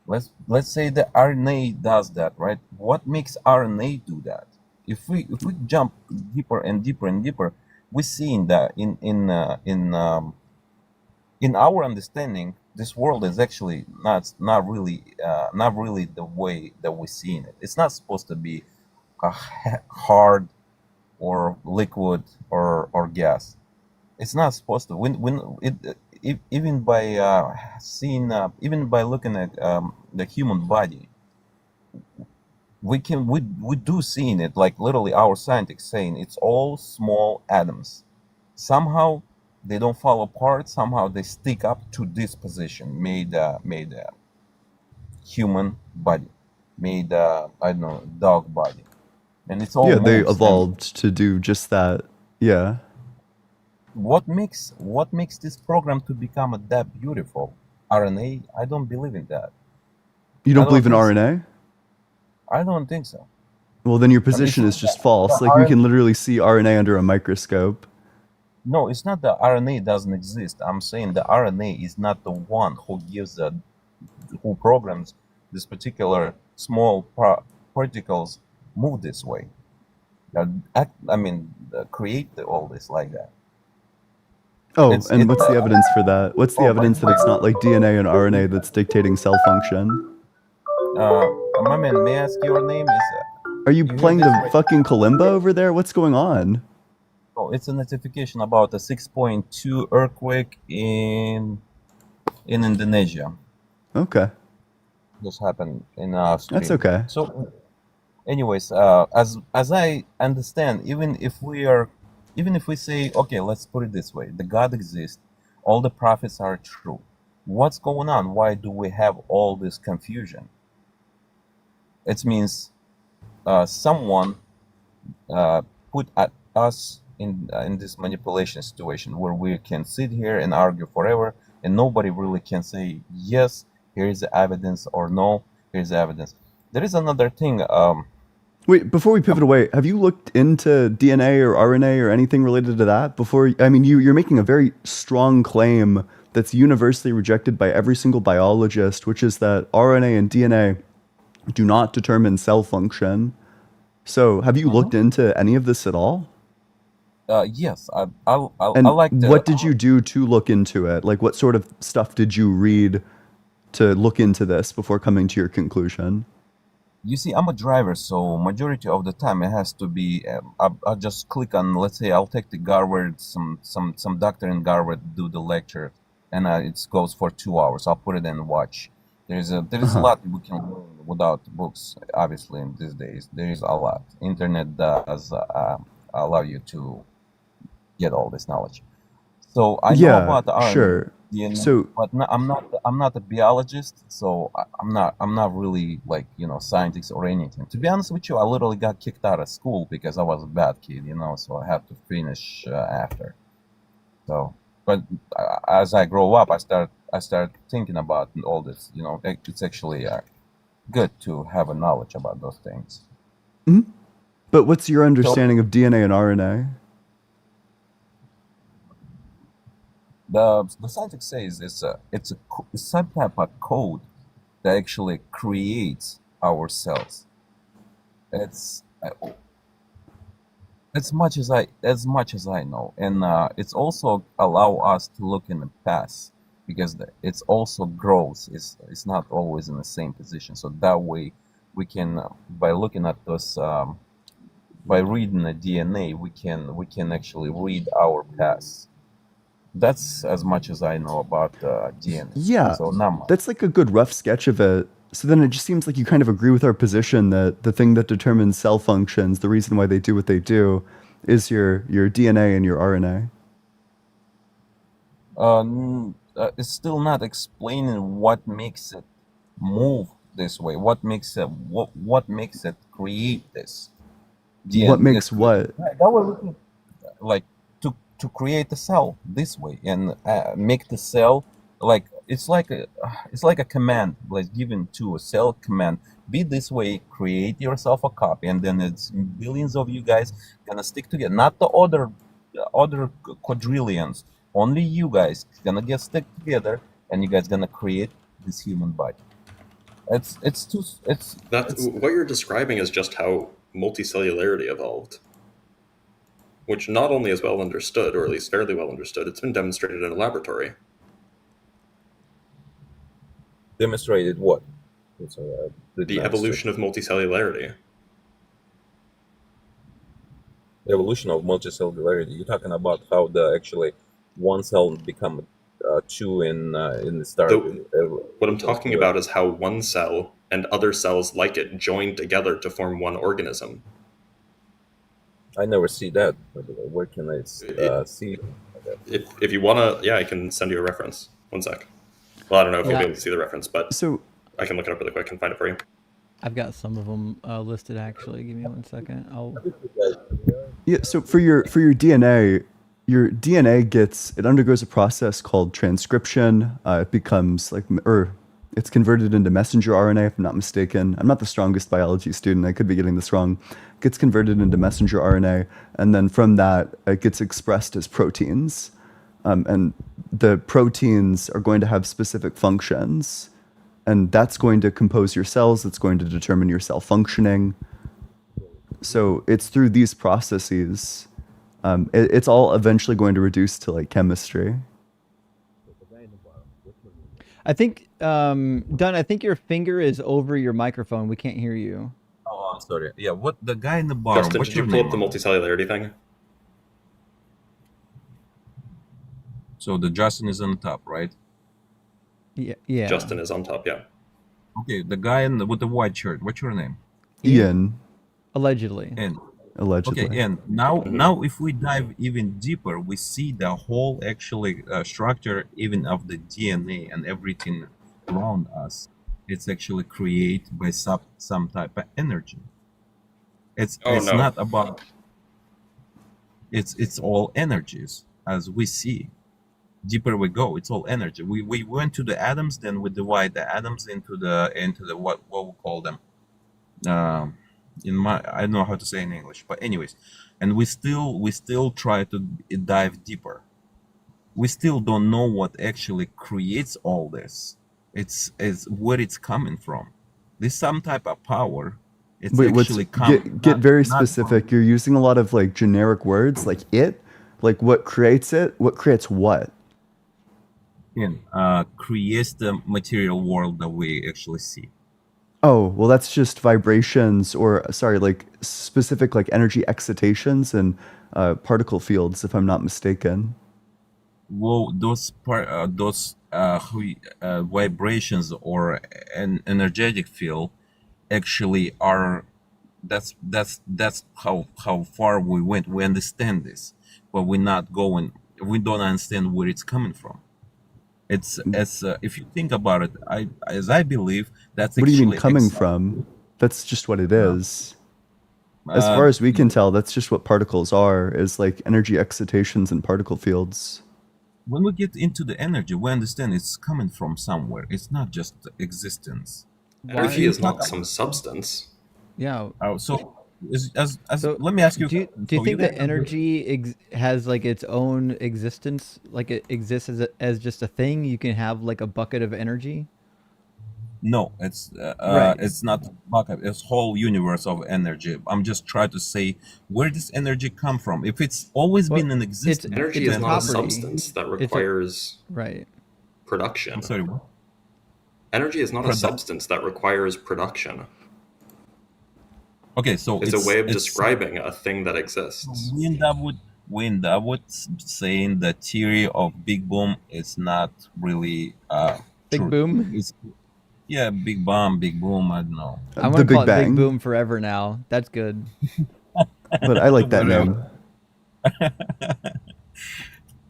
Let's say the RNA does that, right? What makes RNA do that? If we jump deeper and deeper and deeper, we see in that in our understanding, this world is actually not really the way that we see it. It's not supposed to be a hard or liquid or gas. It's not supposed to. Even by seeing even by looking at the human body, we do see in it, like literally our scientists saying it's all small atoms. Somehow they don't fall apart. Somehow they stick up to this position, made human body, made I don't know, dog body, and it's all Yeah, they moves. And evolved to do just that. Yeah. what makes this program to become that beautiful? RNA? I don't believe in that. You I don't don't believe in think so. RNA? I don't think so. Well, then your I mean, it's position is not just that false. the Like we RNA. can literally see RNA under a microscope. No, it's not that RNA doesn't exist. I'm saying the RNA is not the one who who programs this particular small particles move this way. Create all this like that. Oh, and what's the evidence for that? What's the evidence that it's not like DNA and RNA that's dictating cell function? My man, may I ask your name? Are you You hear playing this the right? fucking kalimba over there? What's going on? Oh, it's a notification about a 6.2 earthquake in Indonesia. Okay. This happened in our stream. That's okay. So, anyways, as I understand, even if we say, okay, let's put it this way, the God exists, all the prophets are true. What's going on? Why do we have all this confusion? It means someone put us in this manipulation situation where we can sit here and argue forever, and nobody really can say yes, here is the evidence, or no, here's the evidence. There is another thing. Wait, before we pivot away, have you looked into DNA or RNA or anything related to that before? I mean, you're making a very strong claim that's universally rejected by every single biologist, which is that RNA and DNA do not determine cell function. So, have you looked into any of this at all? Yes, I And like the. what did you do to look into it? Like, what sort of stuff did you read to look into this before coming to your conclusion? You see, I'm a driver, so majority of the time it has to be. I'll just click on. Let's say I'll take the Garvard, some doctor in Garvard do the lecture, and it goes for 2 hours. I'll put it and watch. There is a lot we can learn without books. Obviously, in these days, there is a lot. Internet does allow you to get all this knowledge. So I know Yeah, about the RNA, sure. DNA, So, but I'm not a biologist, so I'm not really like scientist or anything. To be honest with you, I literally got kicked out of school because I was a bad kid, so I had to finish after. So, but as I grow up, I start thinking about all this. It's actually good to have a knowledge about those things. but what's your So understanding of DNA and RNA? the scientist says it's some type of code that actually creates our cells. It's as much as I know, and it's also allow us to look in the past because it's also grows. It's not always in the same position. So that way, we can by looking at this, by reading the DNA, we can actually read our past. That's as much as I know about DNA. Yeah, So not much. that's like a good rough sketch of it. So then it just seems like you kind of agree with our position that the thing that determines cell functions, the reason why they do what they do, is your DNA and your RNA. It's still not explaining what makes it move this way. What makes it create this What DNA? makes what? That we're looking like to create a cell this way and make the cell like it's like a command like given to a cell command, be this way, create yourself a copy, and then it's billions of you guys gonna stick together, not the other quadrillions, only you guys gonna get stick together and you guys gonna create this human body. That's what you're describing is just how multicellularity evolved, which not only is well understood, or at least fairly well understood, it's been demonstrated in a laboratory. Demonstrated what? The evolution of multicellularity. Evolution of multicellularity. You're talking about how the actually one cell become two in the start. What I'm talking about is how one cell and other cells like it join together to form one organism. I never see that. Where can I see? If you wanna, yeah, I can send you a reference. One sec. Well, I don't know if you'll be able to see the reference, but I can look it up really quick and find it for you. I've got some of them listed actually. Give me 1 second. Yeah. So for your DNA, your DNA it undergoes a process called transcription. It becomes it's converted into messenger RNA, if I'm not mistaken. I'm not the strongest biology student. I could be getting this wrong. It gets converted into messenger RNA, and then from that, it gets expressed as proteins. And the proteins are going to have specific functions, and that's going to compose your cells. It's going to determine your cell functioning. So it's through these processes. It's all eventually going to reduce to like chemistry. I think, Dunn, I think your finger is over your microphone. We can't hear you. Oh, I'm sorry. Yeah, what the guy in the bottom? Justin, did you pull up the multicellularity thing? So the Justin is on top, right? Yeah. Justin is on top, yeah. Okay, the guy with the white shirt. What's your name? Ian. Allegedly. And allegedly. Okay, and now if we dive even deeper, we see the whole actually structure even of the DNA and everything around us. It's actually created by some type of energy. It's not about. It's all energies as we see. Deeper we go, it's all energy. We went to the atoms, then we divide the atoms into the what we call them. I don't know how to say in English, but anyways, and we still try to dive deeper. We still don't know what actually creates all this. It's where it's coming from. There's some type of power. It's actually get very specific. You're using a lot of like generic words, like what creates it, what creates what. Creates the material world that we actually see. Oh, well, that's just vibrations like specific like energy excitations and particle fields, if I'm not mistaken. Well, those vibrations or an energetic field actually are, that's how far we went. We understand this, but we don't understand where it's coming from. It's if you think about it, I believe that's what do actually you mean coming from? That's just what it is. As far as we can tell, that's just what particles are, is like energy excitations and particle fields. When we get into the energy, we understand it's coming from somewhere. It's not just existence. Energy is not some substance. Yeah. Let me ask you. Do you think that energy has like its own existence? Like it exists as just a thing? You can have like a bucket of energy? No, Right. it's not backup. It's whole universe of energy. I'm just trying to say where does energy come from? If it's always Well, been in it's existence, Energy a is then not a property. substance that It's a requires right. production. I'm sorry. What? Energy is not a Product. substance that requires production. Okay, so It's a way of it's describing a thing that exists. we end up with saying the theory of Big Boom is not really Big true. boom. It's yeah, Big Bomb, Big Boom. I don't know. I'm The gonna call Big it Big Bang. Boom forever now. That's good. But I like that Whatever. name.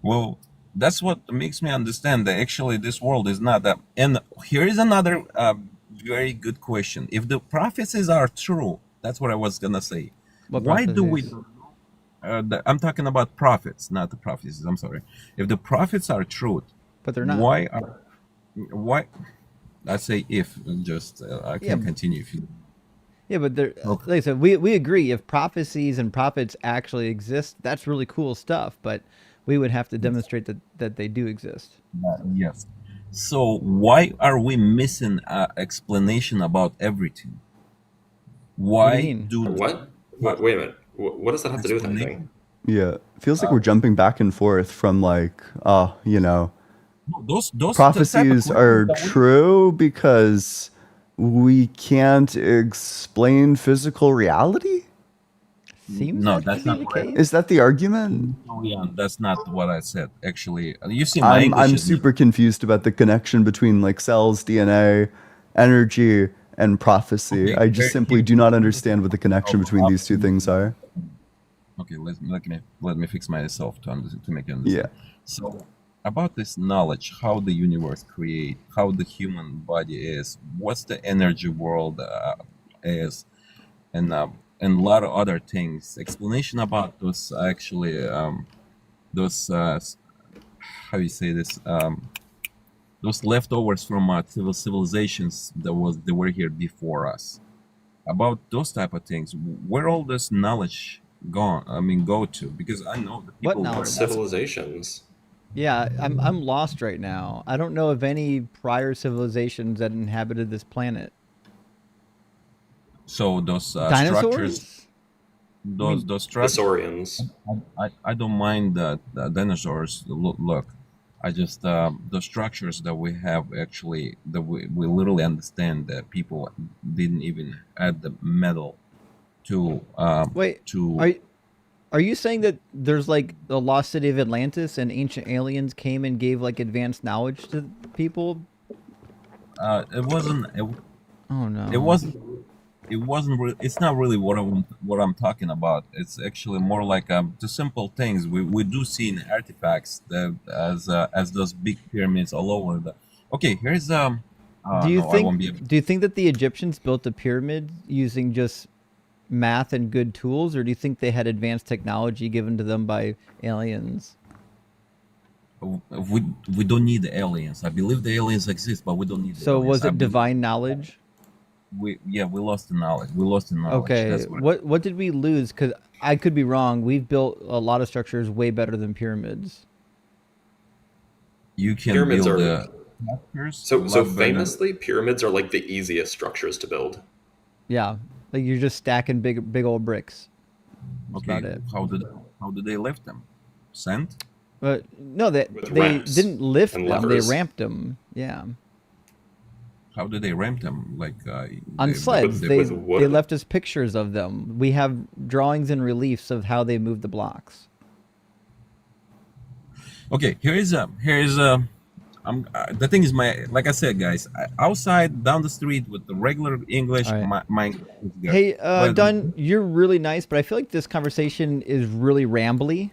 Well, that's what makes me understand that actually this world is not that. And here is another very good question. If the prophecies are true, that's what I was gonna say. What Why do we? prophecies? I'm talking about prophets, not the prophecies. I'm sorry. If the prophets are truth, But they're not. why? I say if. Just I Yeah. can continue if you. Yeah, but there, Okay. like I said, we agree. If prophecies and prophets actually exist, that's really cool stuff. But we would have to demonstrate that they do exist. Yes. So why are we missing explanation about everything? What do you Why mean? do What? Wait a minute. What does that have to do with anything? explanation? Yeah, feels like we're jumping back and forth from like, you know, No, those type of prophecies questions are that we true because we can't explain physical reality? Seems no, that to that's be not the what I case. Is that the argument? no, yeah, that's not what I said. Actually, you see, my English I'm is super confused about the connection between like cells, DNA, energy, and prophecy. okay. I just simply do not understand what the connection between these two things Of are. okay, let me fix myself to make you Yeah. understand. So about this knowledge, how the universe create, how the human body is, what's the energy world is, and a lot of other things. Explanation about those actually those how you say this those leftovers from civilizations that were here before us. About those type of things, where all this knowledge gone? I mean, go to because I know the What people were What knowledge? asking. civilizations? Yeah, I'm lost right now. I don't know of any prior civilizations that inhabited this planet. So those structures, Dinosaurs? I those mean, those The structures. saurians. I don't mind the dinosaurs. Look, I just the structures that we have actually that we literally understand that people didn't even add the metal wait. to Are are you saying that there's like the lost city of Atlantis and ancient aliens came and gave like advanced knowledge to people? it wasn't Oh it no. wasn't it's not really what I'm talking about. It's actually more like the simple things we do see in artifacts that as those big pyramids all over the. Okay, here's no, I won't be able. Do you think that the Egyptians built the pyramids using just math and good tools, or do you think they had advanced technology given to them by aliens? We don't need the aliens. I believe the aliens exist, but we don't need the So aliens. was I it believe divine knowledge? we lost the knowledge. We lost the knowledge. Okay, That's what what did we lose? Because I could be wrong. We've built a lot of structures way better than pyramids. you can Pyramids build are the structures a so lot better. famously pyramids are like the easiest structures to build. Yeah, like you're just stacking big old bricks. That's Okay, about it. how did they lift them? Sand? But no, they With they ramps didn't lift and them. They levers. ramped them. Yeah, How did they ramp them? Like on sleds. With They wood. left us pictures of them. We have drawings and reliefs of how they moved the blocks. okay, here's the thing is my like I said, guys, outside down the street with the regular English, All right. my English is good. Hey, But Dunn, you're really nice, but I feel like this conversation is really rambly,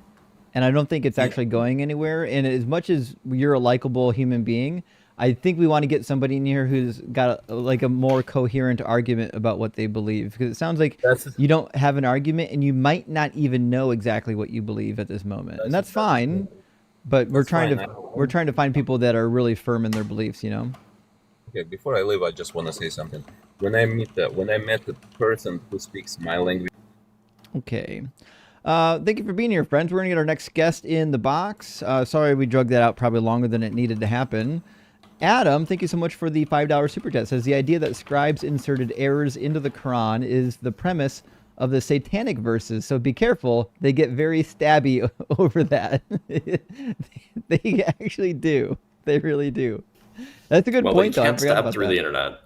and I don't think it's yeah, actually going anywhere. And as much as you're a likable human being, I think we want to get somebody in here who's got like a more coherent argument about what they believe, because it sounds like that's you don't have an argument, and you might not even know exactly what you believe at this moment, and that's fine. But that's fine. we're trying to find people that are really firm in their beliefs, you know. Okay, before I leave, I just want to say something. When I met the person who speaks my language. Okay. Thank you for being here, friends. We're going to get our next guest in the box. Sorry we drug that out probably longer than it needed to happen. Adam, thank you so much for the $5 super chat. Says the idea that scribes inserted errors into the Quran is the premise of the satanic verses. So be careful; they get very stabby over that. They actually do. They really do. That's a good point, though. Well, I you can't forgot stab about through that. the internet.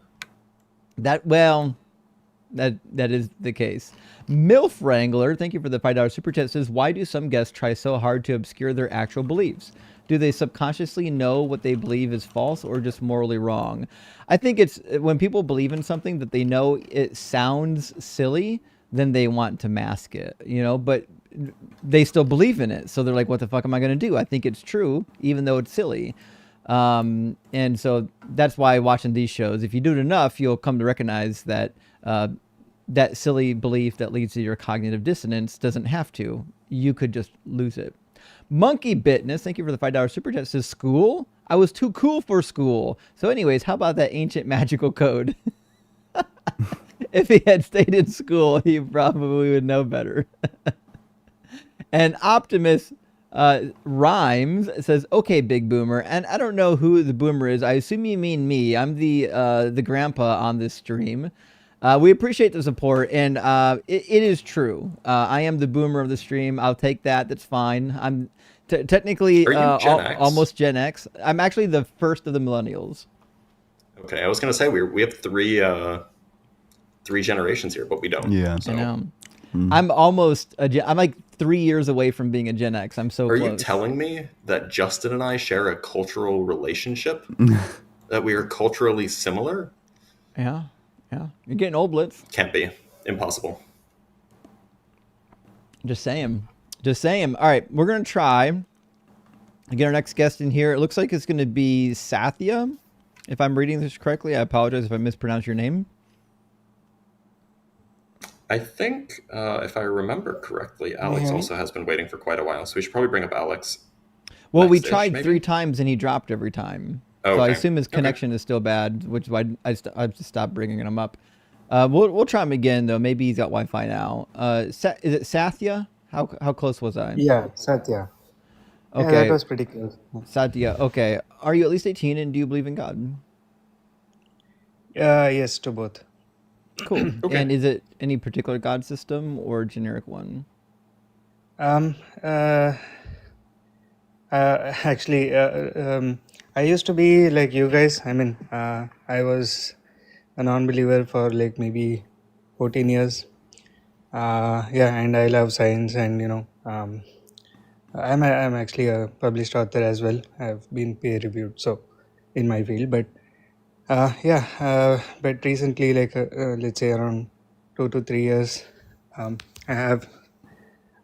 That is the case. MILF Wrangler, thank you for the $5 super chat. Says, why do some guests try so hard to obscure their actual beliefs? Do they subconsciously know what they believe is false or just morally wrong? I think it's when people believe in something that they know it sounds silly, then they want to mask it, but they still believe in it. So they're like, what the fuck am I going to do? I think it's true, even though it's silly. And so that's why watching these shows, if you do it enough, you'll come to recognize that that silly belief that leads to your cognitive dissonance doesn't have to. You could just lose it. Monkey Bitness, thank you for the $5 super chat. Says, school? I was too cool for school. So anyways, how about that ancient magical code? If he had stayed in school, he probably would know better. And Optimus Rhymes says, okay, big boomer. And I don't know who the boomer is. I assume you mean me. I'm the grandpa on this stream. We appreciate the support, and it is true. I am the boomer of the stream. I'll take that. That's fine. I'm technically almost Gen X. I'm actually the first of the millennials. Okay, I was gonna say we have three generations here, but we don't. Yeah, so. I know. I'm almost I'm like 3 years away from being a Gen X. I'm so close. Are you telling me that Justin and I share a cultural relationship? That we are culturally similar? Yeah. You're getting old, Blitz. Can't be. Impossible. Just saying. All right, we're going to try to get our next guest in here. It looks like it's going to be Sathya. If I'm reading this correctly, I apologize if I mispronounce your name. I think, if I remember correctly, Alex also has been waiting for quite a while, so we should probably bring up Alex. Well, we tried 3 times and he dropped every time. Oh, so I assume his connection is still bad, which is why I just stopped bringing him up. We'll try him again, though. Maybe he's got Wi-Fi now. Is it Sathya? How close was I? Yeah, Satya. Okay. Yeah, that was pretty close. Sathya, okay. Are you at least 18 and do you believe in God? Yes, to both. Cool. Okay. And is it any particular God system or generic one? Actually, I used to be like you guys. I mean, I was a non-believer for like maybe 14 years. Yeah, and I love science, and I'm actually a published author as well. I've been peer reviewed, so in my field. But but recently, like let's say around 2 to 3 years, I have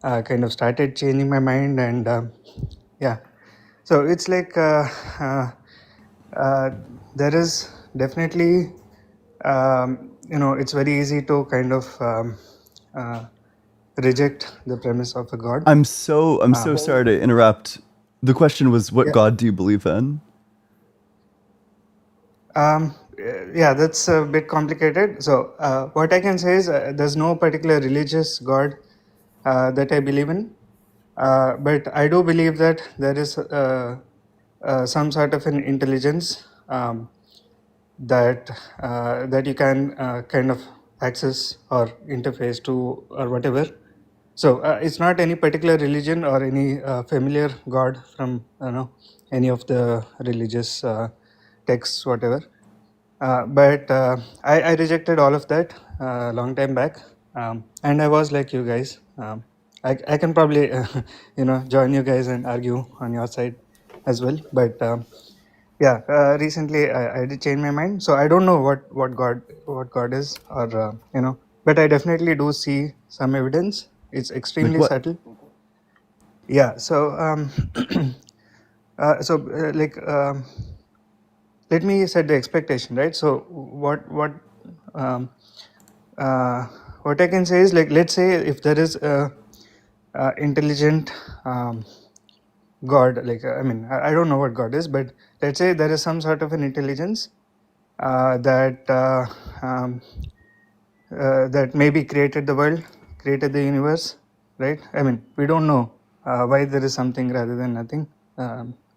kind of started changing my mind, and yeah. So it's like there is definitely it's very easy to kind of reject the premise of a god. I'm so sorry to interrupt. The question was, what God do you believe in? Yeah, that's a bit complicated. So what I can say is there's no particular religious god that I believe in, but I do believe that there is some sort of an intelligence that you can kind of access or interface to or whatever. So it's not any particular religion or any familiar god from any of the religious texts, whatever. But I rejected all of that a long time back, and I was like you guys. I can probably join you guys and argue on your side as well. But yeah, recently I did change my mind. So I don't know what God is, or but I definitely do see some evidence. It's extremely subtle. Yeah. So let me set the expectation, right? So what I can say is, like, let's say if there is a intelligent God, like I mean I don't know what God is, but let's say there is some sort of an intelligence that maybe created the world, created the universe, right? I mean, we don't know why there is something rather than nothing.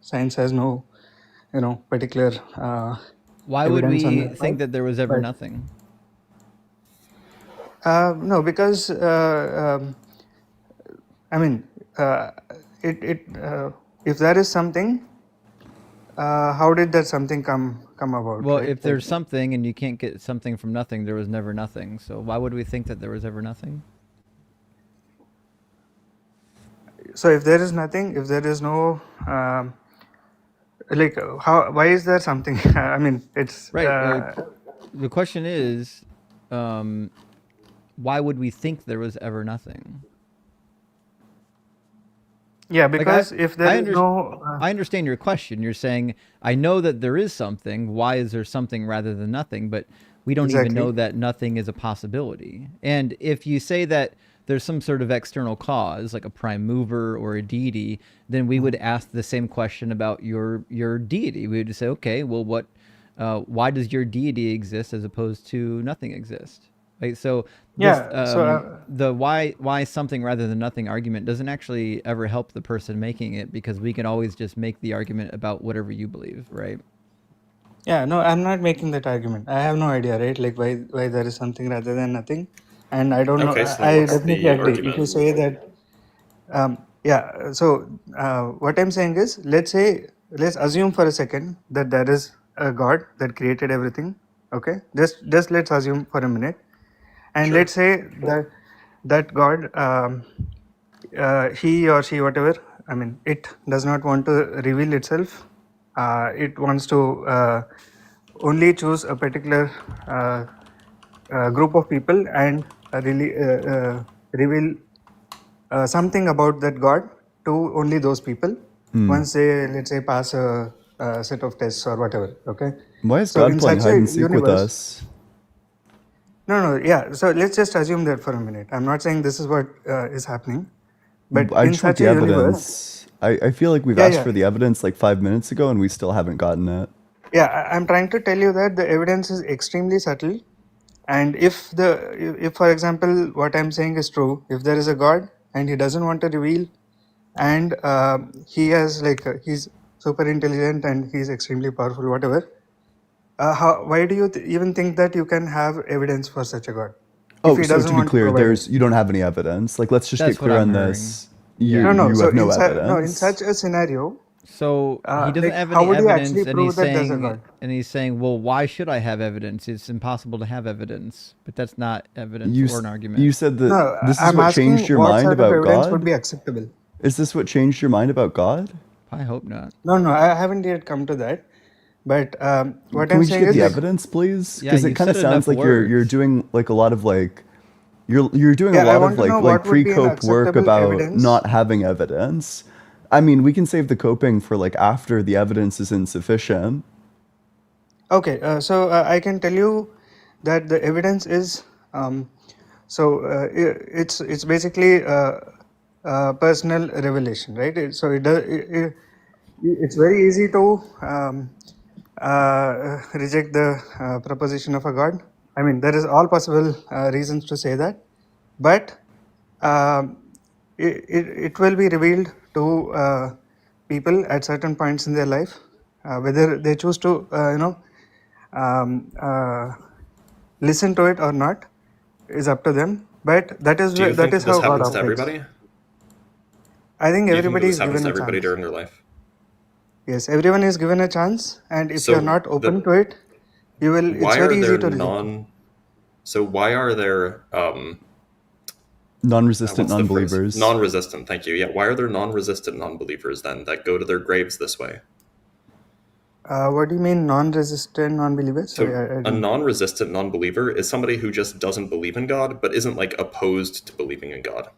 Science has no particular Why would evidence on we that think part. that there was ever But nothing? no, because I mean, if there is something, how did that something come about, Well, right? if there's something and you can't get something from nothing, there was never nothing. So why would we think that there was ever nothing? So if there is nothing, if there is no why is there something? I mean, it's right. The question is, why would we think there was ever nothing? yeah, Like because if there is no I understand your question. You're saying I know that there is something. Why is there something rather than nothing? But we don't even know exactly, that nothing is a possibility. And if you say that there's some sort of external cause, like a prime mover or a deity, then we would ask the same question about your deity. We would say, okay, well, why does your deity exist as opposed to nothing exist? Right. So this yeah. So the why something rather than nothing argument doesn't actually ever help the person making it, because we can always just make the argument about whatever you believe, right? yeah, no, I'm not making that argument. I have no idea, right? Like why there is something rather than nothing, and I don't know. Okay, so then I what's definitely the agree. If argument? you say that, yeah. So what I'm saying is, let's assume for a second that there is a God that created everything. Okay, just let's assume for a minute, and Sure. let's say that God, he or she, whatever, I mean, it does not want to reveal itself. It wants to only choose a particular group of people and really reveal something about that God to only those people once they, let's say, pass a set of tests or whatever. Okay. Why is So God in playing such hide a and seek with universe, us? no, yeah. So let's just assume that for a minute. I'm not saying this is what is happening, but I in just want such the a universe, evidence. I feel like we've yeah, asked yeah, for the evidence like 5 minutes ago and we still haven't gotten it. yeah. I'm trying to tell you that the evidence is extremely subtle, and if for example what I'm saying is true, if there is a God and he doesn't want to reveal, and he has he's super intelligent and he's extremely powerful, whatever. Why do you even think that you can have evidence for such a God if Oh, he so doesn't to be want to clear, provide it? you don't have any evidence. Like, let's just get That's what clear I'm on hearing. this. Yeah. No. You So have no in evidence. such a scenario, So he doesn't have how any would you actually evidence, and prove that there's a God? he's saying, well, why should I have evidence? It's impossible to have evidence. But that's not evidence You or an s- argument. you said that No, this is I'm what changed asking your what mind sort of about evidence would God. be acceptable. Is this what changed your mind about God? I hope not. No, I haven't yet come to that. But what Can I'm we just saying get is the evidence, please? Yeah, Because it you've kind said of sounds enough like you're words. doing like a lot of like you're doing a yeah, I lot of want to know like what would be an pre-cope work acceptable about evidence. not having evidence. I mean, we can save the coping for like after the evidence is insufficient. Okay, so I can tell you that the evidence is it's basically personal revelation, right? So it's very easy to reject the proposition of a God. I mean, there is all possible reasons to say that, but it will be revealed to people at certain points in their life, whether they choose to um, uh, listen to it or not is up to them. But Do you that think is that this how God happens to operates. everybody? I think Do you think that everybody this is happens given to a everybody chance. during their life? Yes, everyone is given a chance, and if you're So not open to it, it's why are very easy there to reject it. why are there Non-resistant what's the phrase? non-believers. Non-resistant, thank you. Yeah, why are there non-resistant non-believers then that go to their graves this way? What do you mean non-resistant non-believers? Sorry, So I a didn't. non-resistant non-believer is somebody who just doesn't believe in God, but isn't like opposed to believing in God.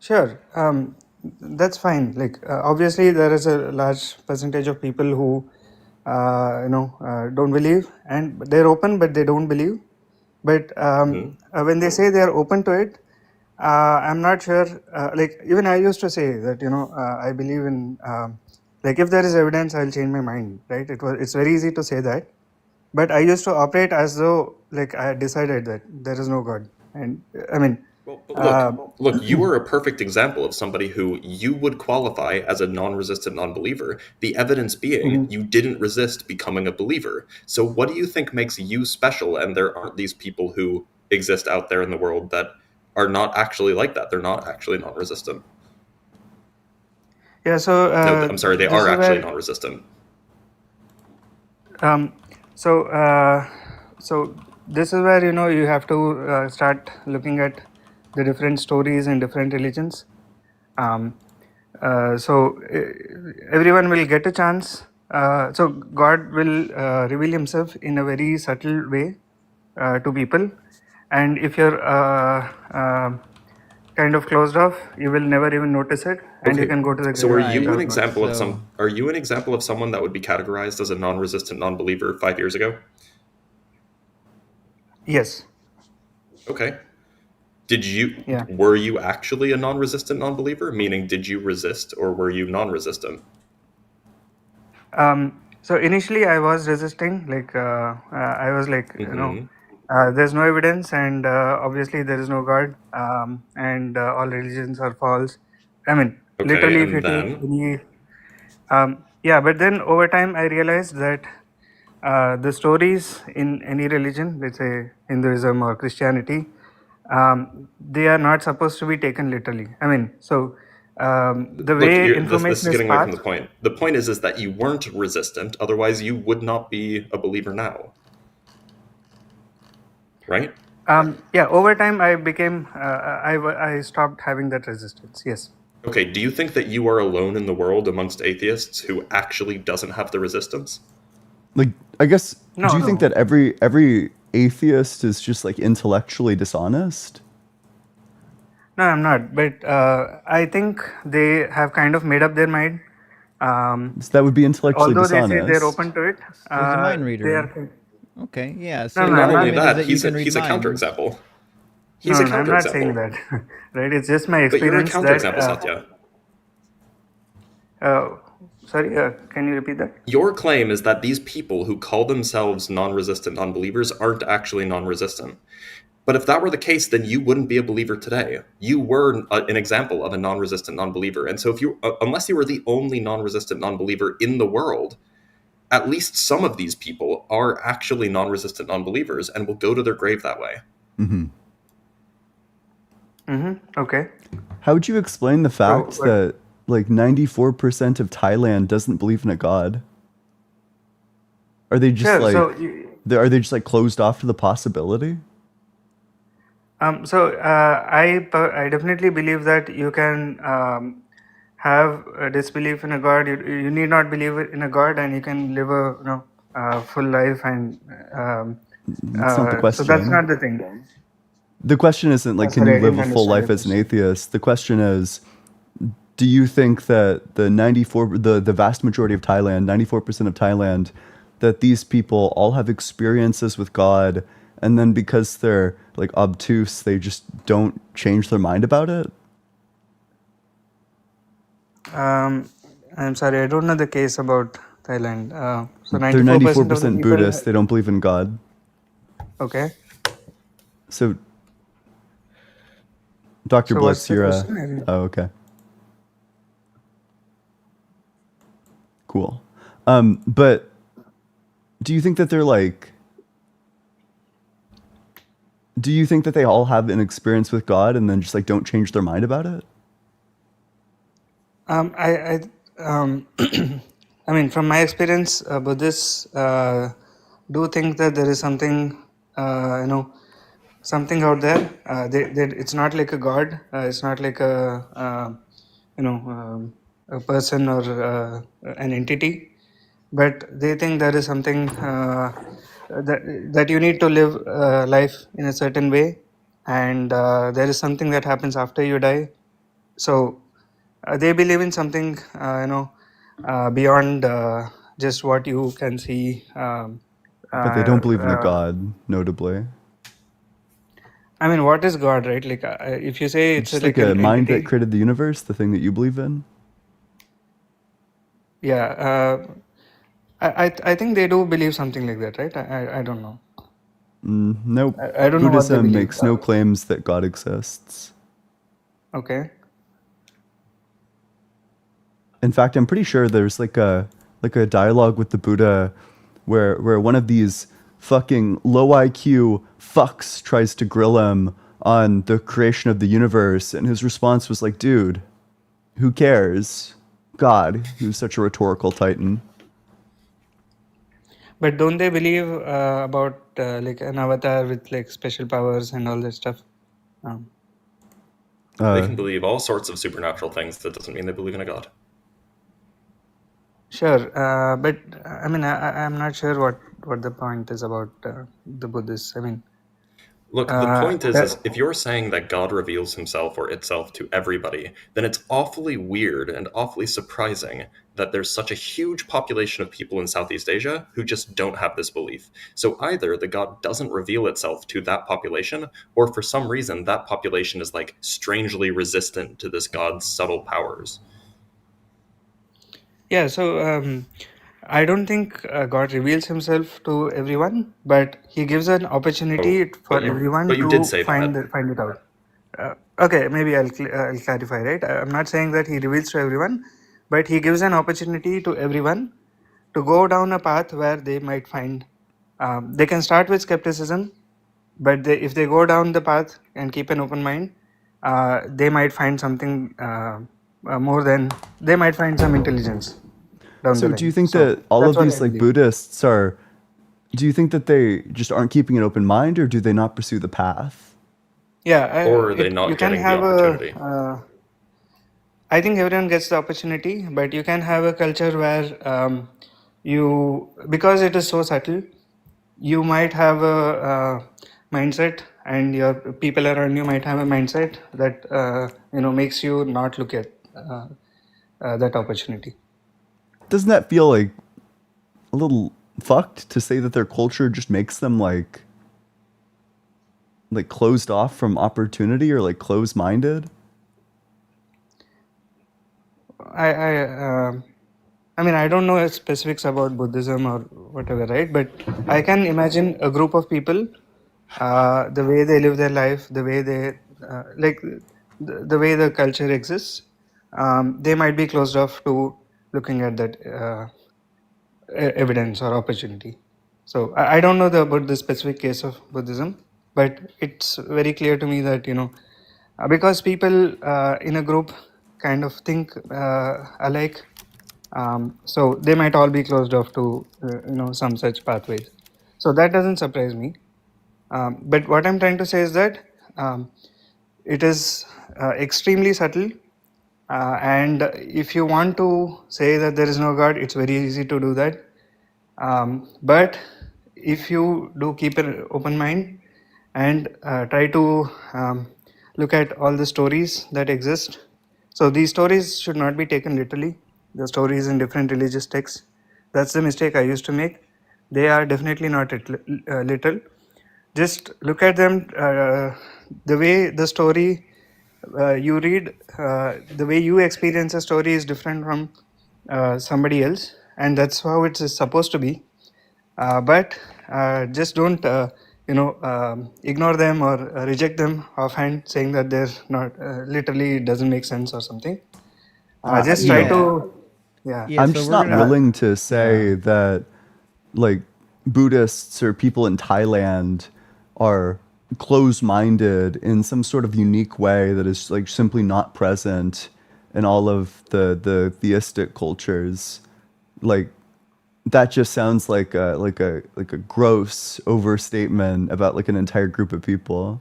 Sure, that's fine. Like obviously, there is a large percentage of people who don't believe, and they're open, but they don't believe. But when they say they are open to it, I'm not sure. Like even I used to say that I believe in like if there is evidence, I'll change my mind. Right? It's very easy to say that, but I used to operate as though like I had decided that there is no God, and I mean Well, but look, you are a perfect example of somebody who you would qualify as a non-resistant non-believer. The evidence being you didn't resist becoming a believer. So what do you think makes you special and there aren't these people who exist out there in the world that are not actually like that? They're not actually non-resistant. Yeah, so No, I'm sorry, they this are is actually where non-resistant. um, so so this is where you have to start looking at the different stories in different religions. Um, everyone will get a chance. So God will reveal Himself in a very subtle way to people, and if you're kind of closed off, you will never even notice it, and you Okay, can go to the so grave are you without an knowing. example of So are you an example of someone that would be categorized as a non-resistant non-believer 5 years ago? Yes. Okay. Yeah. Were you actually a non-resistant non-believer? Meaning, did you resist or were you non-resistant? So initially, I was resisting. Like I was like, there's no evidence, and obviously there is no God, and all religions are false. I mean, Okay, literally, if you and take then any, yeah. But then over time, I realized that the stories in any religion, let's say Hinduism or Christianity, they are not supposed to be taken literally. I mean, so the look, way this is information is getting away from passed. the point. The point is that you weren't resistant, otherwise you would not be a believer now, right? Yeah, over time I became, I stopped having that resistance. Yes. Okay, do you think that you are alone in the world amongst atheists who actually doesn't have the resistance? Like, I guess, No, do you think no, that every atheist is just like intellectually dishonest? no, I'm not. But I think they have kind of made up their mind. So that would be intellectually Although they say they're dishonest. open to it, there's a mind they reader. are. Okay, yeah. No, So no, Not I'm your only not. argument is that, that you can read he's a minds. counterexample. He's No, a no, I'm not saying counterexample. that. Right? It's just my But you're a experience that. counterexample, Satya. Sorry, can you repeat that? Your claim is that these people who call themselves non-resistant non-believers aren't actually non-resistant. But if that were the case, then you wouldn't be a believer today. You were an example of a non-resistant non-believer. And so if you, unless you were the only non-resistant non-believer in the world, at least some of these people are actually non-resistant non-believers and will go to their grave that way. Mm-hmm. Okay. How would you explain the fact that like 94% of Thailand doesn't believe in a god? Are they just are they just like closed off to the possibility? I definitely believe that you can have a disbelief in a god. You need not believe in a god, and you can live a full life. And That's not the so that's question. not the thing. The question isn't like, can Sorry, you I live didn't a full understand life your as an question. atheist? The question is, do you think that the vast majority of Thailand, 94% of Thailand, that these people all have experiences with God, and then because they're like obtuse, they just don't change their mind about it? I'm sorry, I don't know the case about Thailand. So They're 94% of the 94% people. Buddhist. They don't believe in God. Okay. So, Dr. So what's Blitz, the you're question? oh, okay. Cool. But do you think that they're like, do you think that they all have an experience with God and then just like don't change their mind about it? I I mean, from my experience, Buddhists do think that there is something, something out there. It's not like a god. It's not like a person or an entity. But they think there is something that you need to live life in a certain way, and there is something that happens after you die. So they believe in something beyond just what you can see. But they don't believe in a God, notably. I mean, what is God, right? Like, if you say it's Just like like a an mind that entity, created the universe, the thing that you believe in. yeah, I think they do believe something like that, right? I don't know. Nope. I don't know what they Buddhism believe. makes no claims that God exists. Okay. In fact, I'm pretty sure there's like a dialogue with the Buddha where one of these fucking low IQ fucks tries to grill him on the creation of the universe, and his response was like, "Dude, who cares? God, who's such a rhetorical titan." But don't they believe about like an avatar with like special powers and all that stuff? They can believe all sorts of supernatural things. That doesn't mean they believe in a god. Sure, but I mean, I'm not sure what the point is about the Buddhists. I mean, look, the point is if you're saying that God reveals himself or itself to everybody, then it's awfully weird and awfully surprising that there's such a huge population of people in Southeast Asia who just don't have this belief. So either the God doesn't reveal itself to that population, or for some reason that population is like strangely resistant to this God's subtle powers. Yeah, so I don't think God reveals himself to everyone, but he gives an opportunity for everyone to find it out. Okay, maybe I'll clarify, right? I'm not saying that he reveals to everyone, but he gives an opportunity to everyone to go down a path where they might find. They can start with skepticism, but if they go down the path and keep an open mind, they might find something more than they might find some intelligence. So do you think that all of these like Buddhists are, do you think that they just aren't keeping an open mind, or do they not pursue the path? Yeah. Or are they not getting the opportunity? I think everyone gets the opportunity, but you can have a culture where because it is so subtle, you might have a mindset, and your people around you might have a mindset that makes you not look at that opportunity. Doesn't that feel like a little fucked to say that their culture just makes them like closed off from opportunity, or like closed-minded? I mean, I don't know specifics about Buddhism or whatever, right? But I can imagine a group of people, the way they live their life, the way they the way the culture exists, they might be closed off to looking at that evidence or opportunity. So I don't know about the specific case of Buddhism, but it's very clear to me that because people in a group kind of think alike, so they might all be closed off to some such pathways. So that doesn't surprise me. But what I'm trying to say is that it is extremely subtle, and if you want to say that there is no God, it's very easy to do that. But if you do keep an open mind and try to look at all the stories that exist, so these stories should not be taken literally. The stories in different religious texts, that's the mistake I used to make. They are definitely not literal. Just look at them the way the story you read, the way you experience a story is different from somebody else, and that's how it's supposed to be. But just don't ignore them or reject them offhand, saying that they're not literally doesn't make sense or something. Just try to I'm just not willing to say that like Buddhists or people in Thailand are closed-minded in some sort of unique way that is like simply not present in all of the theistic cultures. Like that just sounds like a gross overstatement about like an entire group of people.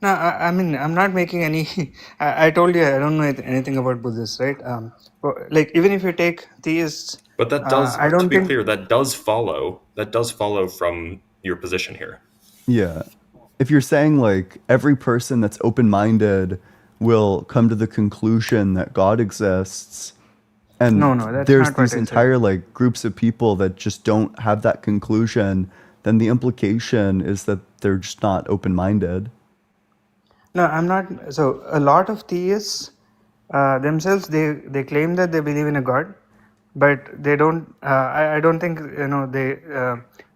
No, I mean, I'm not making any. I told you I don't know anything about Buddhists, right? Like even if you take theists, but that does, I don't to be think, clear, that does follow from your position here. Yeah. If you're saying like every person that's open-minded will come to the conclusion that God exists, and no, that's there's not what these I said. entire like groups of people that just don't have that conclusion, then the implication is that they're just not open-minded. No, I'm not. So a lot of theists themselves, they claim that they believe in a God, but they don't. I don't think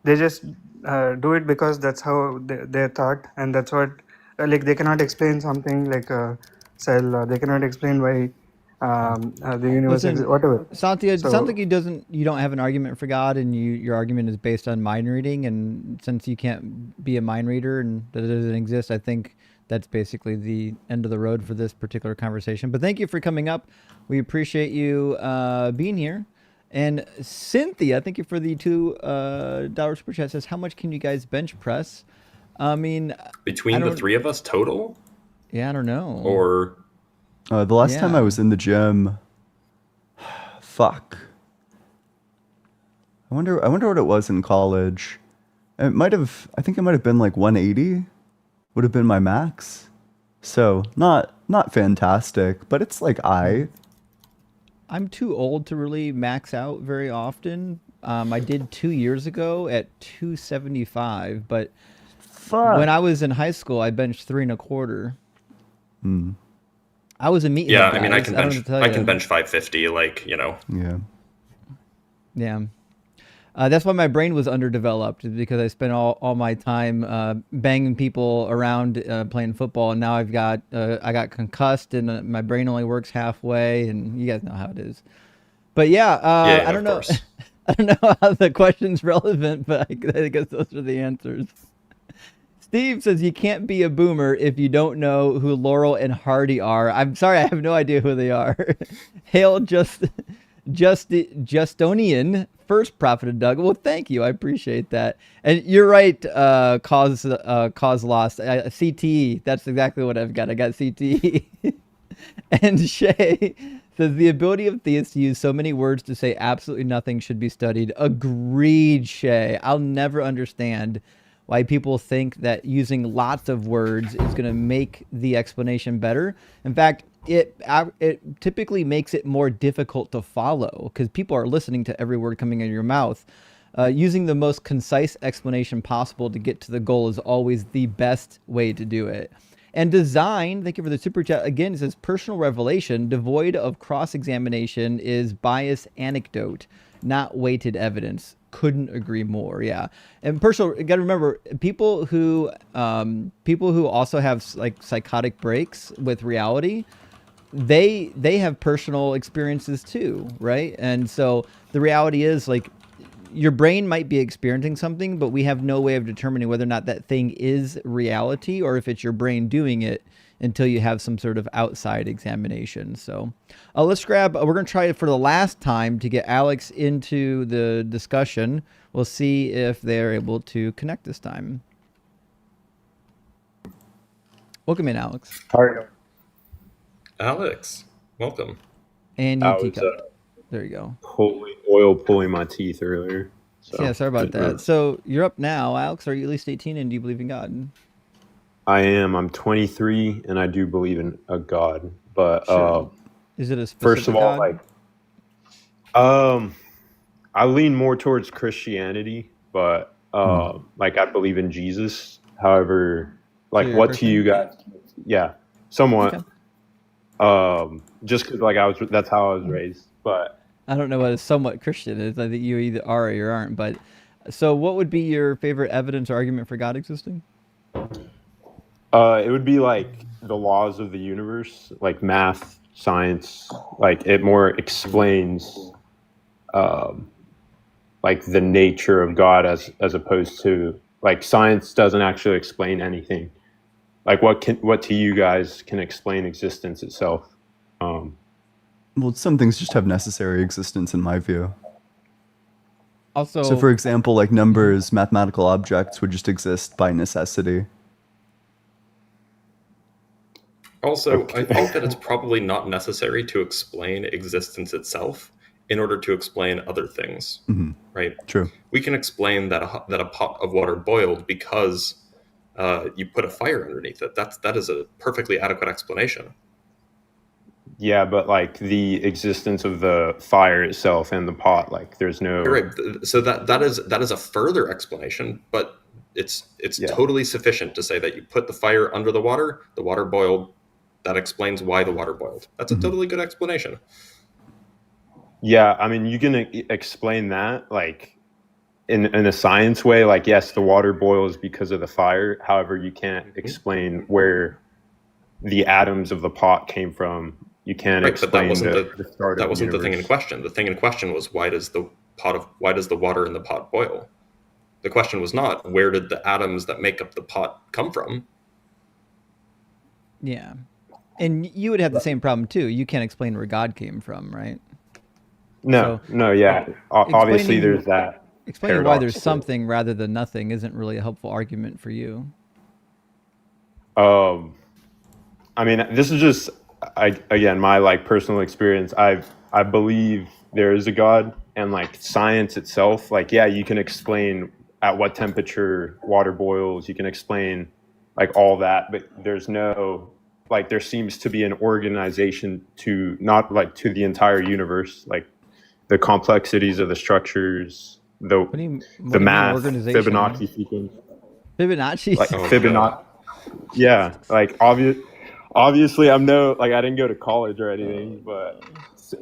they just do it because that's how they're taught, and that's what like they cannot explain something like a cell, or they cannot explain why the universe exists, Listen, whatever. Santi, it sounds like So you don't have an argument for God, and your argument is based on mind reading. And since you can't be a mind reader and that it doesn't exist, I think that's basically the end of the road for this particular conversation. But thank you for coming up. We appreciate you being here. And Cynthia, thank you for the $2 super chat. Says, how much can you guys bench press? I mean, between the three of us total? Yeah, I don't know. Or the last time I was in the gym, fuck. I wonder what it was in college. I think it might have been like 180 would have been my max. So not fantastic, but it's like I'm too old to really max out very often. I did 2 years ago at 275, but when I was in high school, I benched 3 1/4. I was a meathead. Yeah, I mean, I guys. can bench 550, like, you know. Yeah. Yeah. That's why my brain was underdeveloped, because I spent all my time banging people around playing football, and now I got concussed, and my brain only works halfway, and you guys know how it is. But yeah, I don't know. I don't know how the question's relevant, but I guess those are the answers. Steve says you can't be a boomer if you don't know who Laurel and Hardy are. I'm sorry, I have no idea who they are. Hail Justonian, first prophet of Doug. Well, thank you. I appreciate that. And you're right, cause lost. CTE, that's exactly what I've got. I got CTE. And Shay says the ability of theists to use so many words to say absolutely nothing should be studied. Agreed, Shay. I'll never understand why people think that using lots of words is going to make the explanation better. In fact, it typically makes it more difficult to follow, because people are listening to every word coming out of your mouth. Using the most concise explanation possible to get to the goal is always the best way to do it. And design, thank you for the super chat. Again, it says personal revelation devoid of cross-examination is biased anecdote, not weighted evidence. Couldn't agree more. Yeah. And personal, you got to remember, people who also have like psychotic breaks with reality, they have personal experiences too, right? And so the reality is, like, your brain might be experiencing something, but we have no way of determining whether or not that thing is reality or if it's your brain doing it until you have some sort of outside examination. So let's grab, we're going to try it for the last time to get Alex into the discussion. We'll see if they're able to connect this time. Welcome in, Alex. How are you? Alex, welcome. And you teacup. There you go. Pulling my teeth earlier. So. Yeah, sorry about that. So you're up now, Alex. Are you at least 18, and do you believe in God? I am. I'm 23, and I do believe in a God. But is it a specific first of all, God? I lean more towards Christianity, but like I believe in Jesus. However, like what to you guys? Yeah, somewhat. Okay. Just because like that's how I was raised. But I don't know what a somewhat Christian is. I think you either are or you aren't. But so, what would be your favorite evidence or argument for God existing? It would be like the laws of the universe, like math, science. Like it more explains, like the nature of God as opposed to like science doesn't actually explain anything. Like what to you guys can explain existence itself. Well, some things just have necessary existence in my view. Also, so for example, like numbers, mathematical objects would just exist by necessity. Also, I think that it's probably not necessary to explain existence itself in order to explain other things, right? True. We can explain that a pot of water boiled because you put a fire underneath it. That is a perfectly adequate explanation. Yeah, but like the existence of the fire itself and the pot, like there's no. Right. So that is a further explanation, but it's totally sufficient to say that you put the fire under the water boiled. That explains why the water boiled. That's a totally good explanation. Yeah, I mean, you can explain that like in a science way. Like, yes, the water boils because of the fire. However, you can't explain where the atoms of the pot came from. You can't explain the start that of the wasn't the thing in universe. question. The thing in question was why does the water in the pot boil? The question was not where did the atoms that make up the pot come from? Yeah. And you would have the same problem too. You can't explain where God came from, right? No, yeah. Obviously, there's that. Explaining why there's something rather than nothing isn't really a helpful argument for you. I mean, this is just again my like personal experience. I believe there is a God, and like science itself, like yeah, you can explain at what temperature water boils. You can explain like all that, but there's no like there seems to be an organization to not like to the entire universe, like the complexities of the structures, the math, Fibonacci sequence. Fibonacci. Like Fibonacci. Yeah, like obviously I'm I didn't go to college or anything, but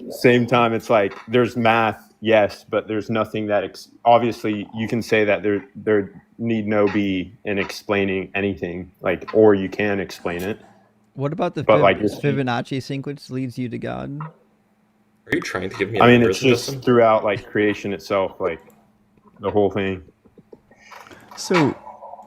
same time it's like there's math, yes, but there's nothing that obviously you can say that there need no be in explaining anything, like, or you can explain it. What about the Fibonacci sequence leads you to God? Are you trying to give me? I mean, it's just throughout like creation itself, like the whole thing. So,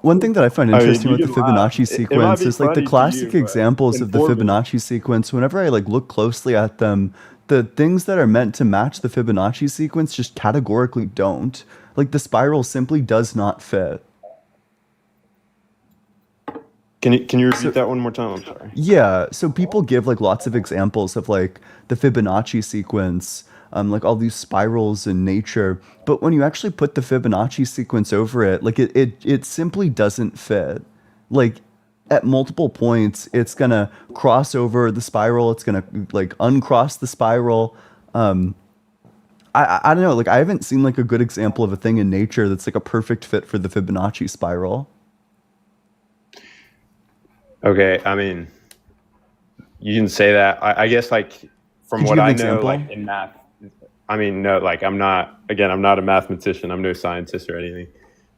one thing that I find interesting with the Fibonacci sequence is like the classic examples of the Fibonacci sequence. Whenever I like look closely at them, the things that are meant to match the Fibonacci sequence just categorically don't. Like the spiral simply does not fit. Can you repeat that one more time? I'm sorry. Yeah, so people give like lots of examples of like the Fibonacci sequence, like all these spirals in nature. But when you actually put the Fibonacci sequence over it, like it simply doesn't fit. Like at multiple points, it's gonna cross over the spiral. It's gonna like uncross the spiral. I don't know. Like I haven't seen like a good example of a thing in nature that's like a perfect fit for the Fibonacci spiral. Okay, I mean, you can say that. I guess like from what I know, like in math, I mean, no, like I'm not a mathematician. I'm no scientist or anything,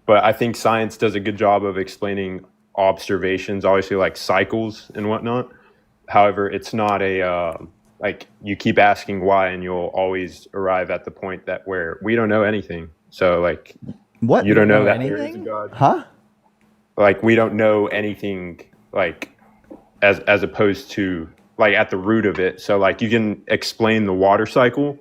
but I think science does a good job of explaining observations, obviously like cycles and whatnot. However, it's not like you keep asking why and you'll always arrive at the point that where we don't know anything. So like, what? You don't know that there is a God. Huh? Like we don't know anything like as opposed to like at the root of it. So like you can explain the water cycle,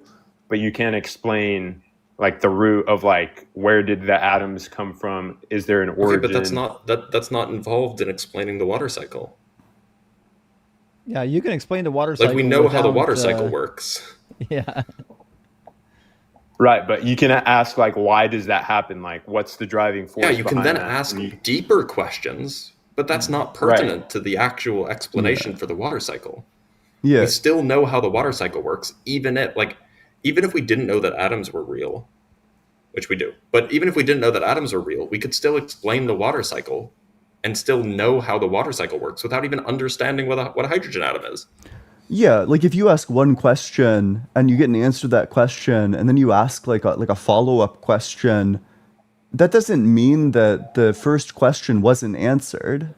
but you can't explain like the root of like where did the atoms come from? Is there an origin? But that's not involved in explaining the water cycle. Yeah, you can explain the water cycle. Like we know how the water cycle works. Yeah. Right, but you can ask like why does that happen? Like what's the driving force? Yeah, you can then ask deeper questions, but that's not pertinent to the actual explanation for the water cycle. Yeah. We still know how the water cycle works, even if we didn't know that atoms were real, which we do. But even if we didn't know that atoms are real, we could still explain the water cycle and still know how the water cycle works without even understanding what a hydrogen atom is. Yeah, like if you ask one question and you get an answer to that question, and then you ask like a follow-up question, that doesn't mean that the first question wasn't answered.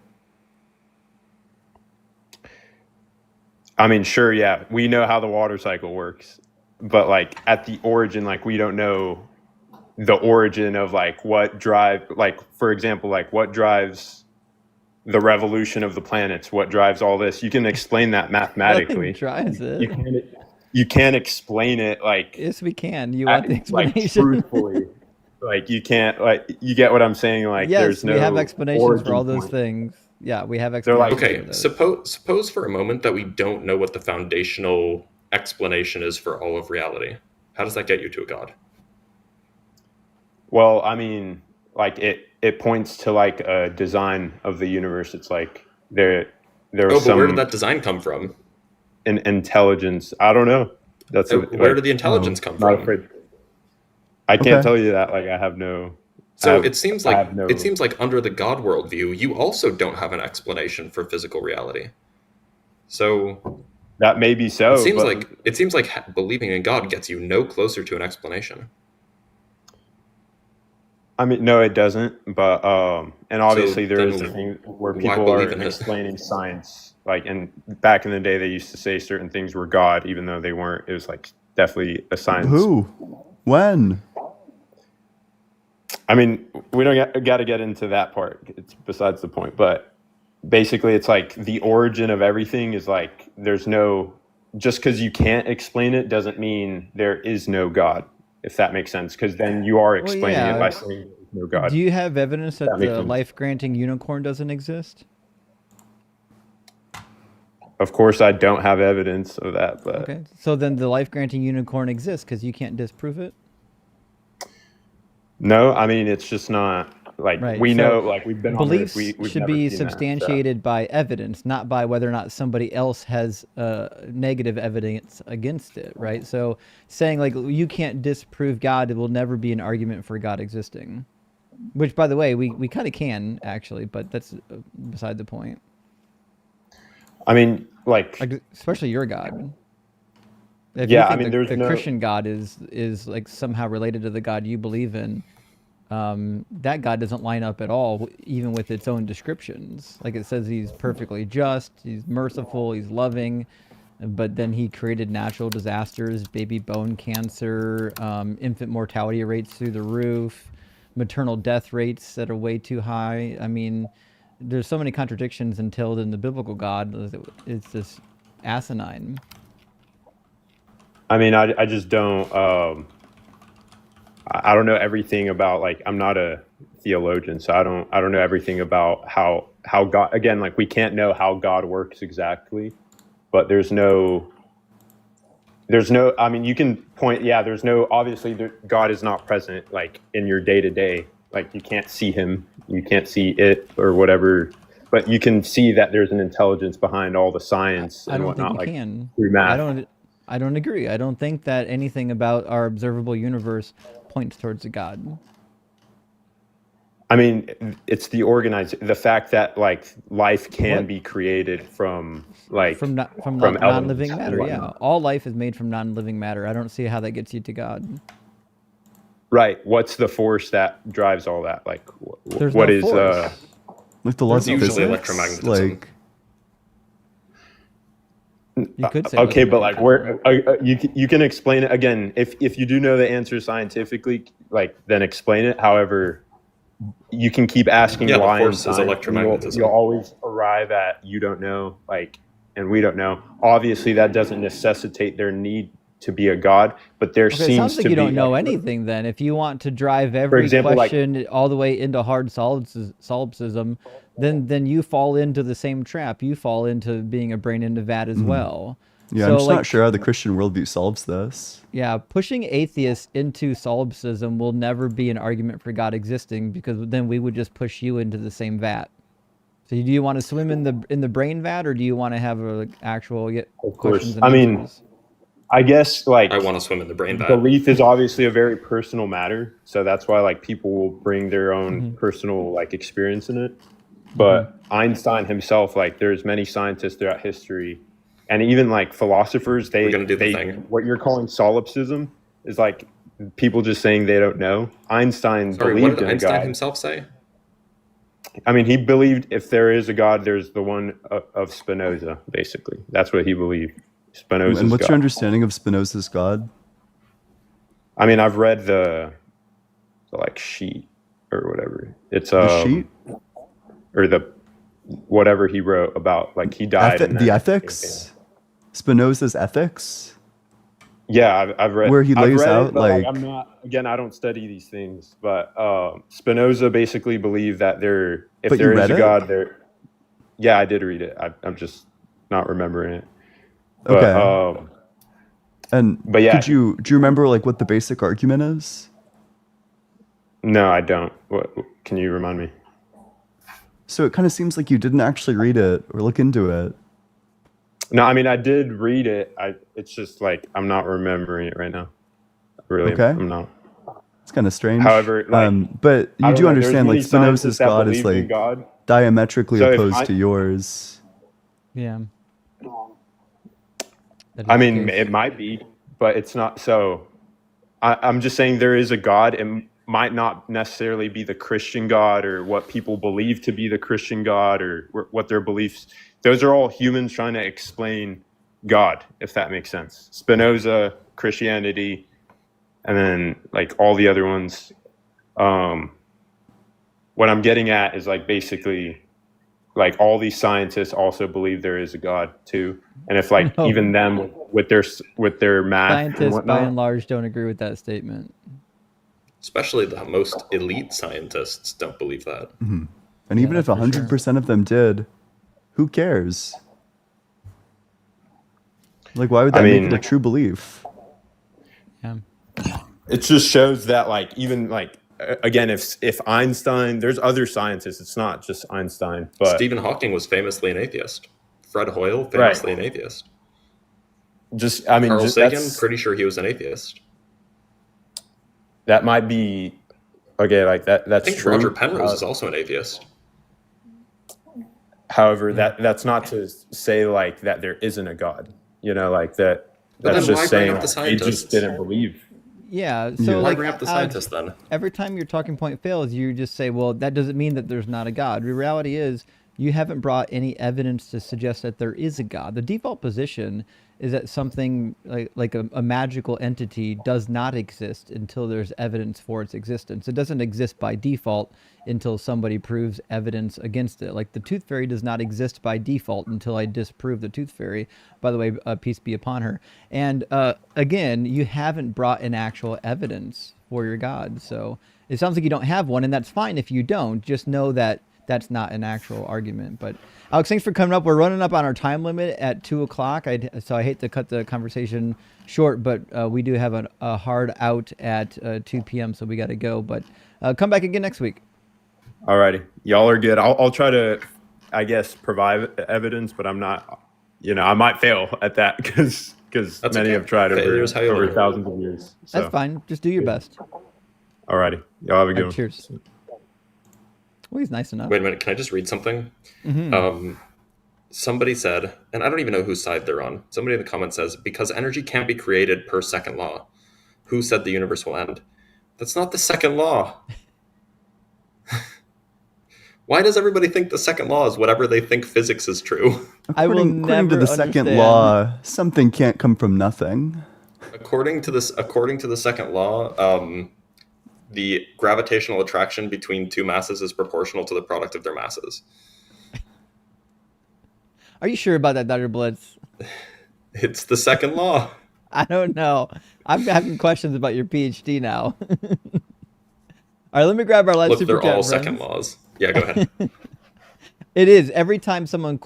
I mean, sure, yeah, we know how the water cycle works, but like at the origin, like we don't know the origin of like what for example, like what drives the revolution of the planets, what drives all this. You can explain that mathematically. Nothing drives it. You can't explain it like. Yes, we can. You want the explanation? Like, truthfully. Like you can't you get what I'm saying? Like yes, there's no. We have explanations for all those things. Yeah, we have explanations. Okay, suppose for a moment that we don't know what the foundational explanation is for all of reality. How does that get you to a God? Well, I mean, like it points to like a design of the universe. It's like there was but where did that design come from? An intelligence. I don't know. That's where did the intelligence come from? Not afraid. I can't tell you that. Like I have no. So it seems like under the God worldview, you also don't have an explanation for physical reality. So That may be so. It seems like believing in God gets you no closer to an explanation. I mean, no, it doesn't. But and obviously there is the thing where people are explaining science. Like, and back in the day, they used to say certain things were God, even though they weren't. It was like definitely a science. Who? When? I mean, we don't got to get into that part. It's besides the point. But basically, it's like the origin of everything is like there's no. Just because you can't explain it doesn't mean there is no God. If that makes sense, because then you are explaining it by saying there's no God. Do you have evidence that the life-granting unicorn doesn't exist? Of course, I don't have evidence of that. But okay, so then the life-granting unicorn exists because you can't disprove it? No, I mean it's just not like we know. Like we've been beliefs on this. We've should be substantiated by evidence, not by whether or not somebody else has negative evidence against it, right? So saying like you can't disprove God, it will never be an argument for God existing. Which, by the way, we kind of can actually, but that's beside the point. I mean, like especially your God. If yeah, you think I mean, there's the Christian God is like somehow related to the God you believe in. That God doesn't line up at all, even with its own descriptions. Like it says he's perfectly just, he's merciful, he's loving, but then he created natural disasters, baby bone cancer, infant mortality rates through the roof, maternal death rates that are way too high. I mean, there's so many contradictions entailed in the biblical God. It's just asinine. I mean, I just don't. I don't know everything about, like, I'm not a theologian, so I don't know everything about how God, again, like we can't know how God works exactly, but there's no, I mean, you can point, there's no, obviously God is not present like in your day to day, like you can't see him, you can't see it or whatever, but you can see that there's an intelligence behind all the science and whatnot, like through math. I don't agree. I don't think that anything about our observable universe points towards a God. I mean, it's the fact that like life can be created from like from non-living matter. Yeah, all life is made from non-living matter. I don't see how that gets you to God. Right. What's the force that drives all that? Like, There's what no is force. Like the laws of usually physics? electromagnetism. Like, you could say okay, but like where you can explain it again if you do know the answer scientifically, like then explain it. However, you can keep asking why. The force is electromagnetism. You'll always arrive at you don't know, like, and we don't know. Obviously, that doesn't necessitate there need to be a God, but there seems to be. It sounds like you don't know anything. Then, if you want to drive every question all the way into hard solipsism, then you fall into the same trap. You fall into being a brain in a vat as well. Yeah, so, I'm just not sure how the Christian worldview solves this. Yeah, pushing atheists into solipsism will never be an argument for God existing, because then we would just push you into the same vat. So do you want to swim in the brain vat, or do you want to have actual questions and answers? I guess like I want to swim in the brain vat. Belief is obviously a very personal matter, so that's why like people will bring their own personal like experience in it. But Einstein himself, like there's many scientists throughout history, and even like philosophers, they what you're calling solipsism is like people just saying they don't know. Einstein believed what did in a Einstein God. himself say? I mean, he believed if there is a God, there's the one of Spinoza. Basically, that's what he believed. Spinoza's and what's God. your understanding of Spinoza's God? I mean, I've read the like sheet or whatever. It's the sheet or the whatever he wrote about, like he died. The ethics, Spinoza's ethics. Yeah, I've read where he lays out like I'm not. Again, I don't study these things, but Spinoza basically believed that if there is a God, there. Yeah, I did read it. I'm just not remembering it. But, okay. But yeah, do you remember like what the basic argument is? No, I don't. What can you remind me? So it kind of seems like you didn't actually read it or look into it. No, I mean I did read it. It's just like I'm not remembering it right now. Really, okay. I'm not. It's kind of strange. However, like, but you do understand like Spinoza's God is like diametrically opposed to yours. Yeah. I mean, it might be, but it's not. So I'm just saying there is a God. It might not necessarily be the Christian God or what people believe to be the Christian God or what their beliefs. Those are all humans trying to explain God, if that makes sense. Spinoza, Christianity, and then like all the other ones. What I'm getting at is like basically like all these scientists also believe there is a God too. And if like even them with their math scientists and whatnot, by and large don't agree with that statement. Especially the most elite scientists don't believe that. Mm-hmm. And even if 100% of them did, who cares? Like, why would that make it a true belief? Yeah. It just shows that like even like again, if Einstein, there's other scientists. It's not just Einstein. But Stephen Hawking was famously an atheist. Fred Hoyle, famously an atheist. Carl Sagan, pretty sure he was an atheist. That might be okay. Like that's I think true. Roger Penrose is also an atheist. However, that's not to say like that there isn't a God. You know, like that. That's just saying they just didn't believe. Yeah. So like, bring up the scientists then? Every time your talking point fails, you just say, "Well, that doesn't mean that there's not a God." The reality is, you haven't brought any evidence to suggest that there is a God. The default position is that something like a magical entity does not exist until there's evidence for its existence. It doesn't exist by default until somebody proves evidence against it. Like the tooth fairy does not exist by default until I disprove the tooth fairy. By the way, peace be upon her. And again, you haven't brought in actual evidence for your God. So it sounds like you don't have one, and that's fine if you don't. Just know that that's not an actual argument. But Alex, thanks for coming up. We're running up on our time limit at 2 o'clock. So I hate to cut the conversation short, but we do have a hard out at 2 p.m. So we got to go. But come back again next week. Alrighty, y'all are good. I'll try to, I guess, provide evidence, but I'm not. You know, I might fail at that because many have tried over thousands of years. So. That's fine. Just do your best. Alrighty, y'all have a good one. Cheers. Well, he's nice enough. Wait a minute, can I just read something? Mm-hmm. Somebody said, and I don't even know whose side they're on. Somebody in the comments says, because energy can't be created per second law. Who said the universe will end? That's not the second law. Why does everybody think the second law is whatever they think physics is true? According to the second law, something can't come from nothing. According to the second law, the gravitational attraction between two masses is proportional to the product of their masses. Are you sure about that, Dr. Blitz? It's the second law. I don't know. I'm having questions about your PhD now. All right, let me grab our last super chat. They're all friends. second laws. Yeah, go ahead. It is. Every time someone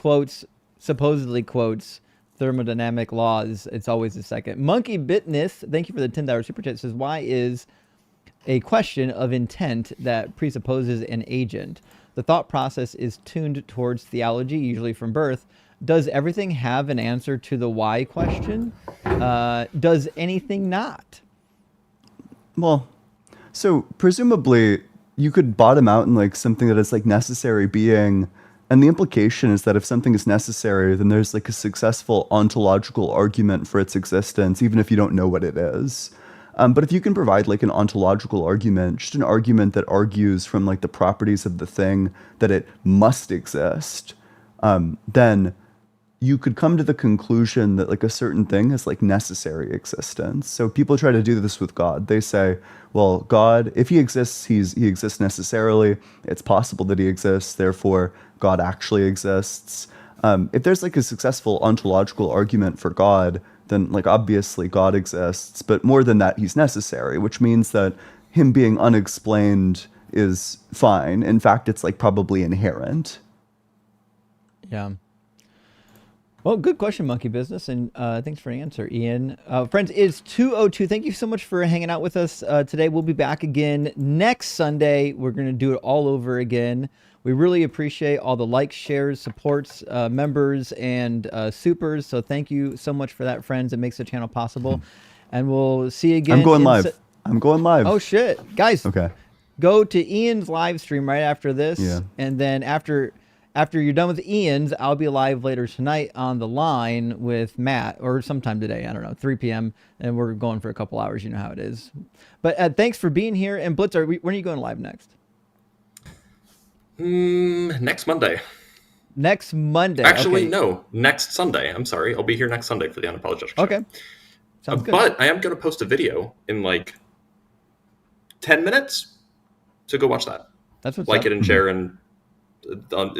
supposedly quotes thermodynamic laws, it's always the second. Monkey Bitness, thank you for the $10 super chat, says, why is a question of intent that presupposes an agent? The thought process is tuned towards theology, usually from birth. Does everything have an answer to the why question? Does anything not? Well, so presumably you could bottom out in like something that is like necessary being, and the implication is that if something is necessary, then there's like a successful ontological argument for its existence, even if you don't know what it is. But if you can provide like an ontological argument, just an argument that argues from like the properties of the thing that it must exist, then you could come to the conclusion that like a certain thing has like necessary existence. So people try to do this with God. They say, well, God, if he exists, he exists necessarily. It's possible that he exists. Therefore, God actually exists. If there's like a successful ontological argument for God, then like obviously God exists. But more than that, he's necessary, which means that him being unexplained is fine. In fact, it's like probably inherent. Yeah. Well, good question, Monkey Business, and thanks for the answer, Ian. Friends, it's 2:02. Thank you so much for hanging out with us today. We'll be back again next Sunday. We're going to do it all over again. We really appreciate all the likes, shares, supports, members, and supers. So thank you so much for that, friends. It makes the channel possible. And we'll see you again. I'm going live. Oh, shit. Guys, okay. Go to Ian's live stream right after this. Yeah. And then after after you're done with Ian's, I'll be live later tonight on the line with Matt, or sometime today. I don't know, 3 p.m. And we're going for a couple hours. You know how it is. But thanks for being here. And Blitz, when are you going live next? Next Monday. Next Monday. Actually, okay. No. Next Sunday. I'm sorry. I'll be here next Sunday for the Unapologetic show. Okay. Sounds good. But I am going to post a video in like 10 minutes. So go watch that. That's what's like up. it and share and